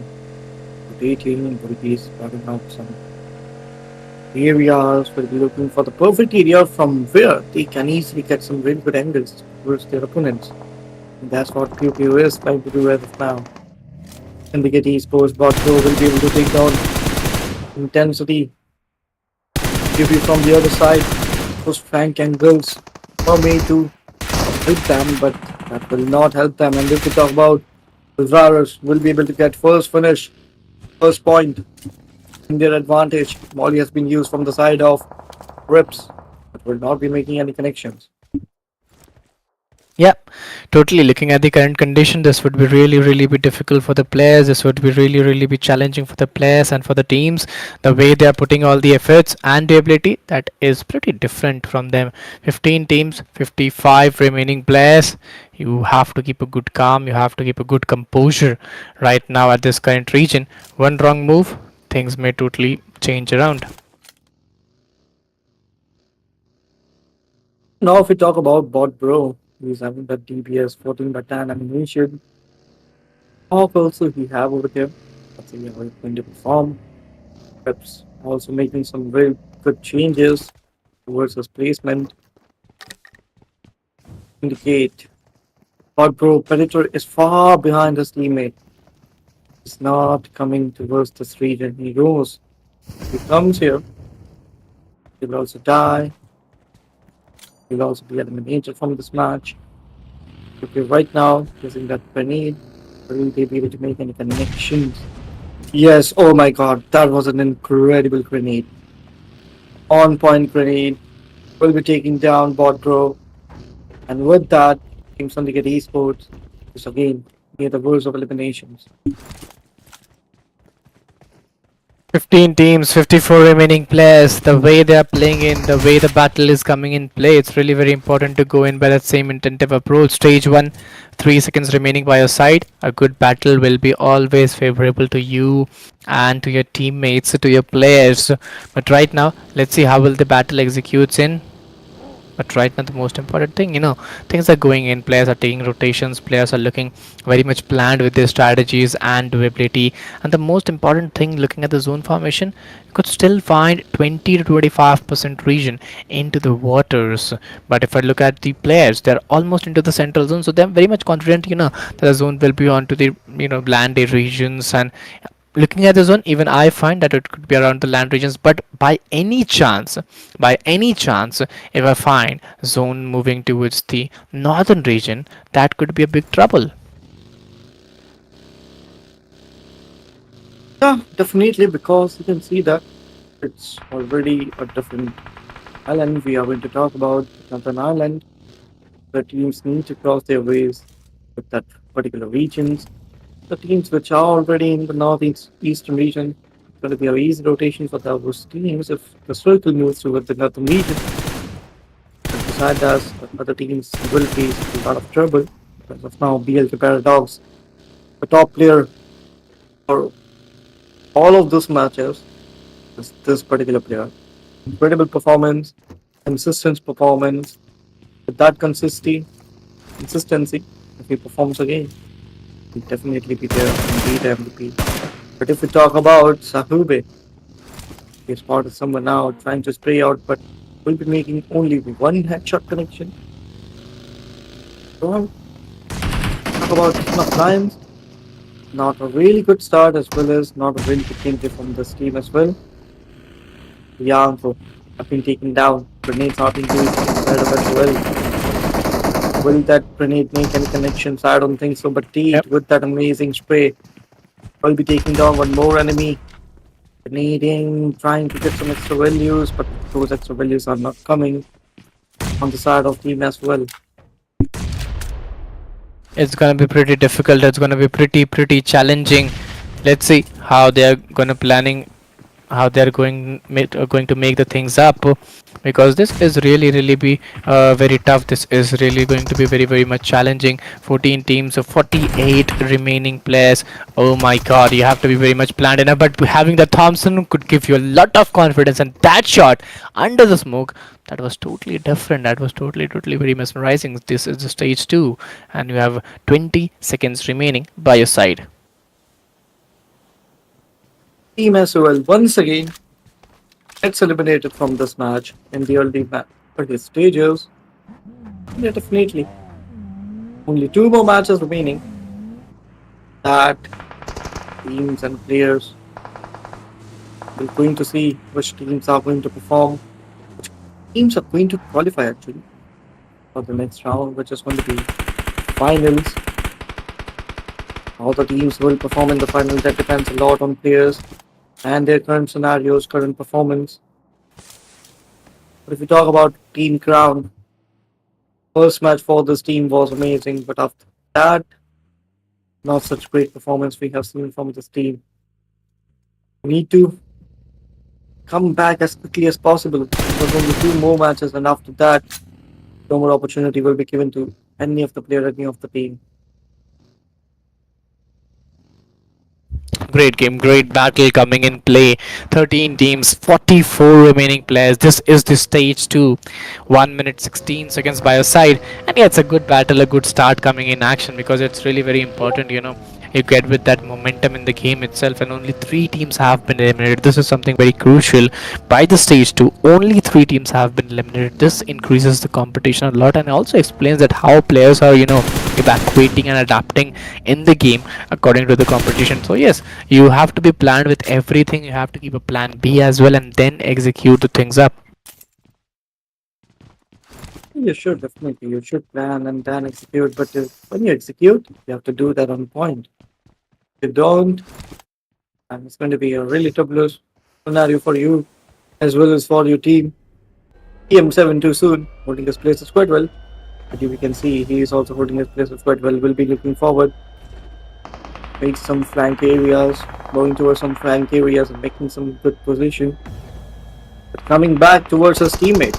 rotating, will be spotting out some areas, will be looking for the perfect area from where they can easily get some really good angles towards their opponents. And that's what PUBG is trying to do as of now. And the get esports bot pro will be able to take down intensity. Give you from the other side those flank angles for me to hit them, but that will not help them. And if we talk about Zarus, will be able to get first finish, first point in their advantage. Molly has been used from the side of Rips, but will not be making any connections. Yeah, totally. Looking at the current condition, this would be really be difficult for the players. This would be really be challenging for the players and for the teams. The way they are putting all the efforts and the ability, that is pretty different from them. 15 teams, 55 remaining players. You have to keep a good calm. You have to keep a good composure right now at this current region. One wrong move, things may totally change around. Now, if we talk about bot bro, he's having that DPS 14 by 10 animation. Hawk also he have over there. Let's see how he's going to perform. Rips also making some very good changes towards his placement. Indicate bot bro Predator is far behind his teammate. He's not coming towards this region. He goes. He comes here. He will also die. He will also be eliminated from this match. Okay, right now, using that grenade, will they be able to make any connections? Yes, oh my god, that was an incredible grenade. On point grenade. Will be taking down bot bro. And with that, Team Syndicate Esports is again near the worst of eliminations. 15 teams, 54 remaining players. The way they are playing in, the way the battle is coming in play, it's really very important to go in by that same intensive approach. Stage 1, 3 seconds remaining by your side. A good battle will be always favorable to you and to your teammates, to your players. But right now, let's see how will the battle executes in. But right now, the most important thing, things are going in. Players are taking rotations. Players are looking very much planned with their strategies and durability. And the most important thing, looking at the zone formation, you could still find 20 to 25% region into the waters. But if I look at the players, they're almost into the central zone, so they're very much confident, that the zone will be onto the land regions. And looking at the zone, even I find that it could be around the land regions. But by any chance, if I find zone moving towards the northern region, that could be a big trouble. Yeah, definitely, because you can see that it's already a different island. We are going to talk about another island. The teams need to cross their ways with that particular regions. The teams which are already in the northeast eastern region, it's going to be an easy rotation for those teams if the circle moves toward the northern region. At the that does, the other teams will face a lot of trouble. As of now, BLK Paradox, the top player for all of those matches, is this particular player. Incredible performance, consistent performance. With that consistency, if he performs again, he'll definitely be there and be the MVP. But if we talk about Sahube, he's spotted someone now trying to spray out, but will be making only one headshot connection. So talk about King of Lions. Not a really good start as well as not a really good gameplay from this team as well. Yanko have been taken down. Grenades are being used inside of as well. Will that grenade make any connections? I don't think so. But Teed Yep. with that amazing spray will be taking down one more enemy. Grenading, trying to get some extra values, but those extra values are not coming on the side of team as well. It's gonna be pretty difficult. It's gonna be pretty challenging. Let's see how they're gonna planning, how they're going to make the things up, because this is really be very tough. This is really going to be very much challenging. 14 teams of 48 remaining players. Oh my god, you have to be very much planned enough, but having the Thompson could give you a lot of confidence, and that shot under the smoke, that was totally different. That was totally very mesmerizing. This is the stage 2, and you have 20 seconds remaining by your side. Team SOL once again gets eliminated from this match in the early stages. Yeah, definitely. Only two more matches remaining. That teams and players will going to see which teams are going to perform, which teams are going to qualify actually for the next round, which is going to be finals. How the teams will perform in the final, that depends a lot on players and their current scenarios, current performance. But if we talk about Team Crown, first match for this team was amazing, but after that, not such great performance we have seen from this team. We need to come back as quickly as possible. There's only two more matches, and after that, no more opportunity will be given to any of the player, any of the team. Great game, great battle coming in play. 13 teams, 44 remaining players. This is the stage 2. 1 minute 16 seconds by your side. And yeah, it's a good battle, a good start coming in action, because it's really very important, you get with that momentum in the game itself, and only 3 teams have been eliminated. This is something very crucial. By the stage 2, only 3 teams have been eliminated. This increases the competition a lot, and also explains that how players are, evacuating and adapting in the game according to the competition. So yes, you have to be planned with everything. You have to keep a plan B as well, and then execute the things up. You should definitely, you should plan and then execute, but when you execute, you have to do that on point. If you don't, and it's going to be a really troublous scenario for you as well as for your team. EM7 too soon, holding his places quite well. But we can see he is also holding his places quite well. Will be looking forward, make some flank areas, going towards some flank areas and making some good position. But coming back towards his teammate.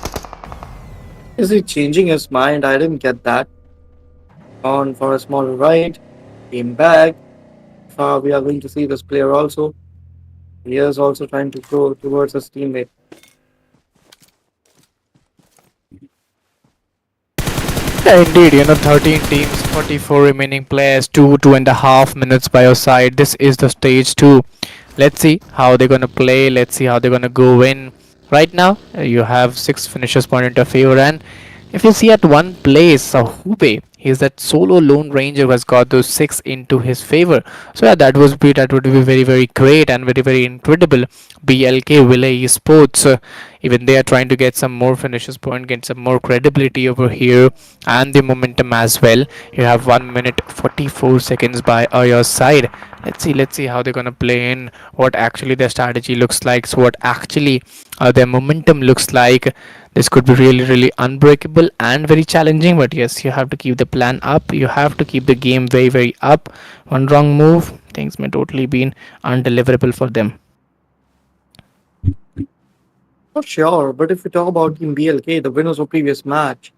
Is he changing his mind? I didn't get that. On for a small ride, came back. We are going to see this player also. He is also trying to go towards his teammate. Yeah, indeed, 13 teams, 44 remaining players, 2.5 minutes by your side. This is the stage 2. Let's see how they're gonna play. Let's see how they're gonna go in. Right now, you have 6 finishers point in your favor, and if you see at one place, Hube, he's that solo lone ranger who has got those 6 into his favor. So yeah, that would be very great and very incredible. BLK Village Sports, even they are trying to get some more finishes point, get some more credibility over here, and the momentum as well. You have 1 minute 44 seconds by your side. Let's see how they're gonna play in, what actually their strategy looks like, so what actually their momentum looks like. This could be really unbreakable and very challenging, but yes, you have to keep the plan up. You have to keep the game very up. One wrong move, things may totally be undeliverable for them. Not sure, but if we talk about Team BLK, the winners of previous match,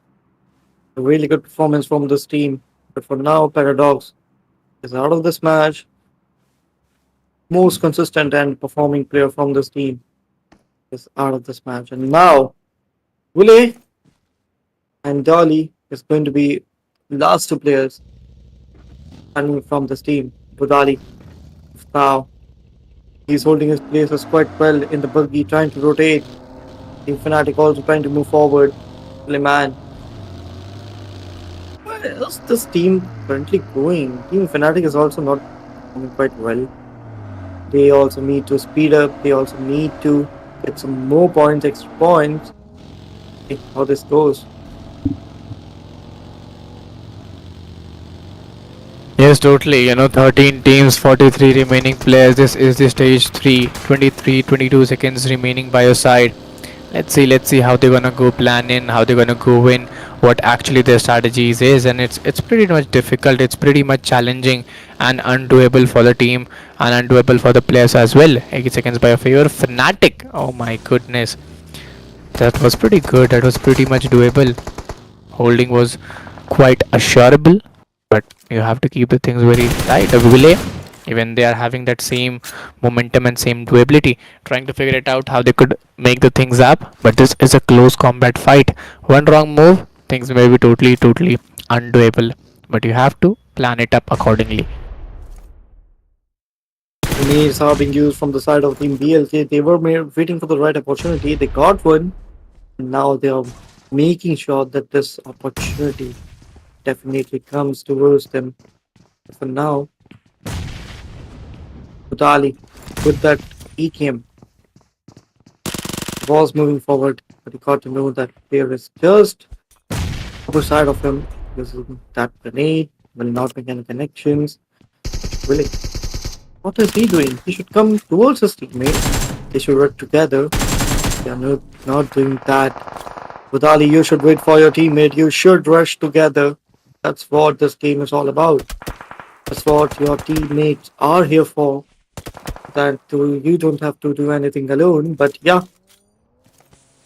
a really good performance from this team. But for now, Paradox is out of this match. Most consistent and performing player from this team is out of this match. And now, Willie and Dolly is going to be last two players standing from this team. Budali now he's holding his places quite well in the buggy, trying to rotate. Team Fnatic also trying to move forward. Man, where is this team currently going? Team Fnatic is also not performing quite well. They also need to speed up. They also need to get some more points, extra points. See how this goes. Yes, totally. 13 teams, 43 remaining players. This is the stage 3, 23, 22 seconds remaining by your side. Let's see how they're gonna go plan in, how they're gonna go in, what actually their strategies is, and it's pretty much difficult. It's pretty much challenging and undoable for the team and undoable for the players as well. 80 seconds by your favor. Fnatic. Oh my goodness, that was pretty good. That was pretty much doable. Holding was quite assurable, but you have to keep the things very tight. Relay, even they are having that same momentum and same doability, trying to figure it out how they could make the things up. But this is a close combat fight. One wrong move, things may be totally undoable. But you have to plan it up accordingly. Grenades are being used from the side of Team BLK. They were waiting for the right opportunity. They got one. And now they are making sure that this opportunity definitely comes towards them. For now, Budali with that EKM was moving forward, but he got to know that there is just upper side of him. This is that grenade will not make any connections. Really, what is he doing? He should come towards his teammate. They should work together. They are not doing that. Budali, you should wait for your teammate. You should rush together. That's what this game is all about. That's what your teammates are here for. That you don't have to do anything alone. But yeah,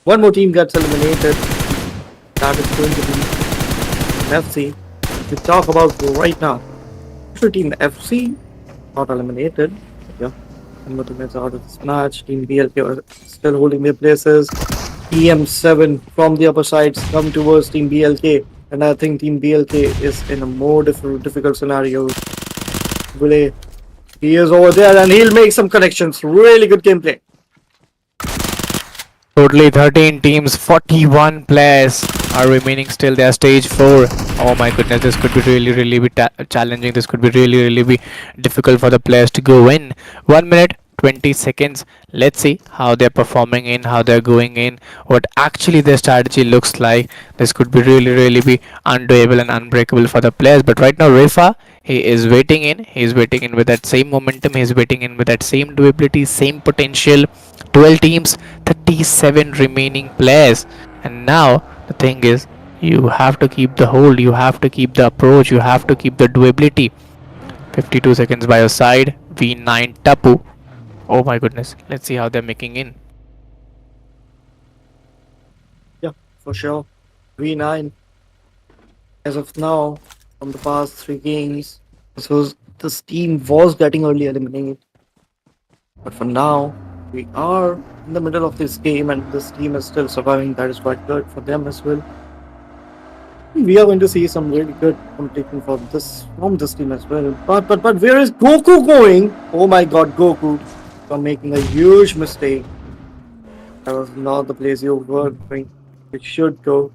one more team gets eliminated. That is going to be FC. We talk about right now. Actually, Team FC not eliminated. Yeah, one more team is out of this match. Team BLK are still holding their places. EM7 from the upper sides come towards Team BLK, and I think Team BLK is in a more difficult scenario. Really, he is over there and he'll make some connections. Really good gameplay. Totally 13 teams, 41 players are remaining still. They are stage 4. Oh my goodness, this could be really be challenging. This could be really be difficult for the players to go in. 1 minute, 20 seconds. Let's see how they're performing in, how they're going in, what actually their strategy looks like. This could be really be undoable and unbreakable for the players. But right now, Refa, he is waiting in. He's waiting in with that same momentum. He's waiting in with that same doability, same potential. 12 teams, 37 remaining players. And now the thing is, you have to keep the hold, you have to keep the approach, you have to keep the doability. 52 seconds by your side. V9 Tapu. Oh my goodness. Let's see how they're making in. Yeah, for sure. V9 as of now from the past 3 games. So this team was getting early eliminated. But for now, we are in the middle of this game and this team is still surviving. That is quite good for them as well. We are going to see some really good competition from this team as well. But where is Goku going? Oh my god, Goku. You're making a huge mistake. That was not the place you were going. It should go.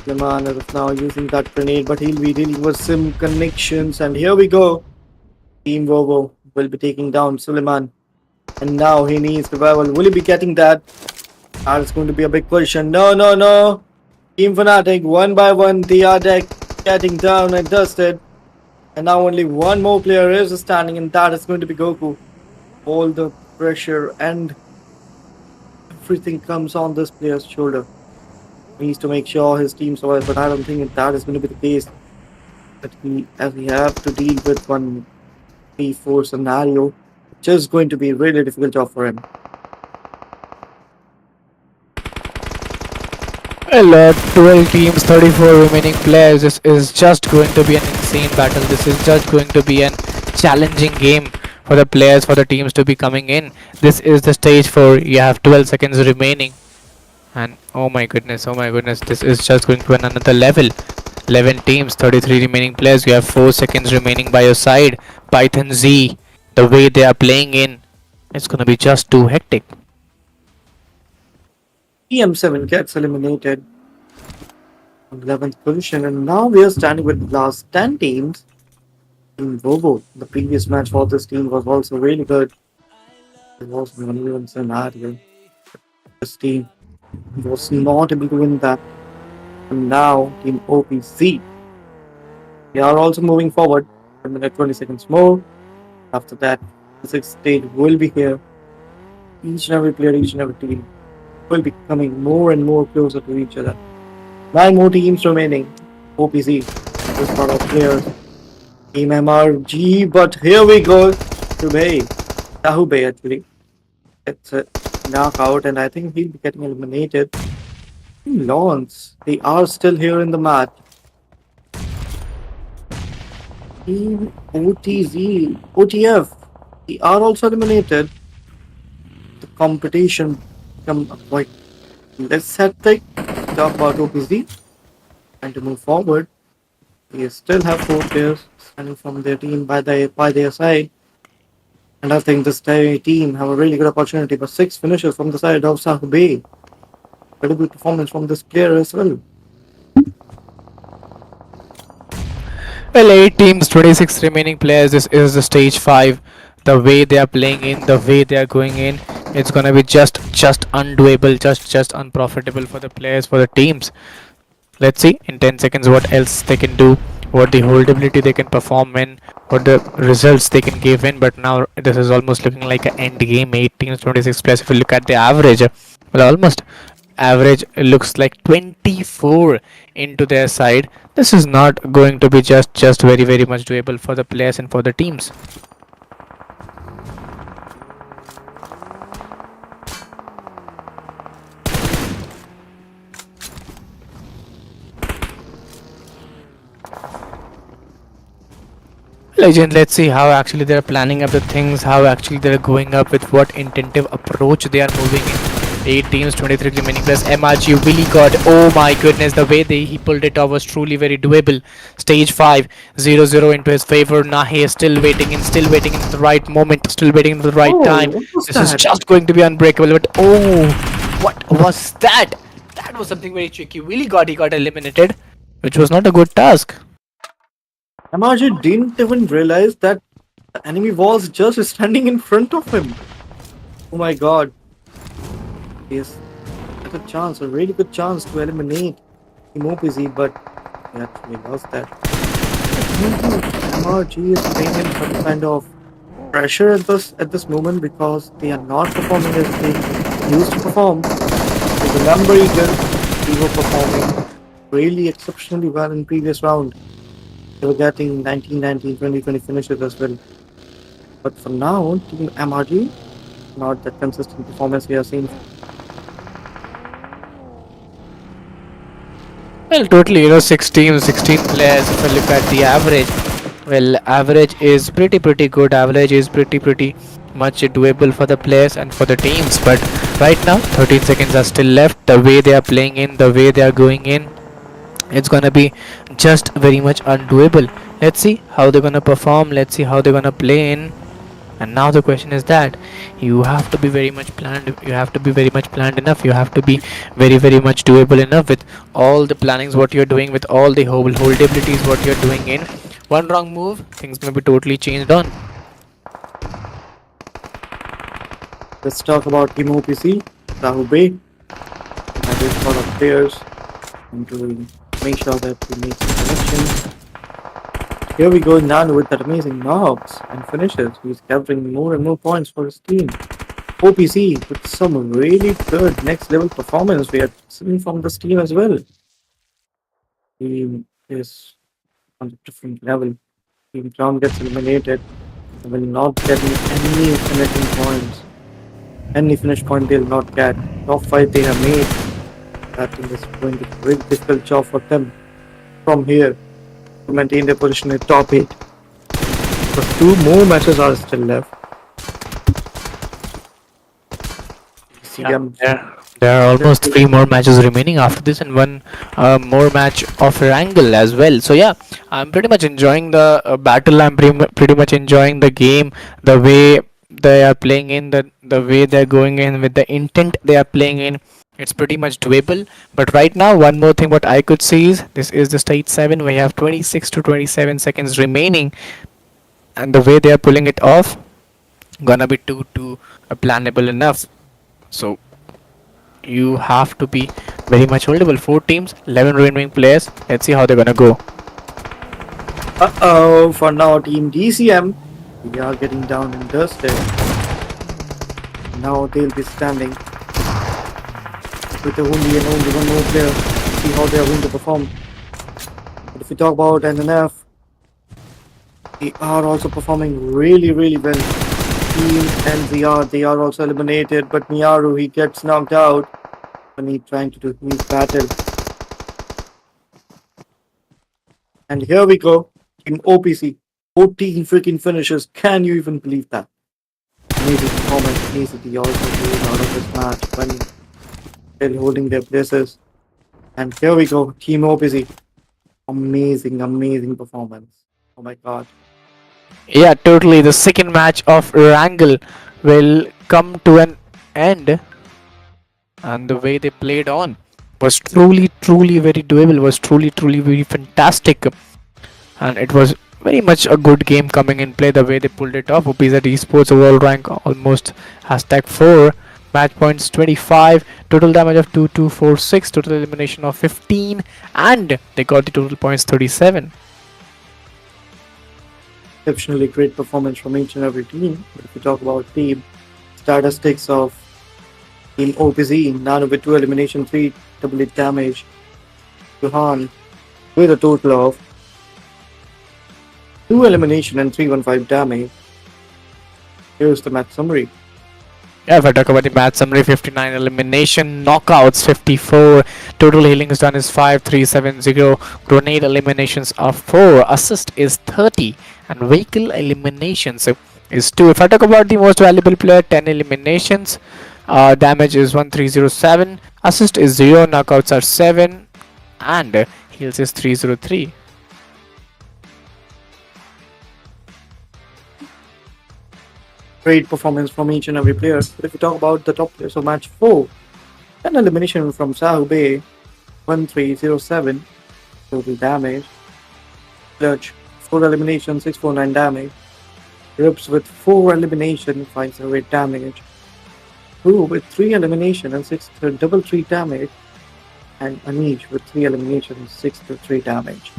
Miramar is now using that grenade, but he'll be dealing with some connections. And here we go. Team Vovo will be taking down Suleiman. And now he needs revival. Will he be getting that? That is going to be a big question. No. Team Fnatic, one by one, they are getting down and dusted. And now only one more player is standing, and that is going to be Goku. All the pressure and everything comes on this player's shoulder. He needs to make sure his team survives, but I don't think that is going to be the case. That as we have to deal with 1v4 scenario, which is going to be a really difficult job for him. Well, 12 teams, 34 remaining players. This is just going to be an insane battle. This is just going to be an challenging game for the players, for the teams to be coming in. This is the stage 4. You have 12 seconds remaining. And oh my goodness, this is just going to another level. 11 teams, 33 remaining players. You have 4 seconds remaining by your side. Python Z, the way they are playing in, it's gonna be just too hectic. EM7 gets eliminated on 11th position, and now we are standing with the last 10 teams in Bobo. The previous match for this team was also really good. It was an uneven scenario. This team was not able to win that. And now, Team OPC. They are also moving forward. A minute 20 seconds more. After that, the sixth stage will be here. Each and every player, each and every team will be coming more and more closer to each other. 9 more teams remaining. OPC. This lot of players. Team MRG, but here we go. Today, Tahube actually. It's a knockout, and I think he'll be getting eliminated. Lawns, they are still here in the match. Team OTZ, OTF, they are also eliminated. The competition become quite less hectic. Talk about OPZ and to move forward. They still have 4 players standing from their team by their side. And I think this team have a really good opportunity, but 6 finishes from the side of Sahube. Very good performance from this player as well. Well, 8 teams, 26 remaining players. This is the stage 5. The way they are playing in, the way they are going in, it's gonna be just undoable, just unprofitable for the players, for the teams. Let's see in 10 seconds what else they can do, what the holdability they can perform in, what the results they can give in. But now this is almost looking like an end game. 8 teams, 26 players. If you look at the average, well, almost average looks like 24 into their side. This is not going to be just very much doable for the players and for the teams. Legend, let's see how actually they're planning up the things, how actually they're going up, with what intentive approach they are moving in. 8 teams, 23 remaining plus MRG really got, oh my goodness, the way he pulled it off was truly very doable. Stage 5, 0-0 into his favor. Nahi is still waiting in the right moment, still waiting in the right time. What was This is that? just going to be unbreakable, but oh, what was that? That was something very tricky. He got eliminated, which was not a good task. MRG didn't even realize that the enemy was just standing in front of him. Oh my god. Yes, had a chance, a really good chance to eliminate Team OPZ, but he actually lost that. I think MRG is facing some kind of pressure at this moment because they are not performing as they used to perform. If you remember, they were performing really exceptionally well in previous round. They were getting 19, 19, 20, 20 finishes as well. But for now, Team MRG, not that consistent performance we have seen. Well, totally, 6 teams, 16 players. If I look at the average, well, average is pretty good. Average is pretty much doable for the players and for the teams. But right now, 13 seconds are still left. The way they are playing in, the way they are going in, it's gonna be just very much undoable. Let's see how they're gonna perform. Let's see how they're gonna play in. And now the question is that you have to be very much planned. You have to be very much planned enough. You have to be very much doable enough with all the plannings what you're doing, with all the holdabilities what you're doing in. One wrong move, things may be totally changed on. Let's talk about Team OPC, Rahube. That is one of players and to make sure that we make some connections. Here we go, Nano with that amazing knocks and finishes. He's capturing more and more points for his team. OPC with some really good next level performance we are seeing from this team as well. Team is on a different level. Team Crown gets eliminated. They will not get any finishing points. Any finish point they'll not get. Top 5 they have made. That team is going to be a very difficult job for them from here to maintain their position in top 8. Because 2 more matches are still left. See Yeah, them. there are almost 3 more matches remaining after this, and one more match of Erangel as well. So yeah, I'm pretty much enjoying the battle. I'm pretty much enjoying the game, the way they are playing in, the way they're going in with the intent they are playing in. It's pretty much doable. But right now, one more thing what I could see is this is the stage 7. We have 26 to 27 seconds remaining, and the way they are pulling it off, gonna be too plannable enough. So you have to be very much holdable. 4 teams, 11 remaining players. Let's see how they're gonna go. Uh-oh, for now, Team DCM, we are getting down and dusted. Now they'll be standing with only and only one more player. See how they are going to perform. But if we talk about NNF, they are also performing really, really well. Team NZR, they are also eliminated, but Miyaru, he gets knocked out when he's trying to do his battle. And here we go, Team OPC, 14 freaking finishes. Can you even believe that? Amazing performance. ACT also came out of this match when still holding their places. And here we go, Team OPC. Amazing, amazing performance. Oh my god. Yeah, totally. The second match of Erangel will come to an end, and the way they played on was truly very doable. Was truly very fantastic, and it was very much a good game coming in play. The way they pulled it off. OPZ Esports overall rank almost #4. Match points 25, total damage of 2246, total elimination of 15, and they got the total points 37. Exceptionally great performance from each and every team. But if we talk about team statistics of Team OPZ, Nano with 2 elimination, 3 double hit damage. Johan with a total of 2 elimination and 315 damage. Here's the match summary. Yeah, if I talk about the match summary, 59 elimination, knockouts 54, total healing is done is 5370, grenade eliminations are 4, assist is 30, and vehicle eliminations is 2. If I talk about the most valuable player, 10 eliminations, damage is 1307, assist is 0, knockouts are 7, and heals is 303. Great performance from each and every player. But if we talk about the top players of match 4, an elimination from Sahu Bay, 1307 total damage. Clutch, 4 elimination, 649 damage. Rips with 4 elimination, 508 damage. Who with 3 elimination and 633 damage. And Anish with 3 elimination, 633 damage.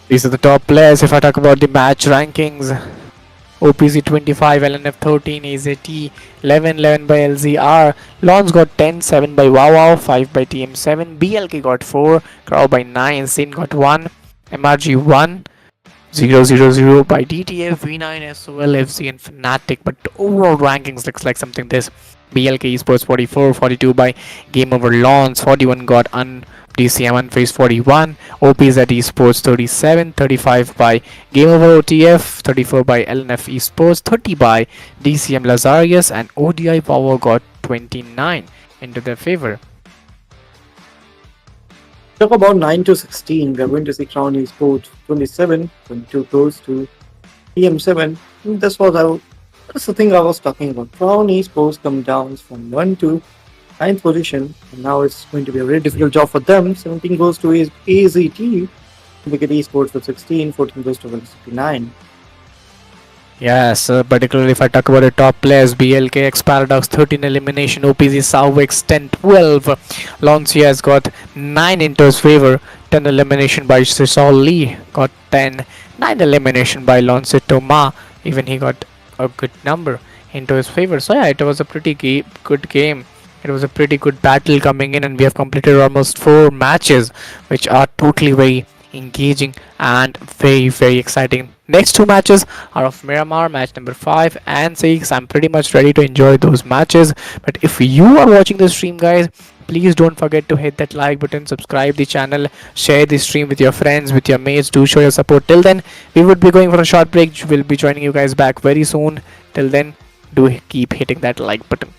These are the top players. If I talk about the match rankings, OPC 25, LNF 13, AZT 11 by LZR, Lons got 10, 7 by WoW, 5 by TM7, BLK got 4, Crow by 9, Sin got 1, MRG 1, 0 by DTF, V9, SOL, FC, and Fnatic. But overall rankings looks like something this. BLK Esports 44, 42 by Game Over Lawns, 41 got DCM Unfazed 41, OPZ Esports 37, 35 by Game Over OTF, 34 by LNF Esports, 30 by DCM Lazarius, and ODI Power got 29 into their favor. Talk about 9 to 16, we are going to see Crown Esports 27, 22 goes to TM7. That's the thing I was talking about. Crown Esports come down from 1 to 9th position, and now it's going to be a very difficult job for them. 17 goes to AZT, Wicked Esports with 16, 14 goes to 169. Yes, particularly if I talk about the top players, BLK X Paradox 13 elimination, OPZ Southwix 10 12, Lancia has got 9 into his favor, 10 elimination by Sisal Lee, got 10, 9 elimination by Lancito Ma, even he got a good number into his favor. So yeah, it was a pretty good game. It was a pretty good battle coming in, and we have completed almost 4 matches, which are totally very engaging, and very exciting. Next two matches are of Miramar, match number 5 and 6. I'm pretty much ready to enjoy those matches. But if you are watching the stream, guys, please don't forget to hit that like button, subscribe the channel, share the stream with your friends, with your mates. Do show your support. Till then, we would be going for a short break. We'll be joining you guys back very soon. Till then, do keep hitting that like button.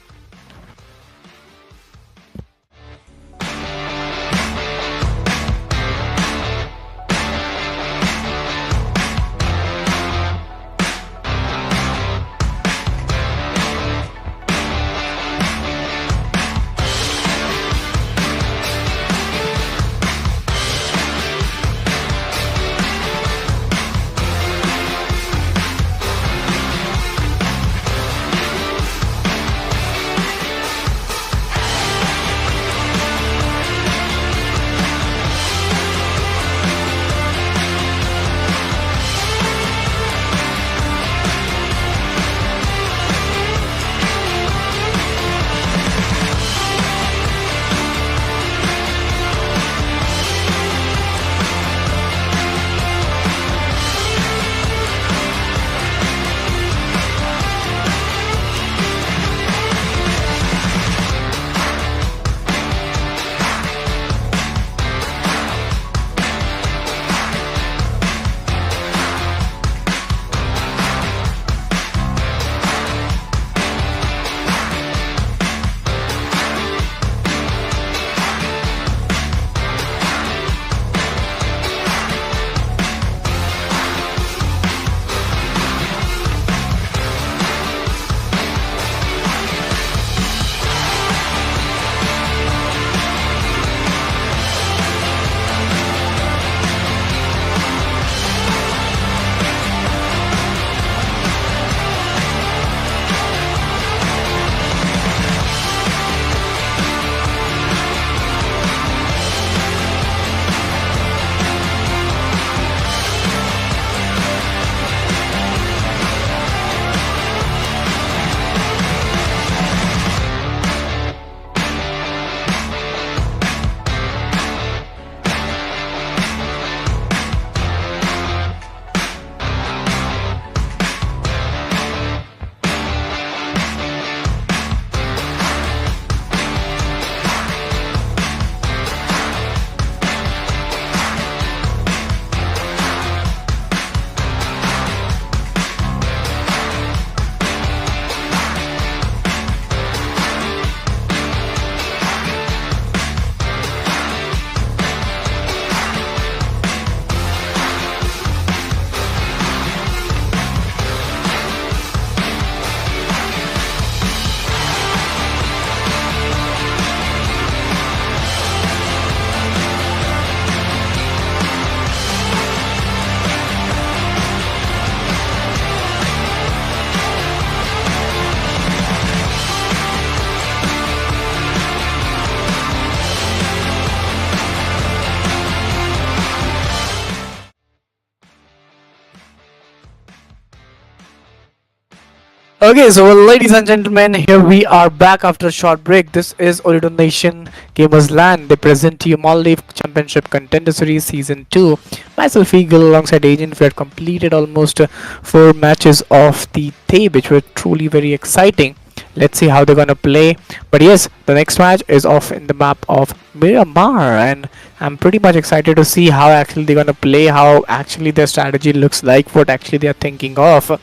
Okay, so ladies and gentlemen, here we are back after a short break. This is Ooredoo Nation Gamers Land. They present to you Maldives Championship Contender Series Season 2. Myself Eagle alongside Agent. We had completed almost 4 matches of the day, which were truly very exciting. Let's see how they're gonna play. But yes, the next match is off in the map of Miramar, and I'm pretty much excited to see how actually they're gonna play, how actually their strategy looks like, what actually they're thinking of.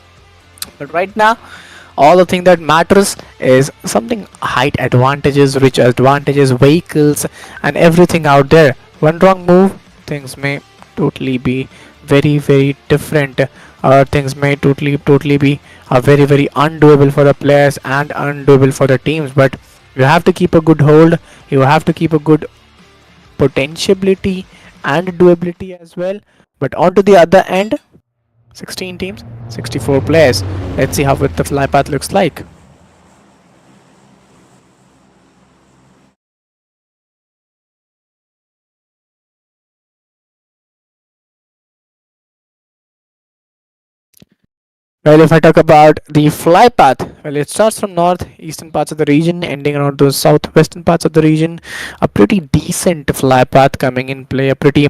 But right now, all the thing that matters is something height advantages, rich advantages, vehicles, and everything out there. One wrong move, things may totally be very different. Things may totally be very undoable for the players and undoable for the teams. But you have to keep a good hold. You have to keep a good potentiality and doability as well. But on to the other end, 16 teams, 64 players. Let's see how what the fly path looks like. Well, if I talk about the fly path, well, it starts from north eastern parts of the region, ending around those southwestern parts of the region. A pretty decent fly path coming in play, a pretty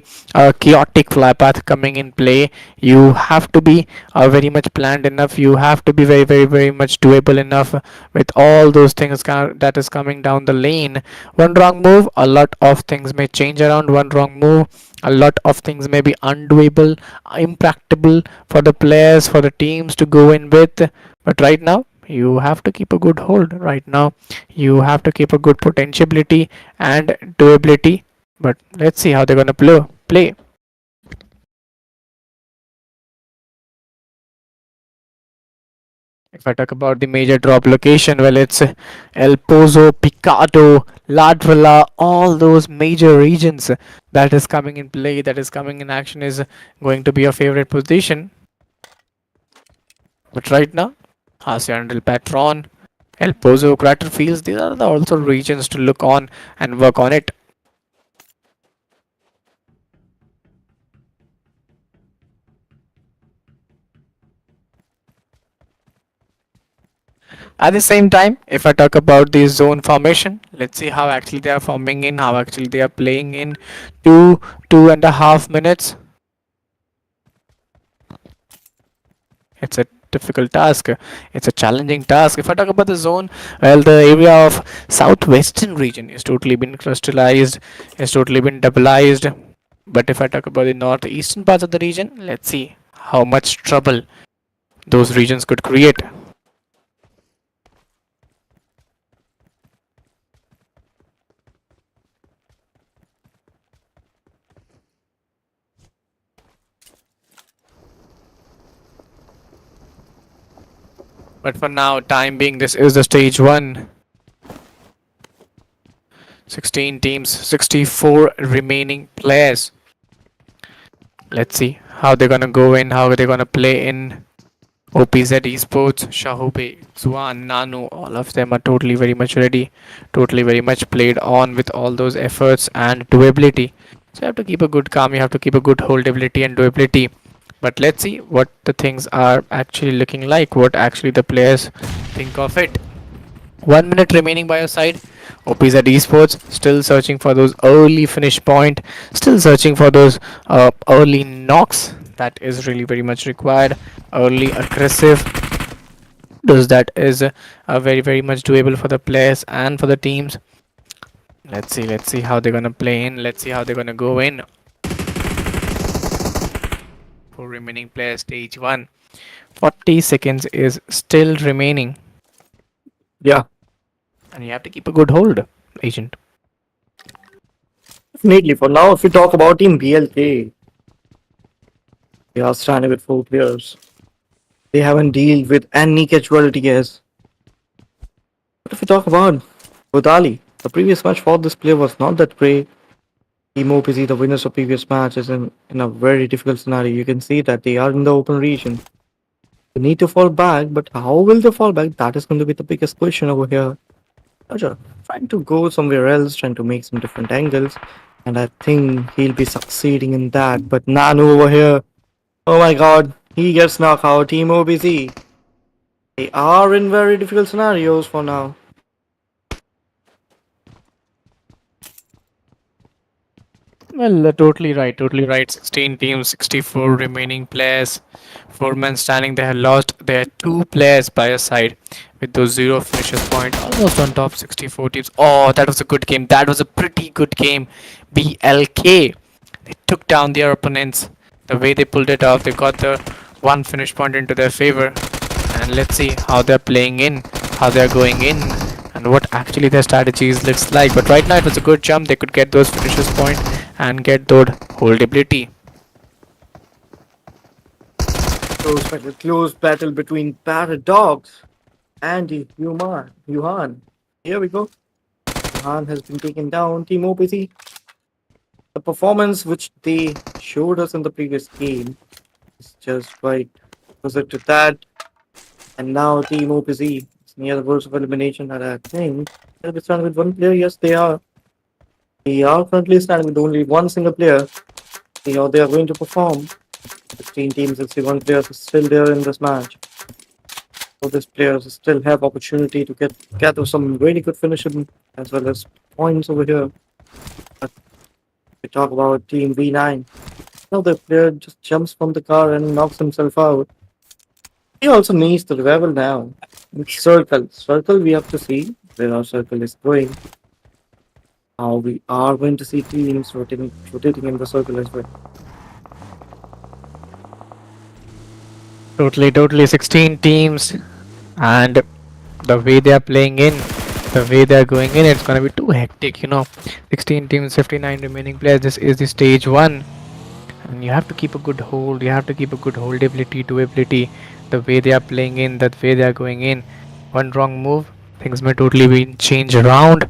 chaotic fly path coming in play. You have to be very much planned enough. You have to be very, very, very much doable enough with all those things that is coming down the lane. One wrong move, a lot of things may change around. One wrong move, a lot of things may be undoable, impractical for the players, for the teams to go in with. But right now, you have to keep a good hold. Right now, you have to keep a good potentiality and doability. But let's see how they're gonna play. If I talk about the major drop location, well, it's El Pozo, Picado, Ladvilla, all those major regions that is coming in play, that is coming in action, is going to be your favorite position. But right now, Hacienda Patron, El Pozo, Crater Fields, these are the also regions to look on and work on it. At the same time, if I talk about the zone formation, let's see how actually they are forming in, how actually they are playing in 2.5 minutes. It's a difficult task. It's a challenging task. If I talk about the zone, well, the area of southwestern region is totally been crystallized, is totally been doubleized. But if I talk about the northeastern parts of the region, let's see how much trouble those regions could create. But for now, time being, this is the stage 1. 16 teams, 64 remaining players. Let's see how they're gonna go in, how they're gonna play in. OPZ Esports, Shahube, Zuan, Nanu, all of them are totally very much ready, totally very much played on with all those efforts and doability. So you have to keep a good calm, you have to keep a good holdability and doability. But let's see what the things are actually looking like, what actually the players think of it. 1 minute remaining by your side. OPZ Esports still searching for those early finish point, still searching for those early knocks. That is really very much required. Early aggressive. Those that is very very much doable for the players and for the teams. Let's see how they're gonna play in. Let's see how they're gonna go in. 4 remaining players, stage 1. 40 seconds is still remaining. Yeah, And you have to keep a good hold, agent. definitely. For now, if we talk about Team BLK, they are standing with 4 players. They haven't dealt with any casualty yet. But if we talk about Budali, the previous match for this player was not that great. Team OPC, the winners of previous match, is in a very difficult scenario. You can see that they are in the open region. They need to fall back, but how will they fall back? That is going to be the biggest question over here. Roger, trying to go somewhere else, trying to make some different angles, and I think he'll be succeeding in that. But Nanu over here, oh my god, he gets knocked out. Team OBC, they are in very difficult scenarios for now. Well, totally right, totally right. 16 teams, 64 remaining players. 4 men standing. They have lost their 2 players by a side with those 0 finishes point. Almost on top, 64 teams. Oh, that was a good game. That was a pretty good game. BLK. They took down their opponents. The way they pulled it off, they got the 1 finish point into their favor. And let's see how they're playing in, how they're going in, and what actually their strategies looks like. But right now it was a good jump. They could get those finishes point and get that holdability. Close battle between Paradox and Yuhan. Here we go. Yuhan has been taken down. Team OPC. The performance which they showed us in the previous game is just right opposite to that. And now Team OPC is near the verge of elimination, and I think they'll be starting with 1 player. Yes, they are. They are currently standing with only one single player. You know, they are going to perform. 16 teams, 61 players are still there in this match. So these players still have opportunity to gather some really good finishing as well as points over here. But we talk about Team V9. Now the player just jumps from the car and knocks himself out. He also needs the revival now. It's circle. Circle we have to see where our circle is going. How we are going to see teams rotating in the circle as well. Totally 16 teams, and the way they are playing in, the way they are going in, it's gonna be too hectic, 16 teams, 59 remaining players. This is the stage one, and you have to keep a good hold. You have to keep a good holdability, doability. The way they are playing in, that way they are going in. One wrong move, things may totally be changed around.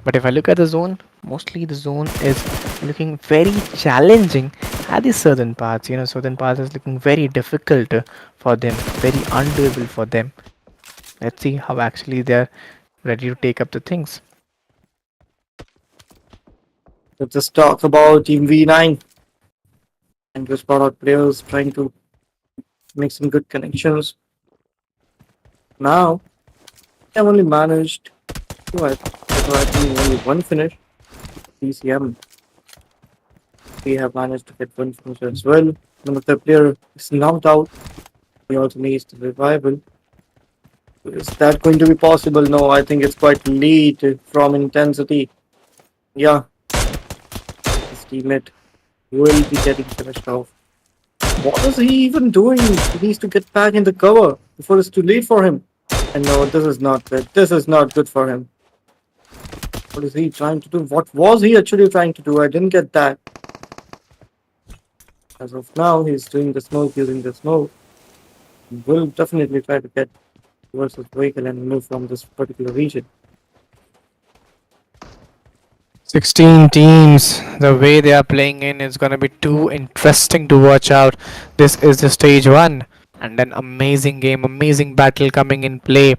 But if I look at the zone, mostly the zone is looking very challenging at the southern parts. Southern parts is looking very difficult for them, very undoable for them. Let's see how actually they're ready to take up the things. Let's just talk about Team V9 and just brought out players trying to make some good connections. Now, they have only managed to I think only one finish. PCM, we have managed to get one finish as well. One of the player is knocked out. He also needs the revival. Is that going to be possible? No, I think it's quite late from intensity. Yeah, his teammate will be getting finished off. What is he even doing? He needs to get back in the cover before it's too late for him. And no, this is not good. This is not good for him. What is he trying to do? What was he actually trying to do? I didn't get that. As of now, he's doing the smoke, using the smoke. We'll definitely try to get towards his vehicle and move from this particular region. 16 teams, the way they are playing in is gonna be too interesting to watch out. This is the stage one, and an amazing game, amazing battle coming in play.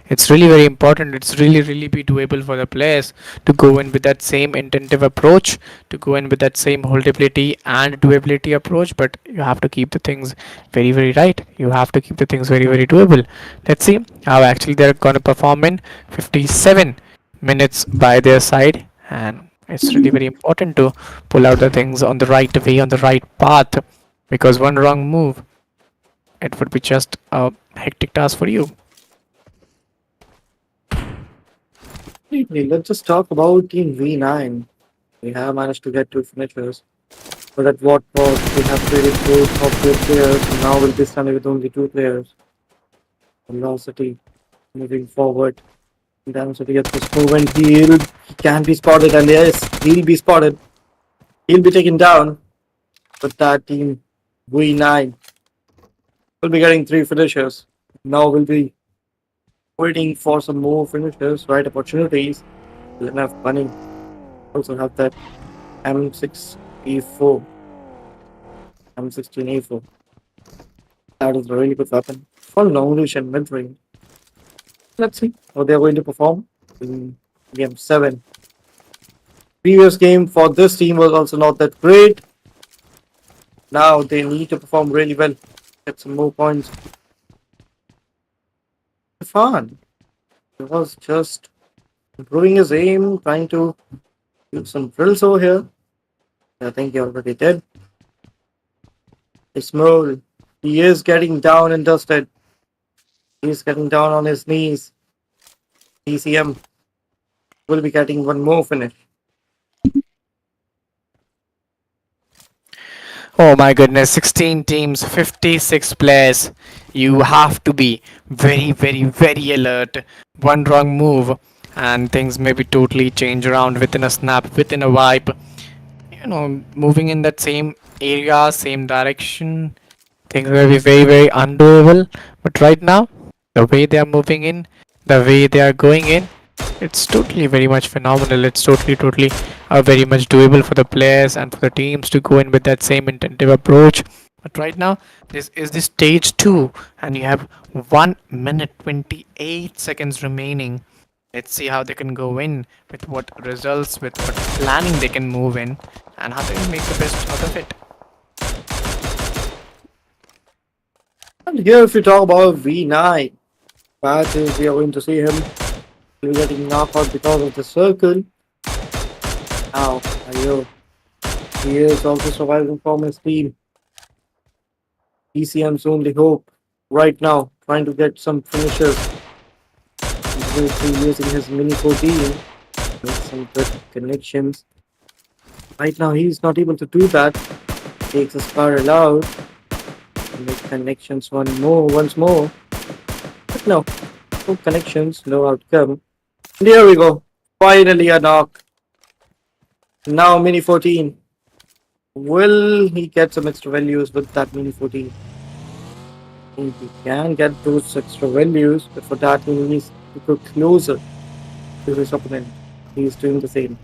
It's really very important. It's really be doable for the players to go in with that same intentive approach, to go in with that same holdability and doability approach. But you have to keep the things very right. You have to keep the things very doable. Let's see how actually they're gonna perform in 57 minutes by their side, and it's really very important to pull out the things on the right way, on the right path, because one wrong move, it would be just a hectic task for you. Completely. Let's just talk about Team V9. We have managed to get two finishers. But at what cost? We have traded both of their players, and now we'll be standing with only two players. Velocity moving forward. Velocity gets this movement. He can be spotted, and yes, he'll be spotted. He'll be taken down. But that team, V9, will be getting three finishers. Now we'll be waiting for some more finishers, right opportunities. We'll have money. Also have that M6E4. M16A4. That is a really good weapon for long range and mid range. Let's see how they're going to perform in game 7. Previous game for this team was also not that great. Now they need to perform really well, get some more points. Fun. He was just improving his aim, trying to do some drills over here. I think he already did. Small. He is getting down and dusted. He's getting down on his knees. PCM will be getting one more finish. Oh my goodness, 16 teams, 56 players. You have to be very alert. One wrong move, and things may be totally change around within a snap, within a vibe. Moving in that same area, same direction, things may be very undoable. But right now, the way they are moving in, the way they are going in, it's totally very much phenomenal. It's totally very much doable for the players and for the teams to go in with that same intentive approach. But right now, this is the stage 2, and you have 1 minute 28 seconds remaining. Let's see how they can go in, with what results, with what planning they can move in, and how they can make the best out of it. And here, if we talk about V9, Patches, we are going to see him getting knocked out because of the circle. Now, Ayo, he is also surviving from his team. ECM's only hope right now, trying to get some finishes. He's going to be using his Mini 14 with some good connections. Right now, he's not able to do that. Takes a spiral out. Make connections once more. But no, no connections, no outcome. And here we go. Finally a knock. Now Mini 14. Will he get some extra values with that Mini 14? I think he can get those extra values, but for that he needs to go closer to his opponent. He is doing the same.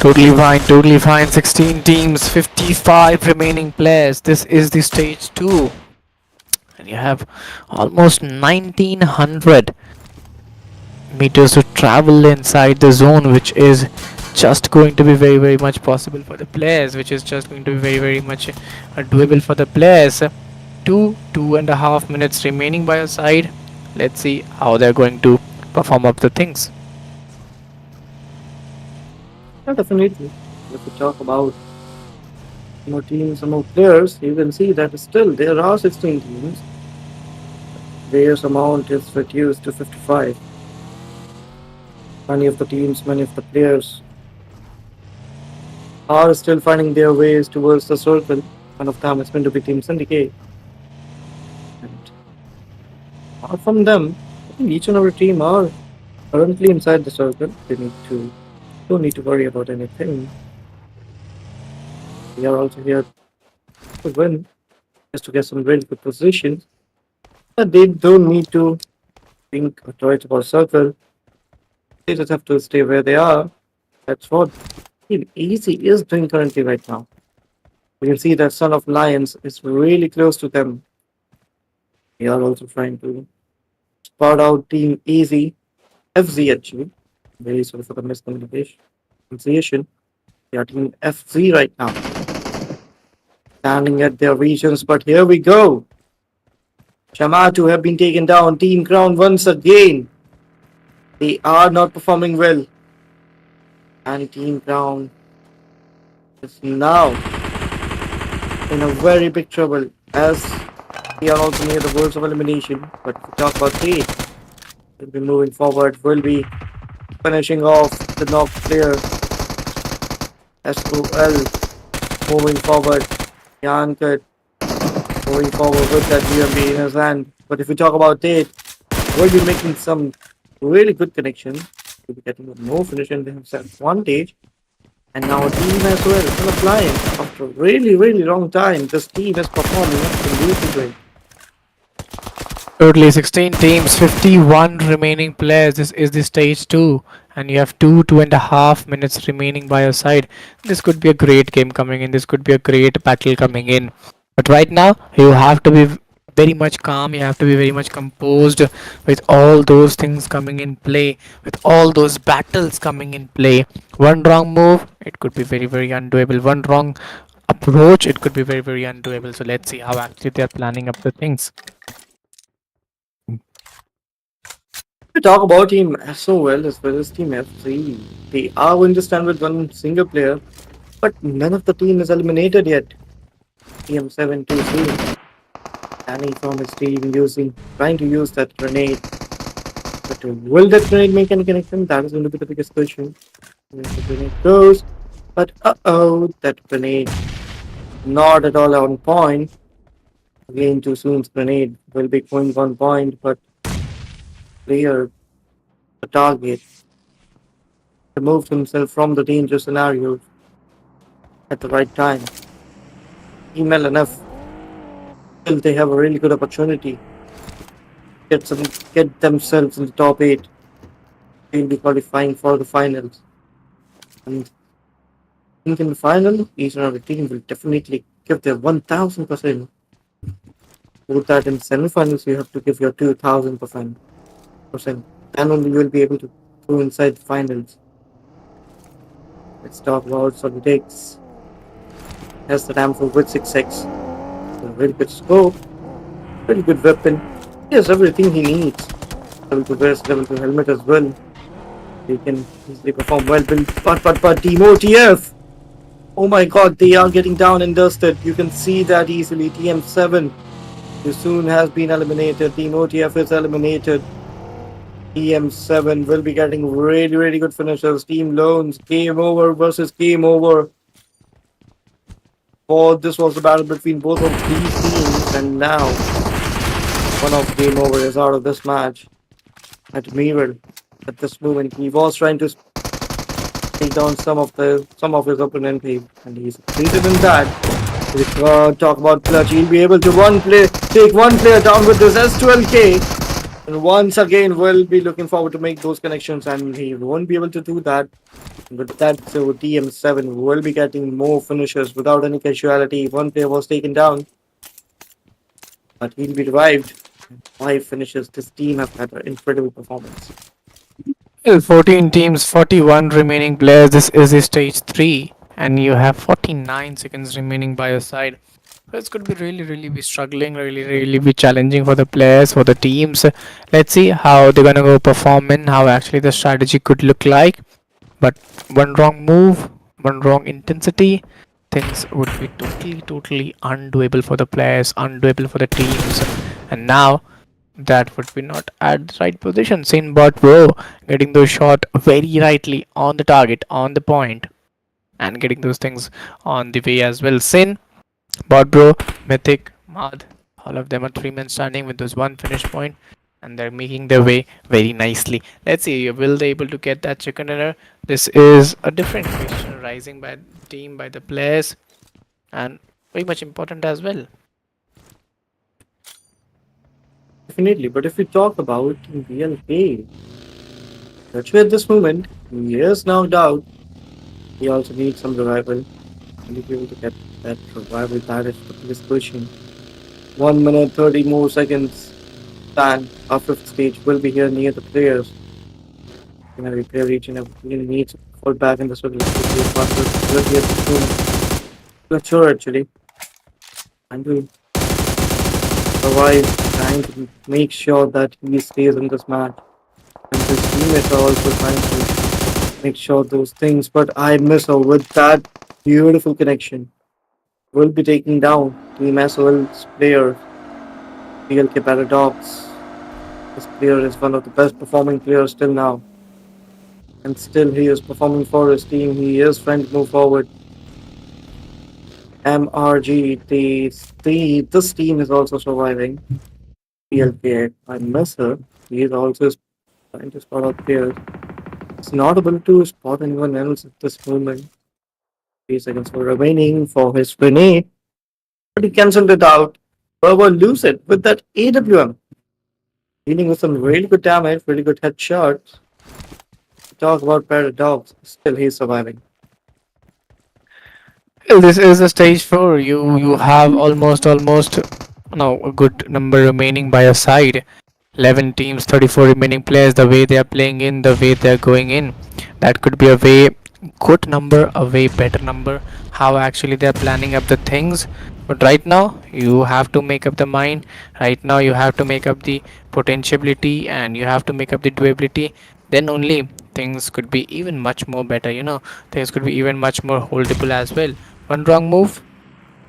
Totally fine, totally fine. 16 teams, 55 remaining players. This is the stage 2. And you have almost 1900 meters to travel inside the zone, which is just going to be very much possible for the players, which is just going to be very much doable for the players. 2.5 minutes remaining by your side. Let's see how they're going to perform up the things. Yeah, definitely. If we talk about teams and more players, you can see that still there are 16 teams. Players amount is reduced to 55. Many of the teams, many of the players are still finding their ways towards the circle. One of them is going to be Team Syndicate. And apart from them, I think each and every team are currently inside the circle. They don't need to worry about anything. We are also here to win, just to get some really good positions. But they don't need to think or try about circle. They just have to stay where they are. That's what Team Easy is doing currently right now. You can see that Son of Lions is really close to them. We are also trying to spot out Team Easy, FZ actually. Very sorry for the miscommunication. Pronunciation. They are Team FZ right now. Standing at their regions, but here we go. Shamatu have been taken down. Team Crown once again. They are not performing well. And Team Crown is now in a very big trouble as we are also near the worlds of elimination. But if we talk about Tate, we'll be moving forward. We'll be finishing off the knocked player. SOL moving forward. Yankat moving forward with that UMB in his hand. But if we talk about Tate, we'll be making some really good connections. We'll be getting more finish and they have set advantage. And now a team as well, full of Lions. After a really long time, this team is performing absolutely great. Totally 16 teams, 51 remaining players. This is the stage 2, and you have 2.5 minutes remaining by your side. This could be a great game coming in. This could be a great battle coming in. But right now, you have to be very much calm. You have to be very much composed with all those things coming in play, with all those battles coming in play. One wrong move, it could be very undoable. One wrong approach, it could be very undoable. So let's see how actually they are planning up the things. We talk about Team SOL as well as Team FC. They are going to stand with one single player, but none of the team is eliminated yet. TM723 standing from his team trying to use that grenade. But will that grenade make any connection? That is going to be the biggest question. Where the grenade goes. But that grenade not at all on point. Again, too soon's grenade will be going 1 point, but player, the target, removed himself from the danger scenario at the right time. Email enough. Still, they have a really good opportunity. Get themselves in the top 8. They'll be qualifying for the finals. And I think in the final, each and every team will definitely give their 1000%. With that in semifinals, you have to give your 2000%. Then only you will be able to go inside the finals. Let's talk about Solidex. Has the Ramful with 6x. A very good scope. Pretty good weapon. He has everything he needs. Level 2 vest, level 2 helmet as well. He can easily perform well. But Team OTF! Oh my god, they are getting down and dusted. You can see that easily. TM7 who soon has been eliminated. Team OTF is eliminated. TM7 will be getting really, really good finishers. Team Loans, game over versus game over. Oh, this was the battle between both of these teams, and now one of game over is out of this match. Admiral, at this moment, he was trying to take down some of his opponent, and he succeeded in that. We talk about Clutch. He'll be able to take one player down with this S12K. And once again, we'll be looking forward to make those connections, and he won't be able to do that. With that, so TM7 will be getting more finishers without any casualty. One player was taken down, but he'll be revived. 5 finishes. This team have had an incredible performance. Well, 14 teams, 41 remaining players. This is the stage 3, and you have 49 seconds remaining by your side. So it's going to be really, really be struggling, really, really be challenging for the players, for the teams. Let's see how they're going to go perform in, how actually the strategy could look like. But one wrong move, one wrong intensity, things would be totally, totally undoable for the players, undoable for the teams. And now that would be not at the right position. Sin bot bro getting those shot very rightly on the target, on the point, and getting those things on the way as well. Sin, bot bro, Mythic, Mad, all of them are 3 men standing with those one finish point, and they're making their way very nicely. Let's see, will they able to get that chicken dinner? This is a different question rising by the team, by the players, and very much important as well. Definitely, but if we talk about BLK, actually at this moment, he is knocked out. He also needs some revival. Will he be able to get that revival? That is the biggest question. 1 minute 30 more seconds. And our fifth stage will be here near the players. And every player each and every player needs to fall back in the circle as quickly as possible. Will be at the soon. Not sure actually. And to survive, trying to make sure that he stays in this match. And his teammates are also trying to make sure those things. But I miss her with that beautiful connection. Will be taking down Team SOL's player, PLK Paradox. This player is one of the best performing players till now. And still he is performing for his team. He is trying to move forward. MRG, this team is also surviving. PLK, I miss her. He is also trying to spot out players. It's not able to spot anyone else at this moment. 3 seconds were remaining for his grenade, but he cancelled it out. However, Lucid with that AWM, dealing with some really good damage, really good headshots. Talk about Paradox, still he's surviving. Well, this is a stage 4. You have almost no a good number remaining by your side. 11 teams, 34 remaining players. The way they are playing in, the way they are going in, that could be a way good number, a way better number. How actually they are planning up the things. But right now, you have to make up the mind. Right now, you have to make up the potentiality, and you have to make up the doability. Then only things could be even much more better. Things could be even much more holdable as well. One wrong move,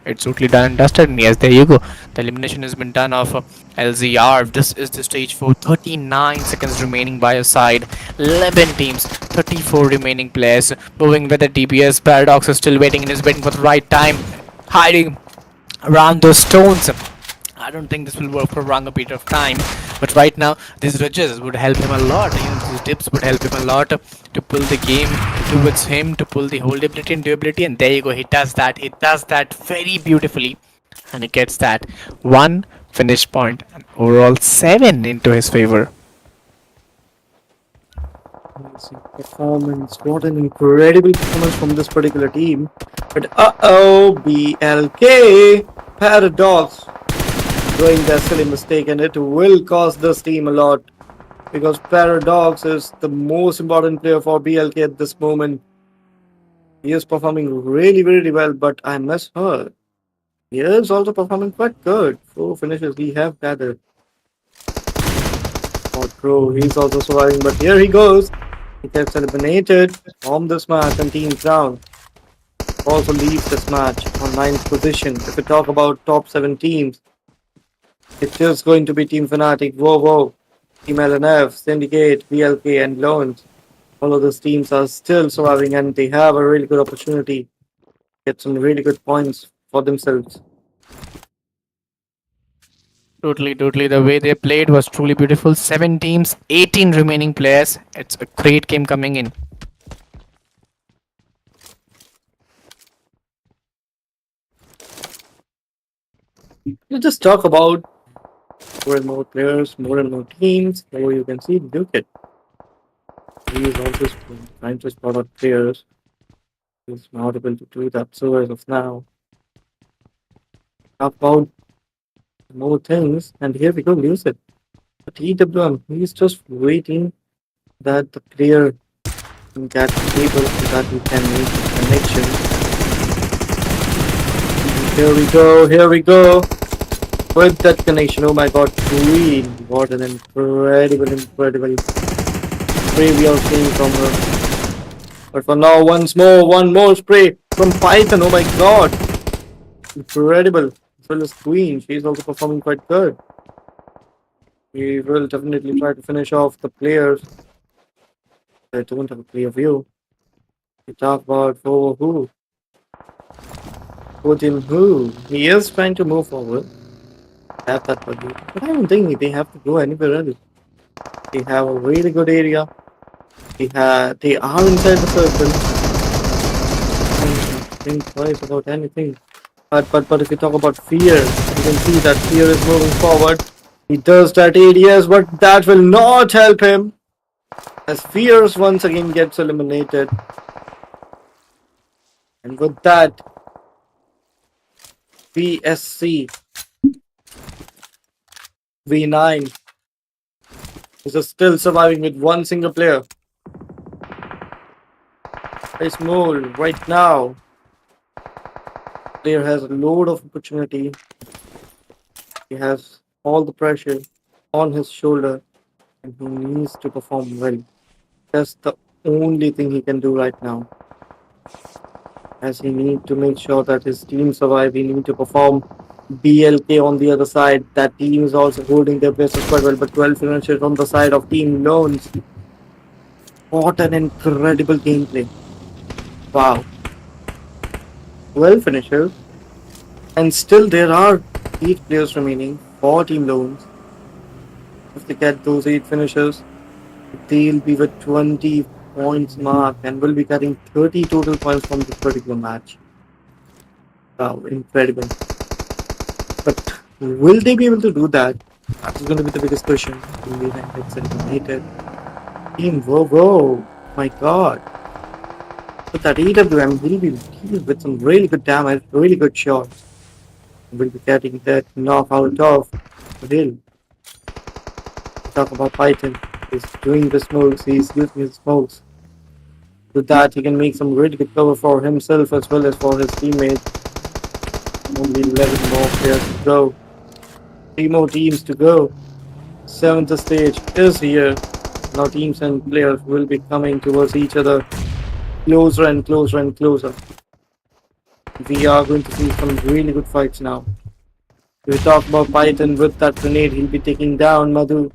it's totally done and dusted. And yes, there you go. The elimination has been done of LZR. This is the stage 4. 39 seconds remaining by your side. 11 teams, 34 remaining players. Moving with the DPS. Paradox is still waiting and is waiting for the right time. Hiding around those stones. I don't think this will work for a longer period of time. But right now, these ridges would help him a lot. These dips would help him a lot to pull the game towards him, to pull the holdability and durability. And there you go. He does that. He does that very beautifully. And he gets that one finish point and overall 7 into his favor. Amazing performance. What an incredible performance from this particular team. But uh-oh, BLK Paradox doing that silly mistake, and it will cost this team a lot because Paradox is the most important player for BLK at this moment. He is performing really, really well, but I miss her. He is also performing quite good. 4 finishes we have gathered. Oh, true. He's also surviving, but here he goes. He gets eliminated from this match and Team Crown also leaves this match on ninth position. If we talk about top 7 teams, it's just going to be Team Fnatic, Vovo, Team LNF, Syndicate, BLK, and Loans. All of those teams are still surviving and they have a really good opportunity to get some really good points for themselves. Totally, totally. The way they played was truly beautiful. 7 teams, 18 remaining players. It's a great game coming in. Let's just talk about more and more players, more and more teams. So you can see Duke. He is also trying to spot out players. He's not able to do that so as of now. Talk about more things, and here we go, use it. But EWM, he's just waiting that the player can get stable so that he can make the connection. Here we go. With that connection, oh my god, Queen. What an incredible spray we are seeing from her. But for now, one more spray from Python, oh my god. Incredible. As well as Queen, she's also performing quite good. We will definitely try to finish off the players. I don't have a clear view. We talk about for who. Putin who. He is trying to move forward. Have that budget. But I don't think they have to go anywhere else. They have a really good area. They are inside the circle. I don't think twice about anything. But if you talk about fear, you can see that fear is moving forward. He does that ADS, but that will not help him. As Fears once again gets eliminated. And with that, PSC V9 is still surviving with one single player. It's Mole right now. Player has a load of opportunity. He has all the pressure on his shoulder and he needs to perform well. That's the only thing he can do right now. As he needs to make sure that his team survive, he needs to perform BLK on the other side. That team is also holding their places quite well, but 12 finishes on the side of Team Loans. What an incredible gameplay. Wow. 12 finishes. And still there are 8 players remaining for Team Loans. If they get those 8 finishes, they'll be with 20 points mark and will be getting 30 total points from this particular match. Wow, incredible. But will they be able to do that? That's going to be the biggest question. Will they get eliminated? Team whoa, my god. With that EWM, he'll be with some really good damage, really good shots. We'll be getting that knockout of Hill. Talk about Python. He's doing the smokes, he's using his smokes. With that, he can make some really good cover for himself as well as for his teammates. Only 11 more players to go. 3 more teams to go. 7th stage is here. Now teams and players will be coming towards each other closer and closer and closer. We are going to see some really good fights now. We talk about Python with that grenade, he'll be taking down Madhu.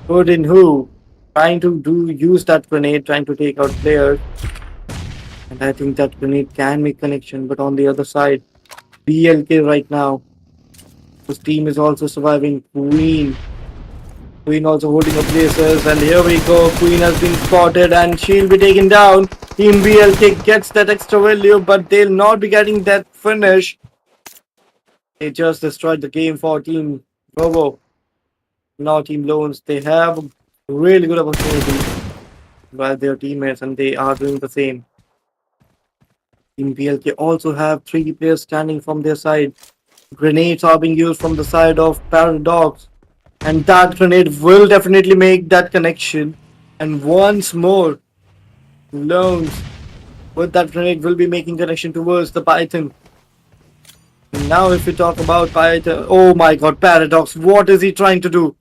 Good in who? Trying to use that grenade, trying to take out players. And I think that grenade can make connection, but on the other side, BLK right now. His team is also surviving. Queen also holding up places, and here we go. Queen has been spotted and she'll be taken down. Team BLK gets that extra value, but they'll not be getting that finish. They just destroyed the game for Team Robo. Now Team Loans, they have a really good opportunity by their teammates and they are doing the same. Team BLK also have 3 players standing from their side. Grenades are being used from the side of Paradox. And that grenade will definitely make that connection. And once more, Loans With that grenade, will be making connection towards the Python. Now, if we talk about Python, oh my god, Paradox, what is he trying to do?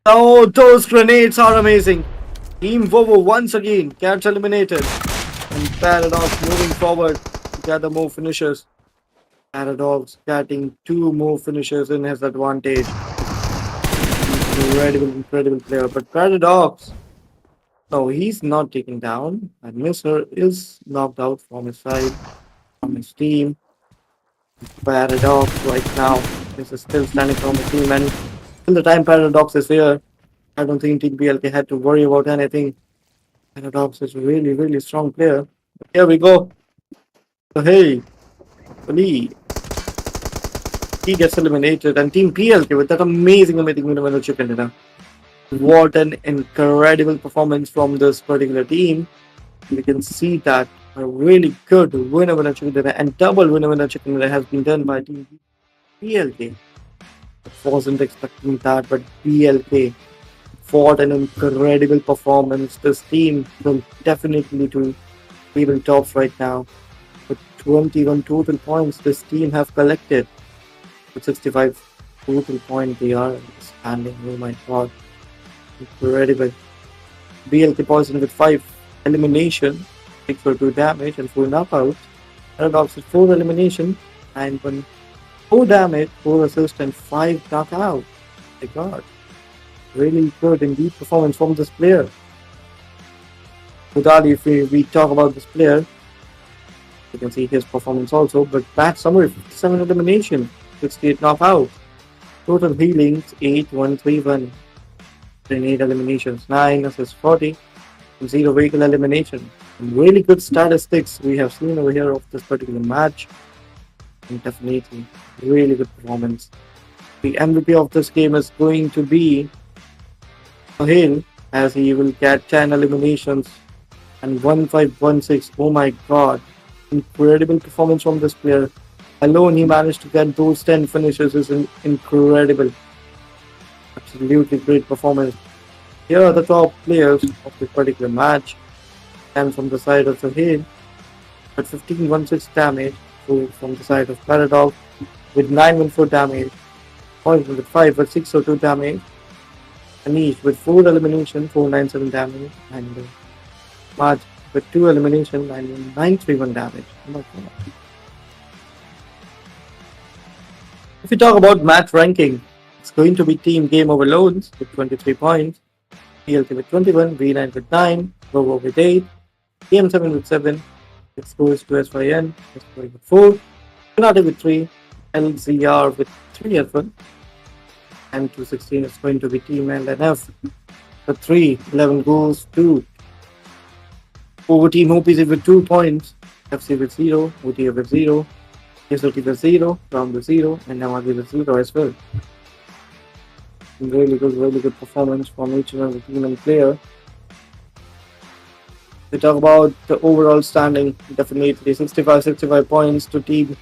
Oh, those grenades are amazing. Team Vovo once again gets eliminated. And Paradox moving forward to gather more finishers. Paradox getting 2 more finishers in his advantage. Incredible player. But Paradox, no, he's not taken down. And Mr. is knocked out from his side, from his team. Paradox right now is still standing from his team. And till the time Paradox is here, I don't think Team PLK had to worry about anything. Paradox is really strong player. But here we go. So hey, Lee, he gets eliminated, and Team PLK with that amazing winner chicken dinner. What an incredible performance from this particular team. We can see that a really good winner chicken dinner and double winner chicken dinner has been done by Team PLK. I wasn't expecting that, but PLK, what an incredible performance. This team will definitely to table tops right now. With 21 total points, this team have collected. With 65 total points, they are standing. Oh my god, incredible. BLK Poison with 5 elimination, 6 for 2 damage and 4 knockouts. Paradox with 4 elimination, 9 1, 4 damage, 4 assist and 5 knockouts. My god, really good indeed performance from this player. Without if we talk about this player, you can see his performance also, but match summary 57 elimination, 68 knockout, total healings 8131, 8 eliminations, 9 assists 40, 0 vehicle elimination. Some really good statistics we have seen over here of this particular match, and definitely really good performance. The MVP of this game is going to be Sahil, as he will get 10 eliminations and 1516. Oh my god, incredible performance from this player. Alone he managed to get those 10 finishes is incredible. Absolutely great performance. Here are the top players of this particular match. And from the side of Sahil, at 1516 damage, so from the side of Paradox with 914 damage, Poison with 5 with 602 damage, Anish with 4 elimination, 497 damage, and March with 2 elimination, 931 damage. Oh my god. If we talk about match ranking, it's going to be Team Game Over Loans with 23 points, PLK with 21, V9 with 9, Robo with 8, PM7 with 7, Exposed to SYN, SY with 4, United with 3, LZR with 3 as well, and 216 is going to be Team LNF with 3, 11 goals, 2. Over Team OPC with 2 points, FC with 0, OTA with 0, SOT with 0, Ram with 0, and Namadi with 0 as well. Really good performance from each and every team and player. We talk about the overall standing, definitely 65 points to Team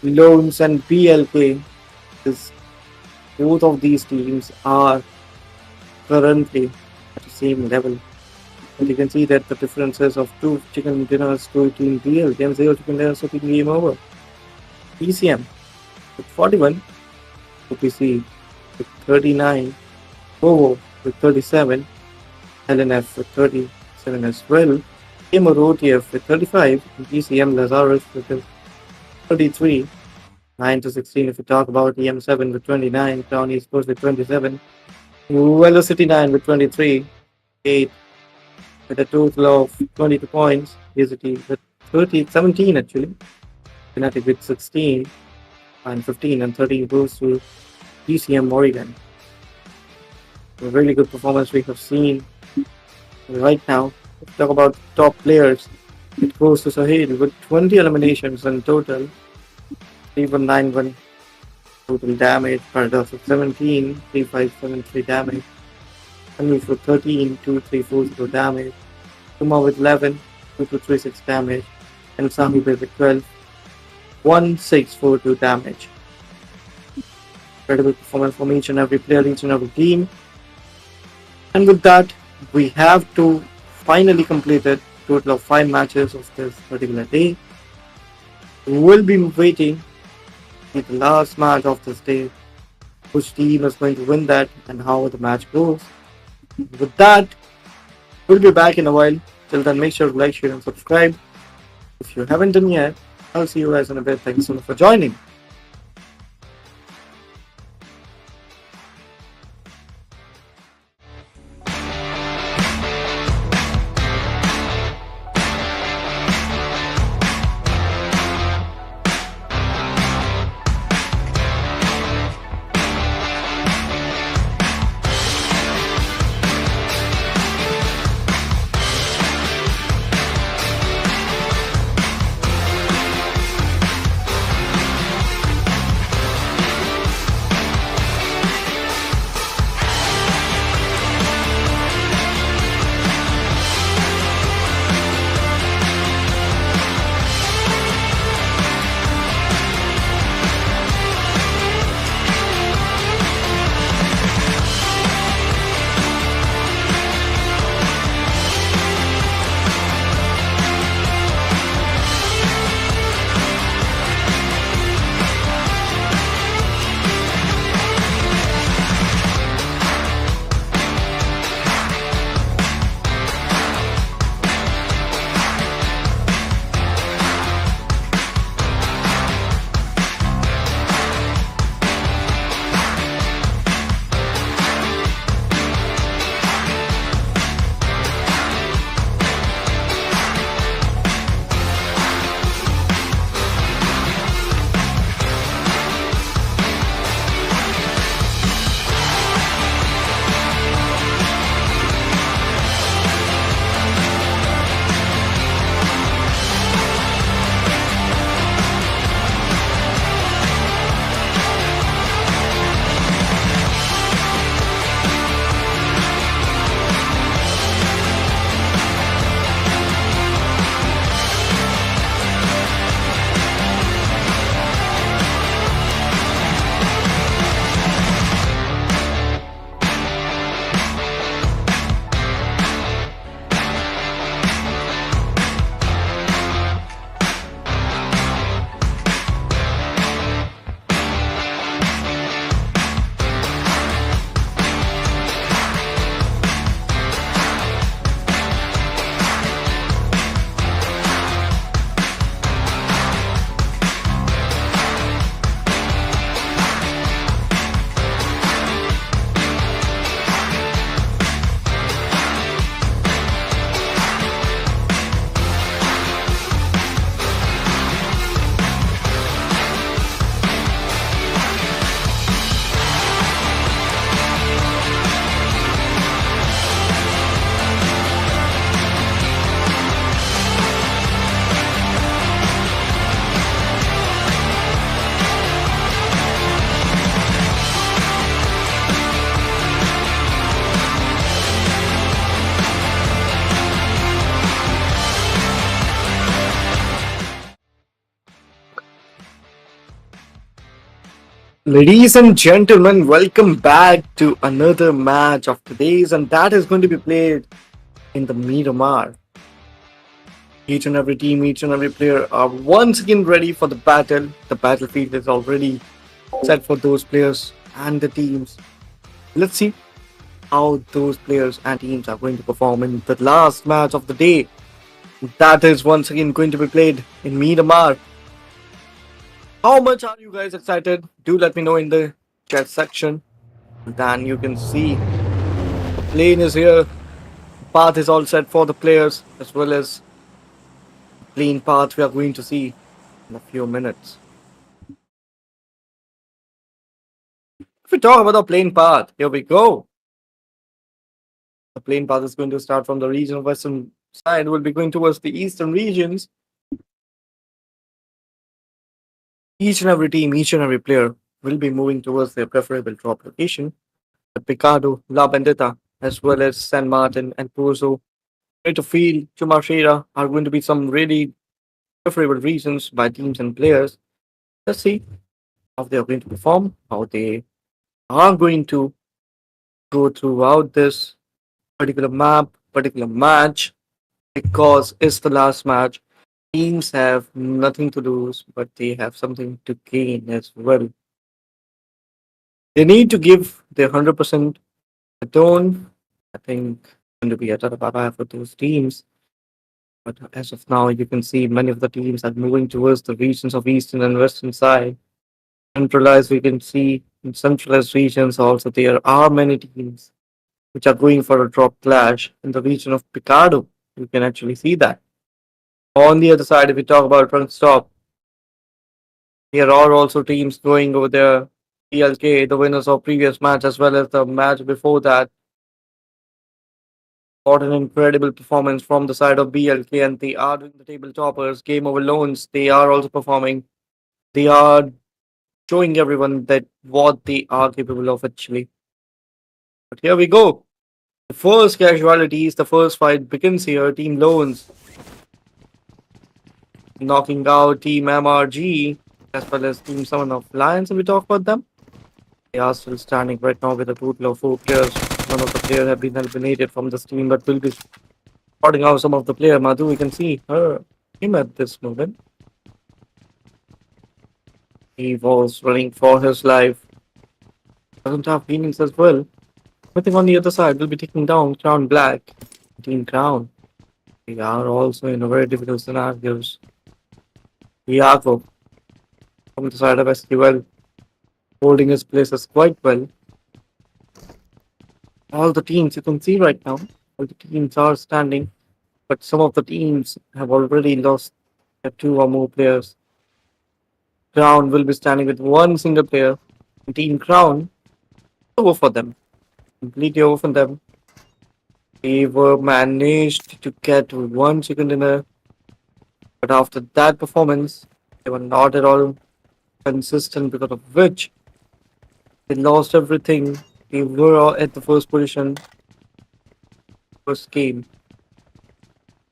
Loans and PLK. Both of these teams are currently at the same level. And you can see that the differences of 2 chicken dinners to Team PLK and 0 chicken dinners to Team Game Over. PCM with 41, OPC with 39, Bovo with 37, LNF with 37 as well, Gamer OTF with 35, and PCM Lazarus with 33, 9 to 16 if we talk about EM7 with 29, Crown Esports with 27, Velocity 9 with 23, 8 with a total of 22 points, Visity with 17 actually, Fnatic with 16, and 15 and 13 goes to PCM Oregon. A really good performance we have seen right now. Let's talk about top players. It goes to Sahil with 20 eliminations in total, 3191 total damage, Paradox with 17, 3573 damage, Anish with 13, 2340 damage, Kuma with 11, 2236 damage, and Sahib with 12, 1642 damage. Incredible performance from each and every player, each and every team. And with that, we have to finally completed total of 5 matches of this particular day. We'll be waiting for the last match of this day, which team is going to win that and how the match goes. With that, we'll be back in a while. Till then, make sure to like, share, and subscribe. If you haven't done yet, I'll see you guys in a bit. Thanks so much for joining. Ladies and gentlemen, welcome back to another match of today's, and that is going to be played in the Miramar. Each and every team, each and every player are once again ready for the battle. The battlefield is already set for those players and the teams. Let's see how those players and teams are going to perform in the last match of the day. That is once again going to be played in Miramar. How much are you guys excited? Do let me know in the chat section. Then you can see the plane is here. Path is all set for the players as well as plane path we are going to see in a few minutes. If we talk about the plane path, here we go. The plane path is going to start from the region of western side. We'll be going towards the eastern regions. Each and every team, each and every player will be moving towards their preferable drop location. The Picado, La Vendetta, as well as San Martin and Pozo, Greater Field, Chumashera are going to be some really preferable reasons by teams and players. Let's see how they are going to perform, how they are going to go throughout this particular map, particular match. because it's the last match. Teams have nothing to lose, but they have something to gain as well. They need to give their 100%. I don't, I think, going to be a bye for those teams. But as of now, you can see many of the teams are moving towards the regions of eastern and western side. Centralized, we can see in centralized regions also there are many teams which are going for a drop clash in the region of Picardo. You can actually see that. On the other side, if we talk about front stop, there are also teams going over there. PLK, the winners of previous match as well as the match before that, got an incredible performance from the side of BLK, and they are doing the table toppers, game over loans. They are also performing. They are showing everyone that what they are capable of actually. But here we go. The first casualties, the first fight begins here. Team Loans knocking out Team MRG as well as Team Summon of Lions. If we talk about them, they are still standing right now with a total of 4 players. None of the players have been eliminated from this team, but will be spotting out some of the player. Madhu, we can see him at this moment. He was running for his life. Doesn't have feelings as well. I think on the other side, we'll be taking down Crown Black, Team Crown. They are also in a very difficult scenarios. Iago from the side of SQL holding his places quite well. All the teams you can see right now, all the teams are standing, but some of the teams have already lost their 2 or more players. Crown will be standing with one single player. Team Crown over for them, completely over for them. They were managed to get 1 second in a, but after that performance, they were not at all consistent because of which they lost everything. They were all at the first position, first game,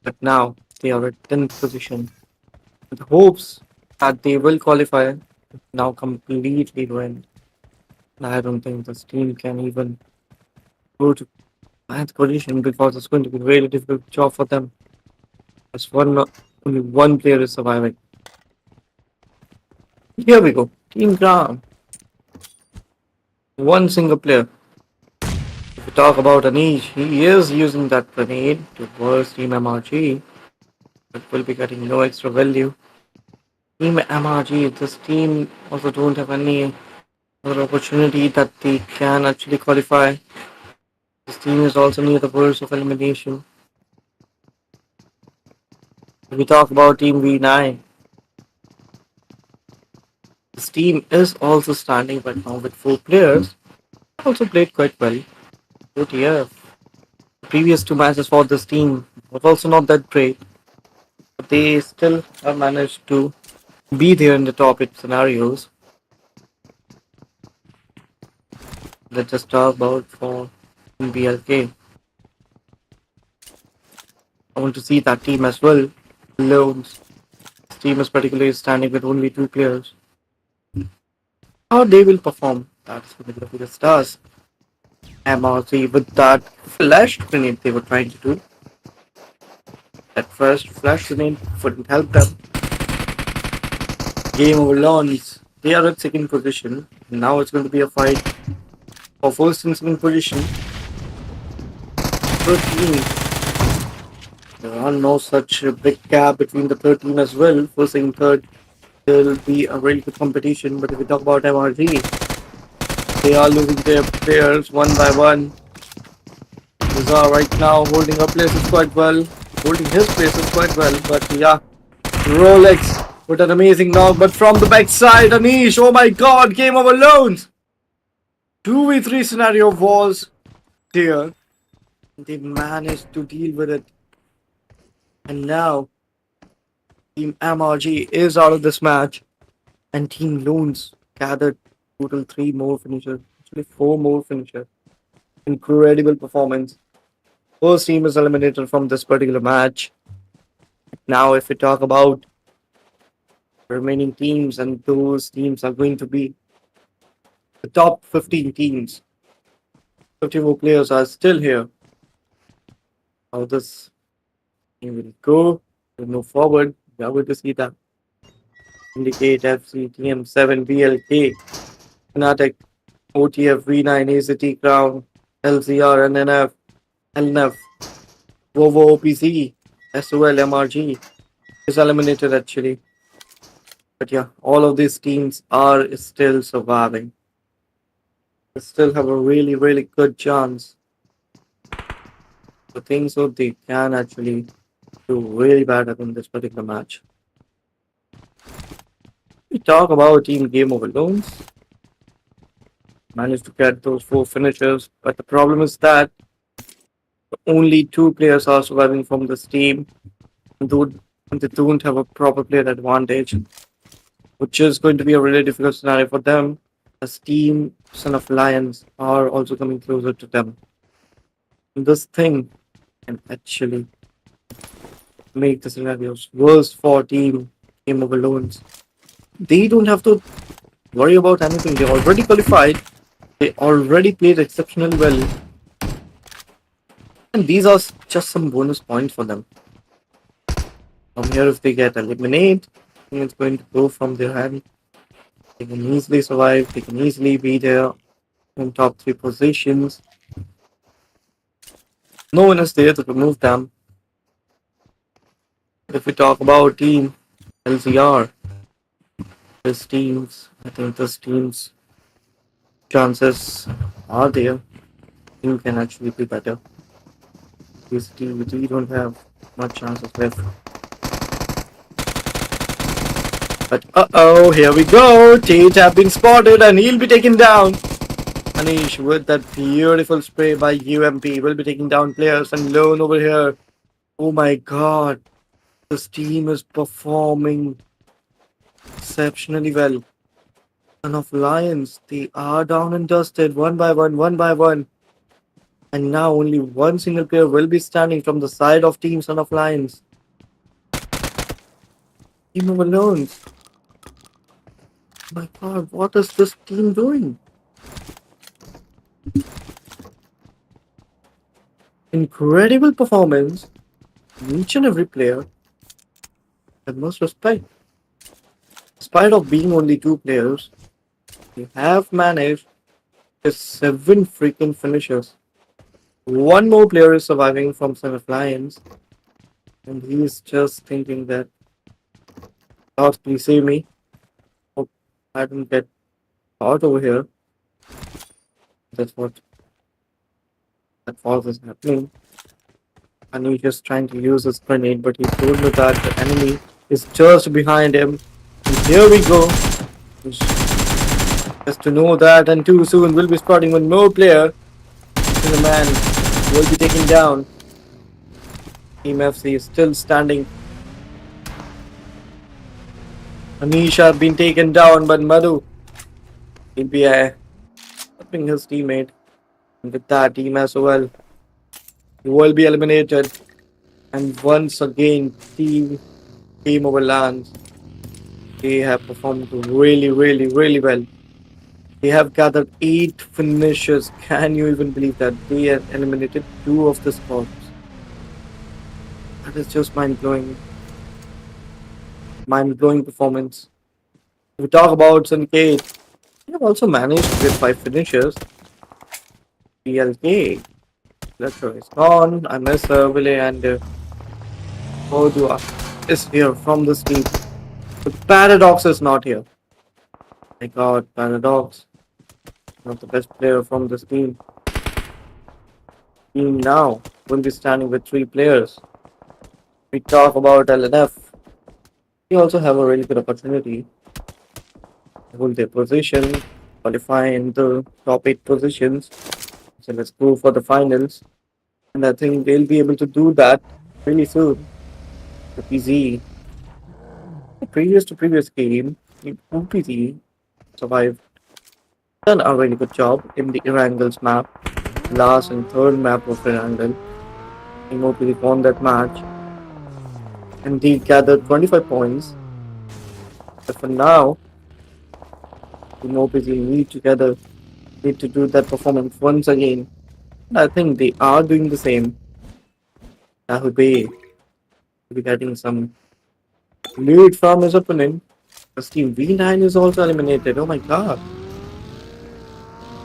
but now they are at 10th position. With hopes that they will qualify, now completely ruined. I don't think this team can even go to 9th position because it's going to be a really difficult job for them. As only one player is surviving. Here we go. Team Ground. One single player. If we talk about Anish, he is using that grenade towards Team MRG, but will be getting no extra value. Team MRG, this team also don't have any other opportunity that they can actually qualify. This team is also near the verge of elimination. If we talk about Team V9, this team is also standing right now with 4 players. Also played quite well. OTF. Previous 2 matches for this team was also not that great, but they still have managed to be there in the top 8 scenarios. Let's just talk about for BLK. I want to see that team as well. Loans. This team is particularly standing with only 2 players. How they will perform, that's going to be the biggest task. MRC with that flash grenade they were trying to do. That first flash grenade wouldn't help them. Game over lawns. They are at second position. Now it's going to be a fight for first and second position. Third team. There are no such big gap between the third team as well. First and third, there will be a really good competition. But if we talk about MRG, they are losing their players one by one. Rizar right now holding up places quite well. Holding his places quite well. But yeah, Rolex with an amazing knock. But from the backside, Anish, oh my god, game over loans. 2v3 scenario was there. They managed to deal with it. And now, Team MRG is out of this match. And Team Loans gathered total 3 more finishers. Actually, 4 more finishers. Incredible performance. First team is eliminated from this particular match. Now, if we talk about remaining teams, and those teams are going to be the top 15 teams. 54 players are still here. How this Team will go, will move forward. We are going to see that. Indicate FC, TM7, BLK, Fnatic, OTF, V9, ACT, Crown, LCR, NNF, LNF, Vovo, OPC, SOL, MRG is eliminated actually. But yeah, all of these teams are still surviving. They still have a really, really good chance. I think so they can actually do really bad in this particular match. We talk about team game over loans. Managed to get those 4 finishers, but the problem is that only 2 players are surviving from this team. Though they don't have a proper player advantage, which is going to be a really difficult scenario for them. As Team Son of Lions are also coming closer to them. This thing can actually make the scenarios worse for Team Game Over Loans. They don't have to worry about anything. They already qualified. They already played exceptionally well. And these are just some bonus points for them. From here, if they get eliminated, I think it's going to go from their hand. They can easily survive. They can easily be there in top 3 positions. No one is there to remove them. If we talk about team LCR, I think this team's chances are there. Team can actually be better. This team, we don't have much chances left. But uh-oh, here we go. Tate have been spotted and he'll be taken down. Anish with that beautiful spray by UMP will be taking down players and Lone over here. Oh my god. This team is performing exceptionally well. Son of Lions, they are down and dusted one by one. And now only one single player will be standing from the side of Team Son of Lions. Team of Alones. My god, what is this team doing? Incredible performance. Each and every player. I must respect. Despite of being only 2 players, they have managed 7 freaking finishers. One more player is surviving from Son of Lions. And he is just thinking that, God, please save me. Hope I don't get caught over here. That's what is happening. And he's just trying to use his grenade, but he told me that the enemy is just behind him. And here we go. Just to know that, and too soon we'll be spotting one more player. The man will be taken down. Team FC is still standing. Anish have been taken down, but Madhu will be helping his teammate. And with that, team as well, he will be eliminated. And once again, team Game Over Lands, they have performed really well. They have gathered 8 finishes. Can you even believe that? They have eliminated 2 of the squads. That is just mind-blowing. Mind-blowing performance. If we talk about Sanhok, they have also managed to get 5 finishes. PLK. Electro is gone. I miss Willie and Ooredoo is here from this team. But Paradox is not here. My god, Paradox. Not the best player from this team. Team now will be standing with 3 players. We talk about LNF. They also have a really good opportunity to hold their position, qualify in the top 8 positions. So let's go for the finals. And I think they'll be able to do that really soon. The PZ. Previous to previous game, the OPZ survived. Done a really good job in the Erangel's map. Last and third map of Erangel. Team OPZ won that match. And they gathered 25 points. But for now, Team OPZ need to do that performance once again. And I think they are doing the same. That would be We're getting some lead from his opponent. The team V9 is also eliminated. Oh my god.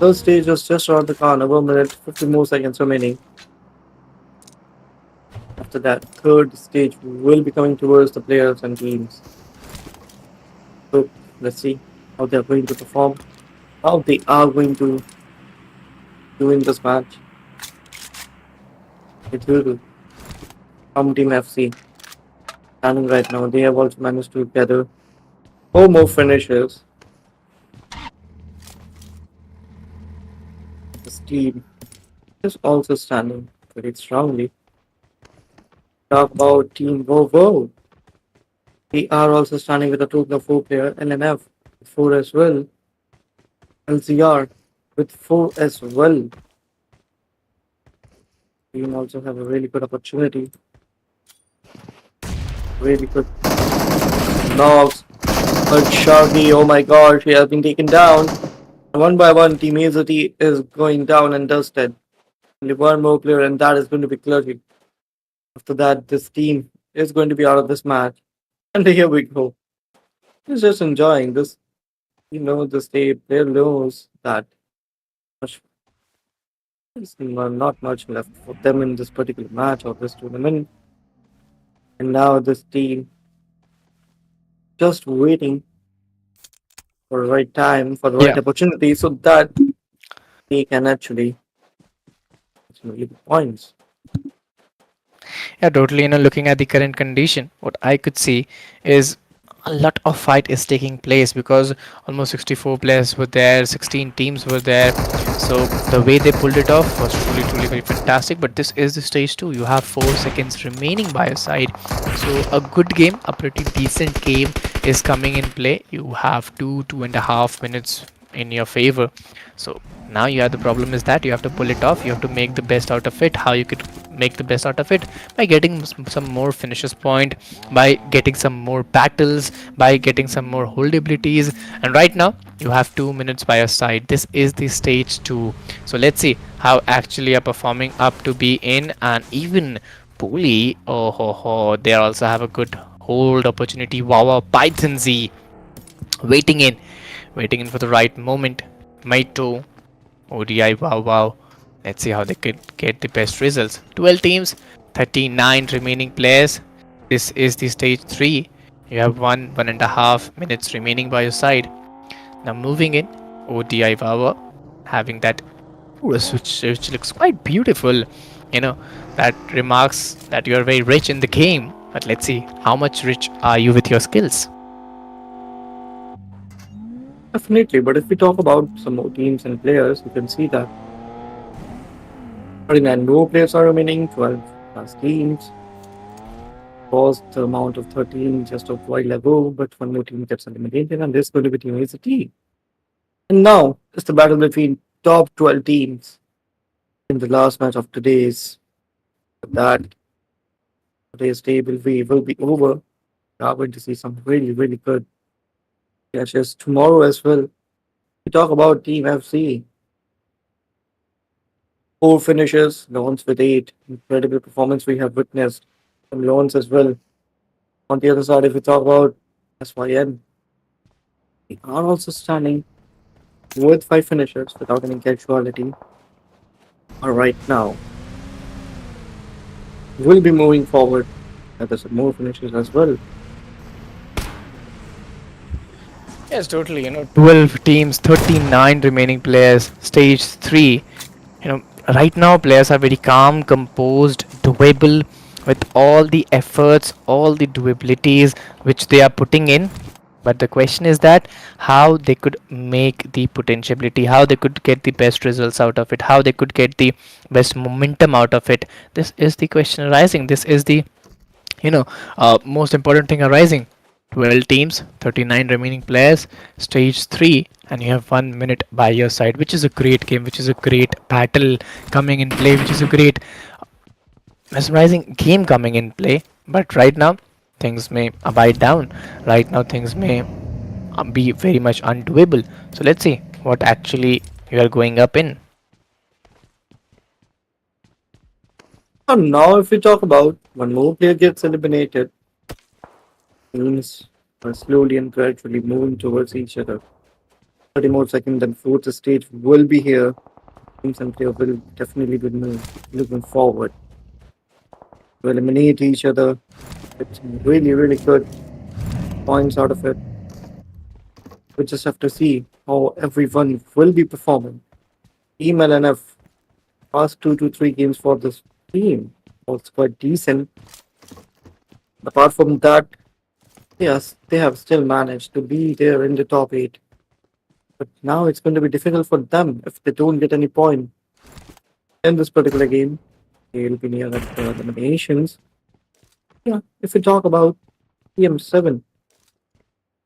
Third stage is just around the corner. 1 minute, 50 more seconds remaining. After that, third stage will be coming towards the players and teams. So let's see how they're going to perform, how they are going to do in this match. It will be from Team FC standing right now. They have also managed to gather 4 more finishes. This team is also standing very strongly. Talk about Team Vovo. They are also standing with a total of 4 players. LNF with 4 as well. LCR with 4 as well. Team also have a really good opportunity. Really good knocks. But Sharky, oh my god, she has been taken down. One by one, Team AZT is going down and dusted. Only one more player, and that is going to be Clergy. After that, this team is going to be out of this match. And here we go. He's just enjoying this. This day, player knows that much, there's not much left for them in this particular match or this tournament. And now this team just waiting for the right time, for the right Yeah. opportunity, so that they can actually get some really good points. Yeah, totally. Looking at the current condition, what I could see is a lot of fight is taking place because almost 64 players were there, 16 teams were there. So the way they pulled it off was truly, truly very fantastic. But this is the stage two. You have 4 seconds remaining by your side. So a good game, a pretty decent game is coming in play. You have 2.5 minutes in your favor. So now you have the problem is that you have to pull it off. You have to make the best out of it. How you could make the best out of it? By getting some more finishes point, by getting some more battles, by getting some more hold abilities. And right now you have 2 minutes by your side. This is the stage 2. So let's see how actually are performing up to be in. And even Puli, oh ho ho, they also have a good hold opportunity. Wow, wow, Python Z waiting in, waiting in for the right moment. Maito, ODI, wow, wow. Let's see how they could get the best results. 12 teams, 39 remaining players. This is the stage 3. You have 1.5 minutes remaining by your side. Now moving in, ODI Wawa having that chorus which looks quite beautiful. You know, that remarks that you are very rich in the game. But let's see, how much rich are you with your skills? Definitely, but if we talk about some more teams and players, you can see that 39 more players are remaining, 12 plus teams. Was the amount of 13 just a while ago, but one more team gets eliminated, and this is going to be Team AZT. And now it's the battle between top 12 teams in the last match of today's. That today's day will be over. We are going to see some really, really good matches tomorrow as well. We talk about Team FC. 4 finishes, Lawns with 8. Incredible performance we have witnessed from Lawns as well. On the other side, if we talk about SYN, they are also standing with 5 finishes without any casualty. All right, now we'll be moving forward. There's some more finishes as well. Yes, totally. 12 teams, 39 remaining players, stage 3. Right now players are very calm, composed, doable with all the efforts, all the doabilities which they are putting in. But the question is that how they could make the potentiality, how they could get the best results out of it, how they could get the best momentum out of it. This is the question arising. This is the most important thing arising. 12 teams, 39 remaining players, stage 3, and you have 1 minute by your side, which is a great game, which is a great battle coming in play, which is a great mesmerizing game coming in play. But right now things may abide down. Right now things may be very much undoable. So let's see what actually you are going up in. And now, if we talk about one more player gets eliminated, teams are slowly and gradually moving towards each other. 30 more seconds, and fourth stage will be here. Teams and players will definitely be looking forward to eliminate each other. It's really, really good points out of it. We just have to see how everyone will be performing. Team LNF past 2 to 3 games for this team was quite decent. Apart from that, yes, they have still managed to be there in the top 8. But now it's going to be difficult for them if they don't get any point in this particular game. They'll be near at the eliminations. Yeah, if we talk about PM7,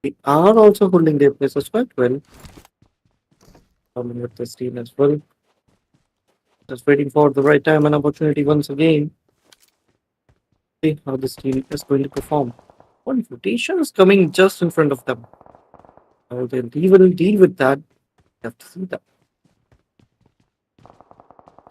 they are also holding their places quite well. Coming with this team as well. Just waiting for the right time and opportunity once again. See how this team is going to perform. One rotation is coming just in front of them. How they'll even deal with that, you have to see that.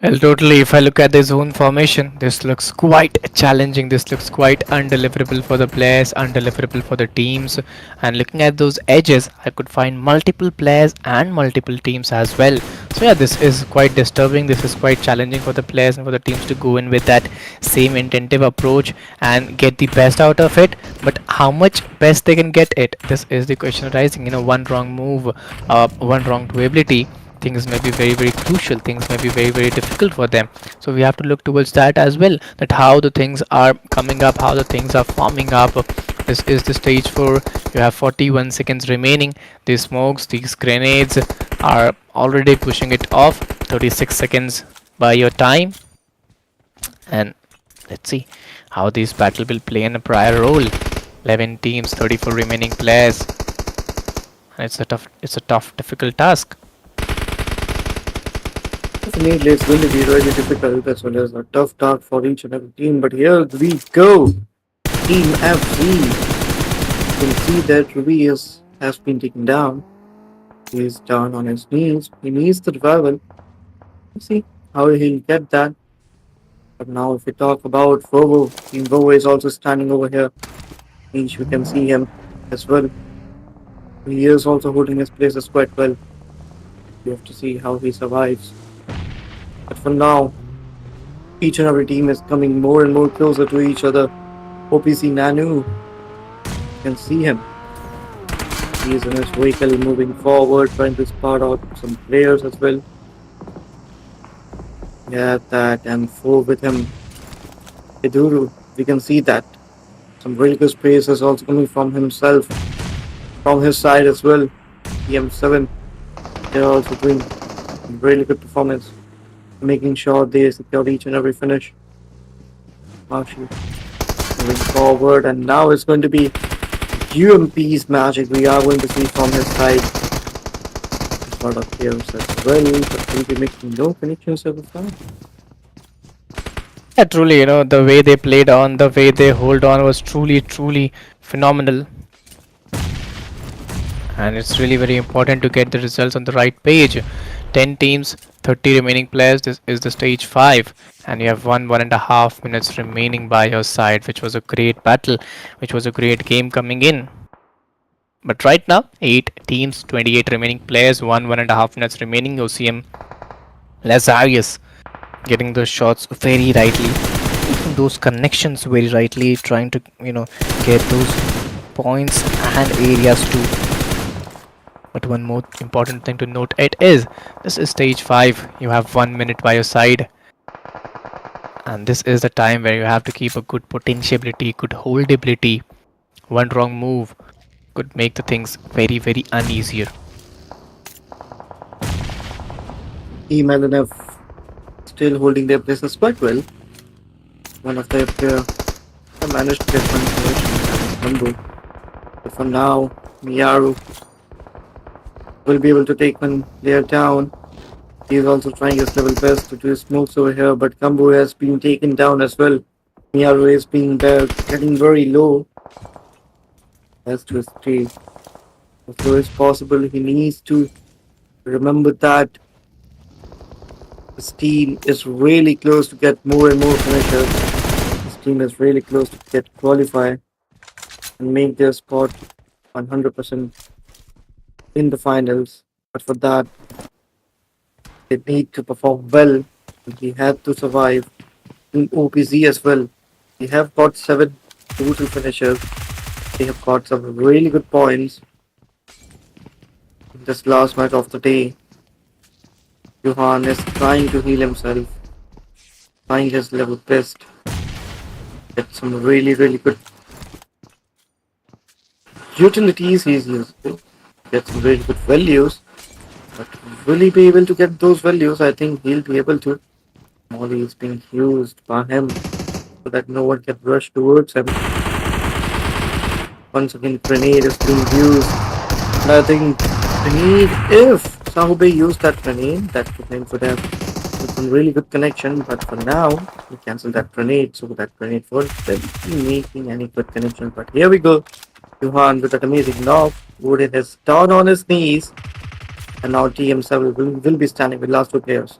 Well, totally. If I look at the zone formation, this looks quite challenging. This looks quite undeliverable for the players, undeliverable for the teams. And looking at those edges, I could find multiple players and multiple teams as well. So yeah, this is quite disturbing. This is quite challenging for the players and for the teams to go in with that same intensive approach and get the best out of it. But how much best they can get it? This is the question rising. One wrong move, one wrong ability, things may be very very crucial, things may be very very difficult for them. So we have to look towards that as well, that how the things are coming up, how the things are forming up. This is the stage 4. You have 41 seconds remaining. These smokes, these grenades are already pushing it off. 36 seconds by your time, and let's see how this battle will play in a prior role. 11 teams, 34 remaining players, and it's a tough difficult task. Definitely, it's going to be really difficult as well as a tough task for each and every team. But here we go. Team FC. You can see that has been taken down. He is down on his knees. He needs the revival. Let's see how he'll get that. But now, if we talk about Vovo, Team Vovo is also standing over here. Each we can see him as well. He is also holding his places quite well. We have to see how he survives. But for now, each and every team is coming more and more closer to each other. OPC Nanu, you can see him. He is in his vehicle moving forward, trying to spot out some players as well. Yeah, that M4 with him. Eduru, we can see that. Some really good space is also coming from himself, from his side as well. PM7, they're also doing really good performance, making sure they secure each and every finish. Marshall moving forward, and now it's going to be UMP's magic we are going to see from his side. Sort of players as well, but we'll be making no connections so far. Yeah, truly, the way they played on, the way they hold on was truly, truly phenomenal. And it's really very important to get the results on the right page. 10 teams, 30 remaining players. This is the stage 5, and you have 1.5 minutes remaining by your side, which was a great battle, which was a great game coming in. But right now, 8 teams, 28 remaining players, 1.5 minutes remaining. OCM Lazarius getting those shots very rightly, making those connections very rightly, trying to get those points and areas too. But one more important thing to note it is, this is stage 5. You have 1 minute by your side, and this is the time where you have to keep a good potentiality, good holdability. One wrong move could make the things very very uneasier. Team LNF still holding their places quite well. One of their players managed to get one conversion. But for now, Miyaru will be able to take one player down. He is also trying his level best to do his smokes over here, but Kambu has been taken down as well. Miyaru is being there, getting very low. Has to stay as low as possible. He needs to remember that. This team is really close to get more and more finishers. This team is really close to get qualified and make their spot 100% in the finals. But for that, they need to perform well. They have to survive in OPZ as well. They have got 7 total finishers. They have got some really good points in this last match of the day. Johan is trying to heal himself, trying his level best, get some really good utilities he's using, get some really good values. But will he be able to get those values? I think he'll be able to. Molly is being used by him so that no one can rush towards him. Once again, grenade is being used. And I think grenade, if Sahube used that grenade would have some really good connection. But for now, we cancel that grenade, so that grenade won't be making any good connection. But here we go. Johan with that amazing knock. Woodin is down on his knees. And now TM7 will be standing with last 2 players.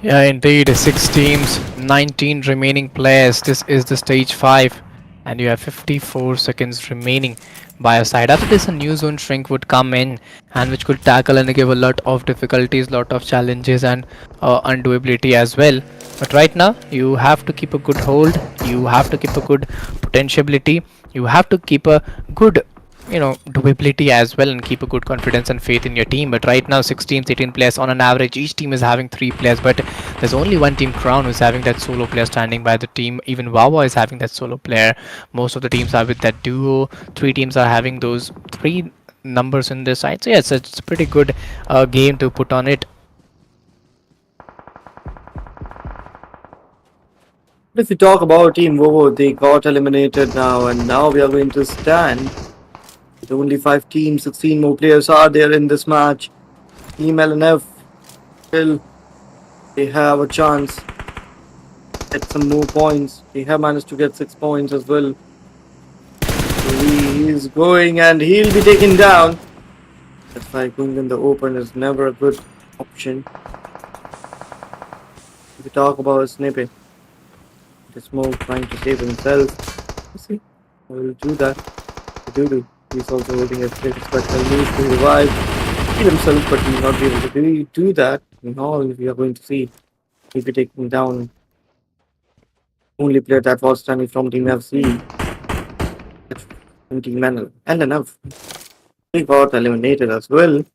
Yeah, indeed. 6 teams, 19 remaining players. This is the stage 5, and you have 54 seconds remaining by your side. After this, a new zone shrink would come in, and which could tackle and give a lot of difficulties, lot of challenges, and undoability as well. But right now, you have to keep a good hold. You have to keep a good potentiality. You have to keep a good doability as well, and keep a good confidence and faith in your team. But right now, 6 teams, 18 players on an average, each team is having 3 players, but there's only one team, Crown, who's having that solo player standing by the team. Even Wawa is having that solo player. Most of the teams are with that duo. 3 teams are having those 3 numbers in this side. So yes, it's a pretty good game to put on it. But if you talk about Team Vovo, they got eliminated now, and now we are going to stand. With only 5 teams, 16 more players are there in this match. Team LNF will they have a chance to get some more points. They have managed to get 6 points as well. So he is going and he'll be taken down. That's why going in the open is never a good option. If we talk about Snippet, the smoke trying to save himself. Let's see, I will do that. Ooredoo, he's also holding a special move to revive, heal himself, but he will not be able to do that. In all, we are going to see he'll be taking down only player that was standing from Team FC. And Team LNF. They got eliminated as well.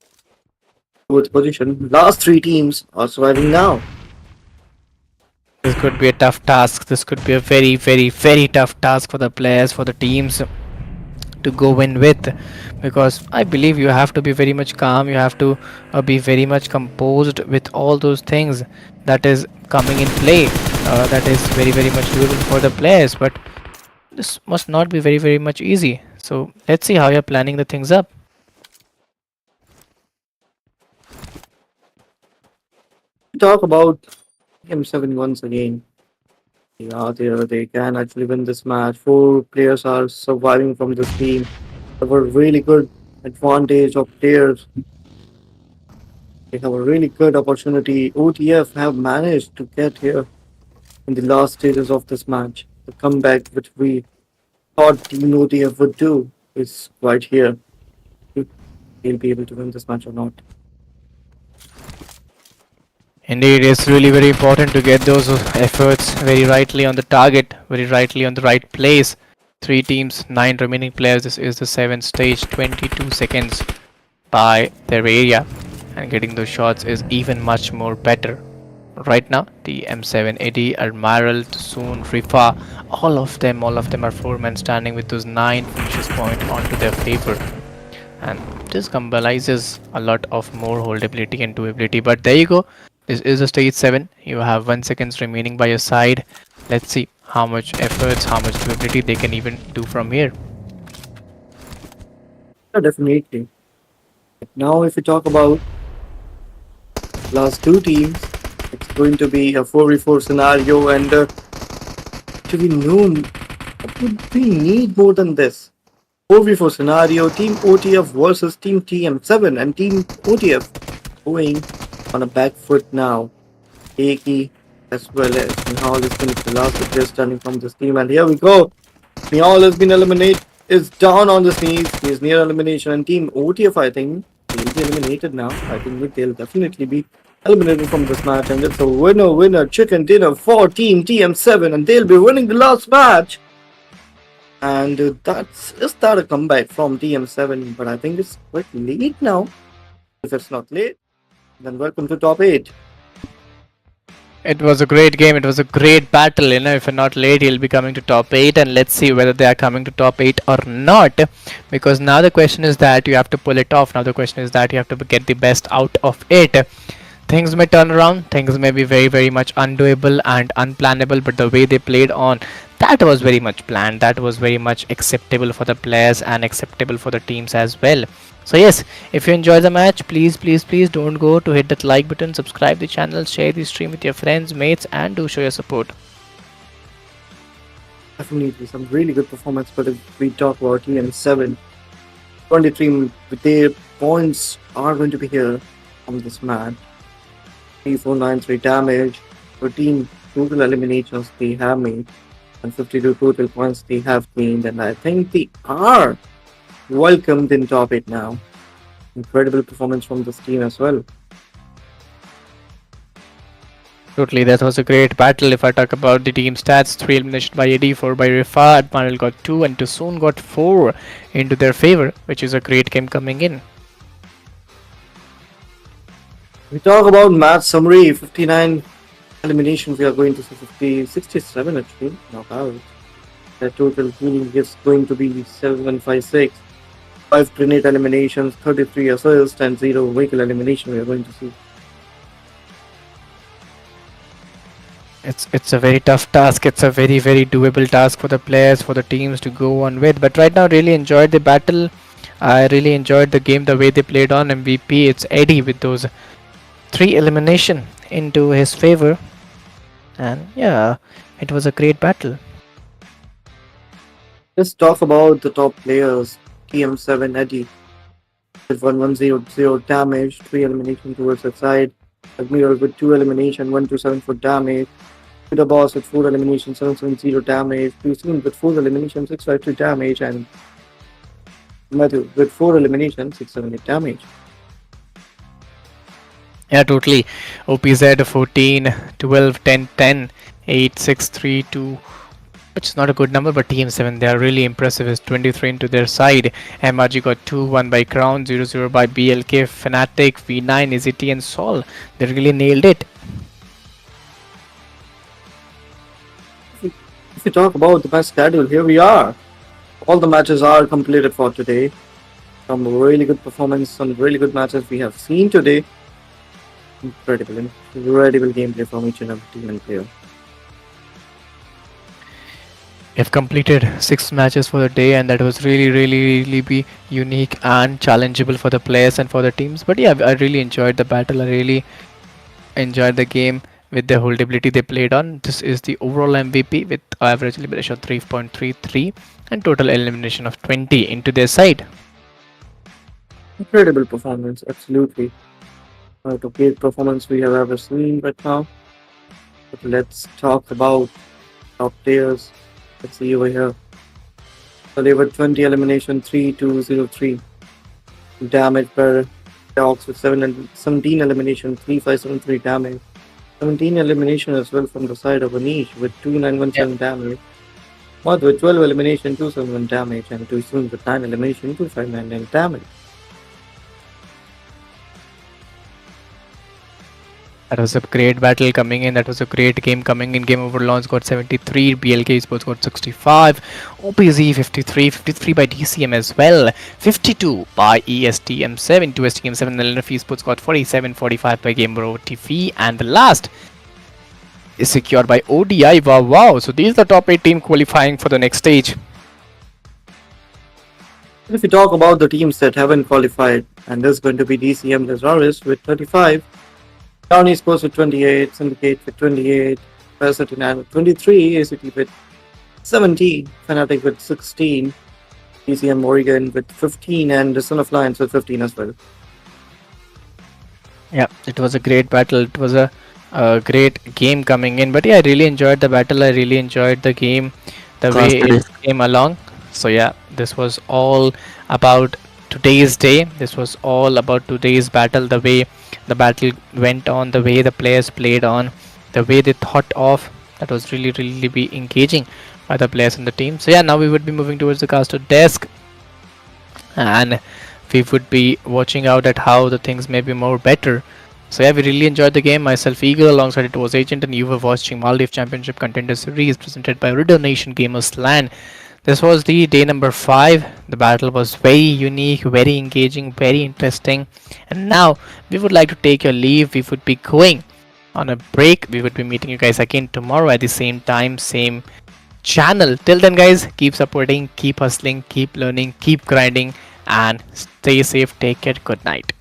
Fourth position. Last 3 teams are surviving now. This could be a tough task. This could be a very tough task for the players, for the teams to go in with, because I believe you have to be very much calm. You have to be very much composed with all those things that is coming in play. That is very much doable for the players, but this must not be very much easy. So let's see how you're planning the things up. Talk about M7 once again. Yeah, they can actually win this match. 4 players are surviving from this team. They have a really good advantage of players. They have a really good opportunity. OTF have managed to get here in the last stages of this match. The comeback which we thought Team OTF would do is right here. They'll be able to win this match or not. Indeed, it's really very important to get those efforts very rightly on the target, very rightly on the right place. 3 teams, 9 remaining players. This is the 7th stage, 22 seconds by their area, and getting those shots is even much more better. Right now, the M7, Eddie, Erangel, Soon, Rifa, all of them are 4 men standing with those 9 finishes point onto their favor. And this combines a lot of more holdability and doability. But there you go. This is a stage 7. You have 1 seconds remaining by your side. Let's see how much efforts, how much doability they can even do from here. Yeah, definitely. Now, if we talk about last 2 teams, it's going to be a 4v4 scenario, and actually, we need more than this. 4v4 scenario, Team OTF versus Team TM7, and Team OTF going on a back foot now. Aki as well as Nihal is finished the last player standing from this team. And here we go. Nihal has been eliminated, is down on his knees. He is near elimination. And Team OTF, I think, will be eliminated now. I think they'll definitely be eliminated from this match. And it's a winner chicken dinner for Team TM7. And they'll be winning the last match. And is that a comeback from TM7? But I think it's quite late now. If it's not late, then welcome to top 8. It was a great game. It was a great battle. If you're not late, you'll be coming to top 8, and let's see whether they are coming to top 8 or not. Because now the question is that you have to pull it off. Now the question is that you have to get the best out of it. Things may turn around. Things may be very much undoable and unplannable, but the way they played on, that was very much planned. That was very much acceptable for the players and acceptable for the teams as well. So yes, if you enjoy the match, please don't go to hit that like button, subscribe the channel, share the stream with your friends, mates, and do show your support. Definitely some really good performance, but if we talk about TM7, 23, their points are going to be here on this match. 3493 damage, 13 total eliminations they have made, and 52 total points they have gained, and I think they are welcomed in top 8 now. Incredible performance from this team as well. Totally, that was a great battle. If I talk about the team stats, 3 elimination by AD, 4 by Rifa, Admiral got 2 and Tusoon got 4 into their favor, which is a great game coming in. We talk about match summary, 59 eliminations, we are going to see 67 actually, knockouts. The total meaning is going to be 756. 5 grenade eliminations, 33 assists, and 0 vehicle elimination we are going to see. It's a very tough task. It's a very doable task for the players, for the teams to go on with. But right now, really enjoyed the battle. I really enjoyed the game, the way they played on MVP. It's Eddie with those 3 elimination into his favor. And yeah, it was a great battle. Let's talk about the top players. TM7 Eddie with 1100 damage, 3 elimination towards the side. Admiral with 2 elimination, 127 for damage. The boss with 4 elimination, 770 damage. Tusoon with 4 elimination, 652 damage, and Madhu with 4 elimination, 678 damage. Yeah, totally. OPZ 14, 12, 10, 10, 8, 6, 3, 2. Which is not a good number, but TM7, they are really impressive. Is 23 into their side. MRG got 2, 1 by Crown, 0 by BLK, Fnatic, V9, EZT, and Sol. They really nailed it. If we talk about the match schedule, here we are. All the matches are completed for today. Some really good performance, some really good matches we have seen today. Incredible gameplay from each and every team and player. Have completed 6 matches for the day, and that was really be unique and challengeable for the players and for the teams. But yeah, I really enjoyed the battle. I really enjoyed the game with the holdability they played on. This is the overall MVP with average elimination of 3.33 and total elimination of 20 into their side. Incredible performance, absolutely. The great performance we have ever seen right now. But let's talk about top players. Let's see over here. So they were 20 elimination, 3203 damage per dogs with 17 elimination, 3573 damage. 17 elimination as well from the side of Anish with 2917 damage. Mod with 12 elimination, 271 damage, and Tusoon with 9 elimination, 2599 damage. That was a great battle coming in. That was a great game coming in. Game over launch got 73. BLK Sports got 65. OPZ 53. 53 by DCM as well. 52 by ESTM7. 2 STM7. And LNF Sports got 47. 45 by Game Over OTV. And the last is secured by ODI. Wow. So these are the top 8 team qualifying for the next stage. If we talk about the teams that haven't qualified, and there's going to be DCM Lazarus with 35. Downey Sports with 28, Syndicate with 28, Parasitinine with 23, ACT with 17, Fnatic with 16, DCM Oregon with 15, and the Son of Lions with 15 as well. Yeah, it was a great battle. It was a great game coming in. But yeah, I really enjoyed the battle. I really enjoyed the game, the Cast way the it disc. came along. So yeah, this was all about today's day. This was all about today's battle. The way the battle went on, the way the players played on, the way they thought of. That was really, really be engaging by the players in the team. So yeah, now we would be moving towards the caster desk, and we would be watching out at how the things may be more better. So yeah, we really enjoyed the game. Myself, Eagle, alongside it was Agent, and you were watching Maldives Championship Contender Series presented by Ooredoo Nation Gamers LAN. This was the day number 5. The battle was very unique, very engaging, very interesting. And now we would like to take your leave. We would be going on a break. We would be meeting you guys again tomorrow at the same time, same channel. Till then, guys, keep supporting, keep hustling, keep learning, keep grinding, and stay safe. Take care. Good night.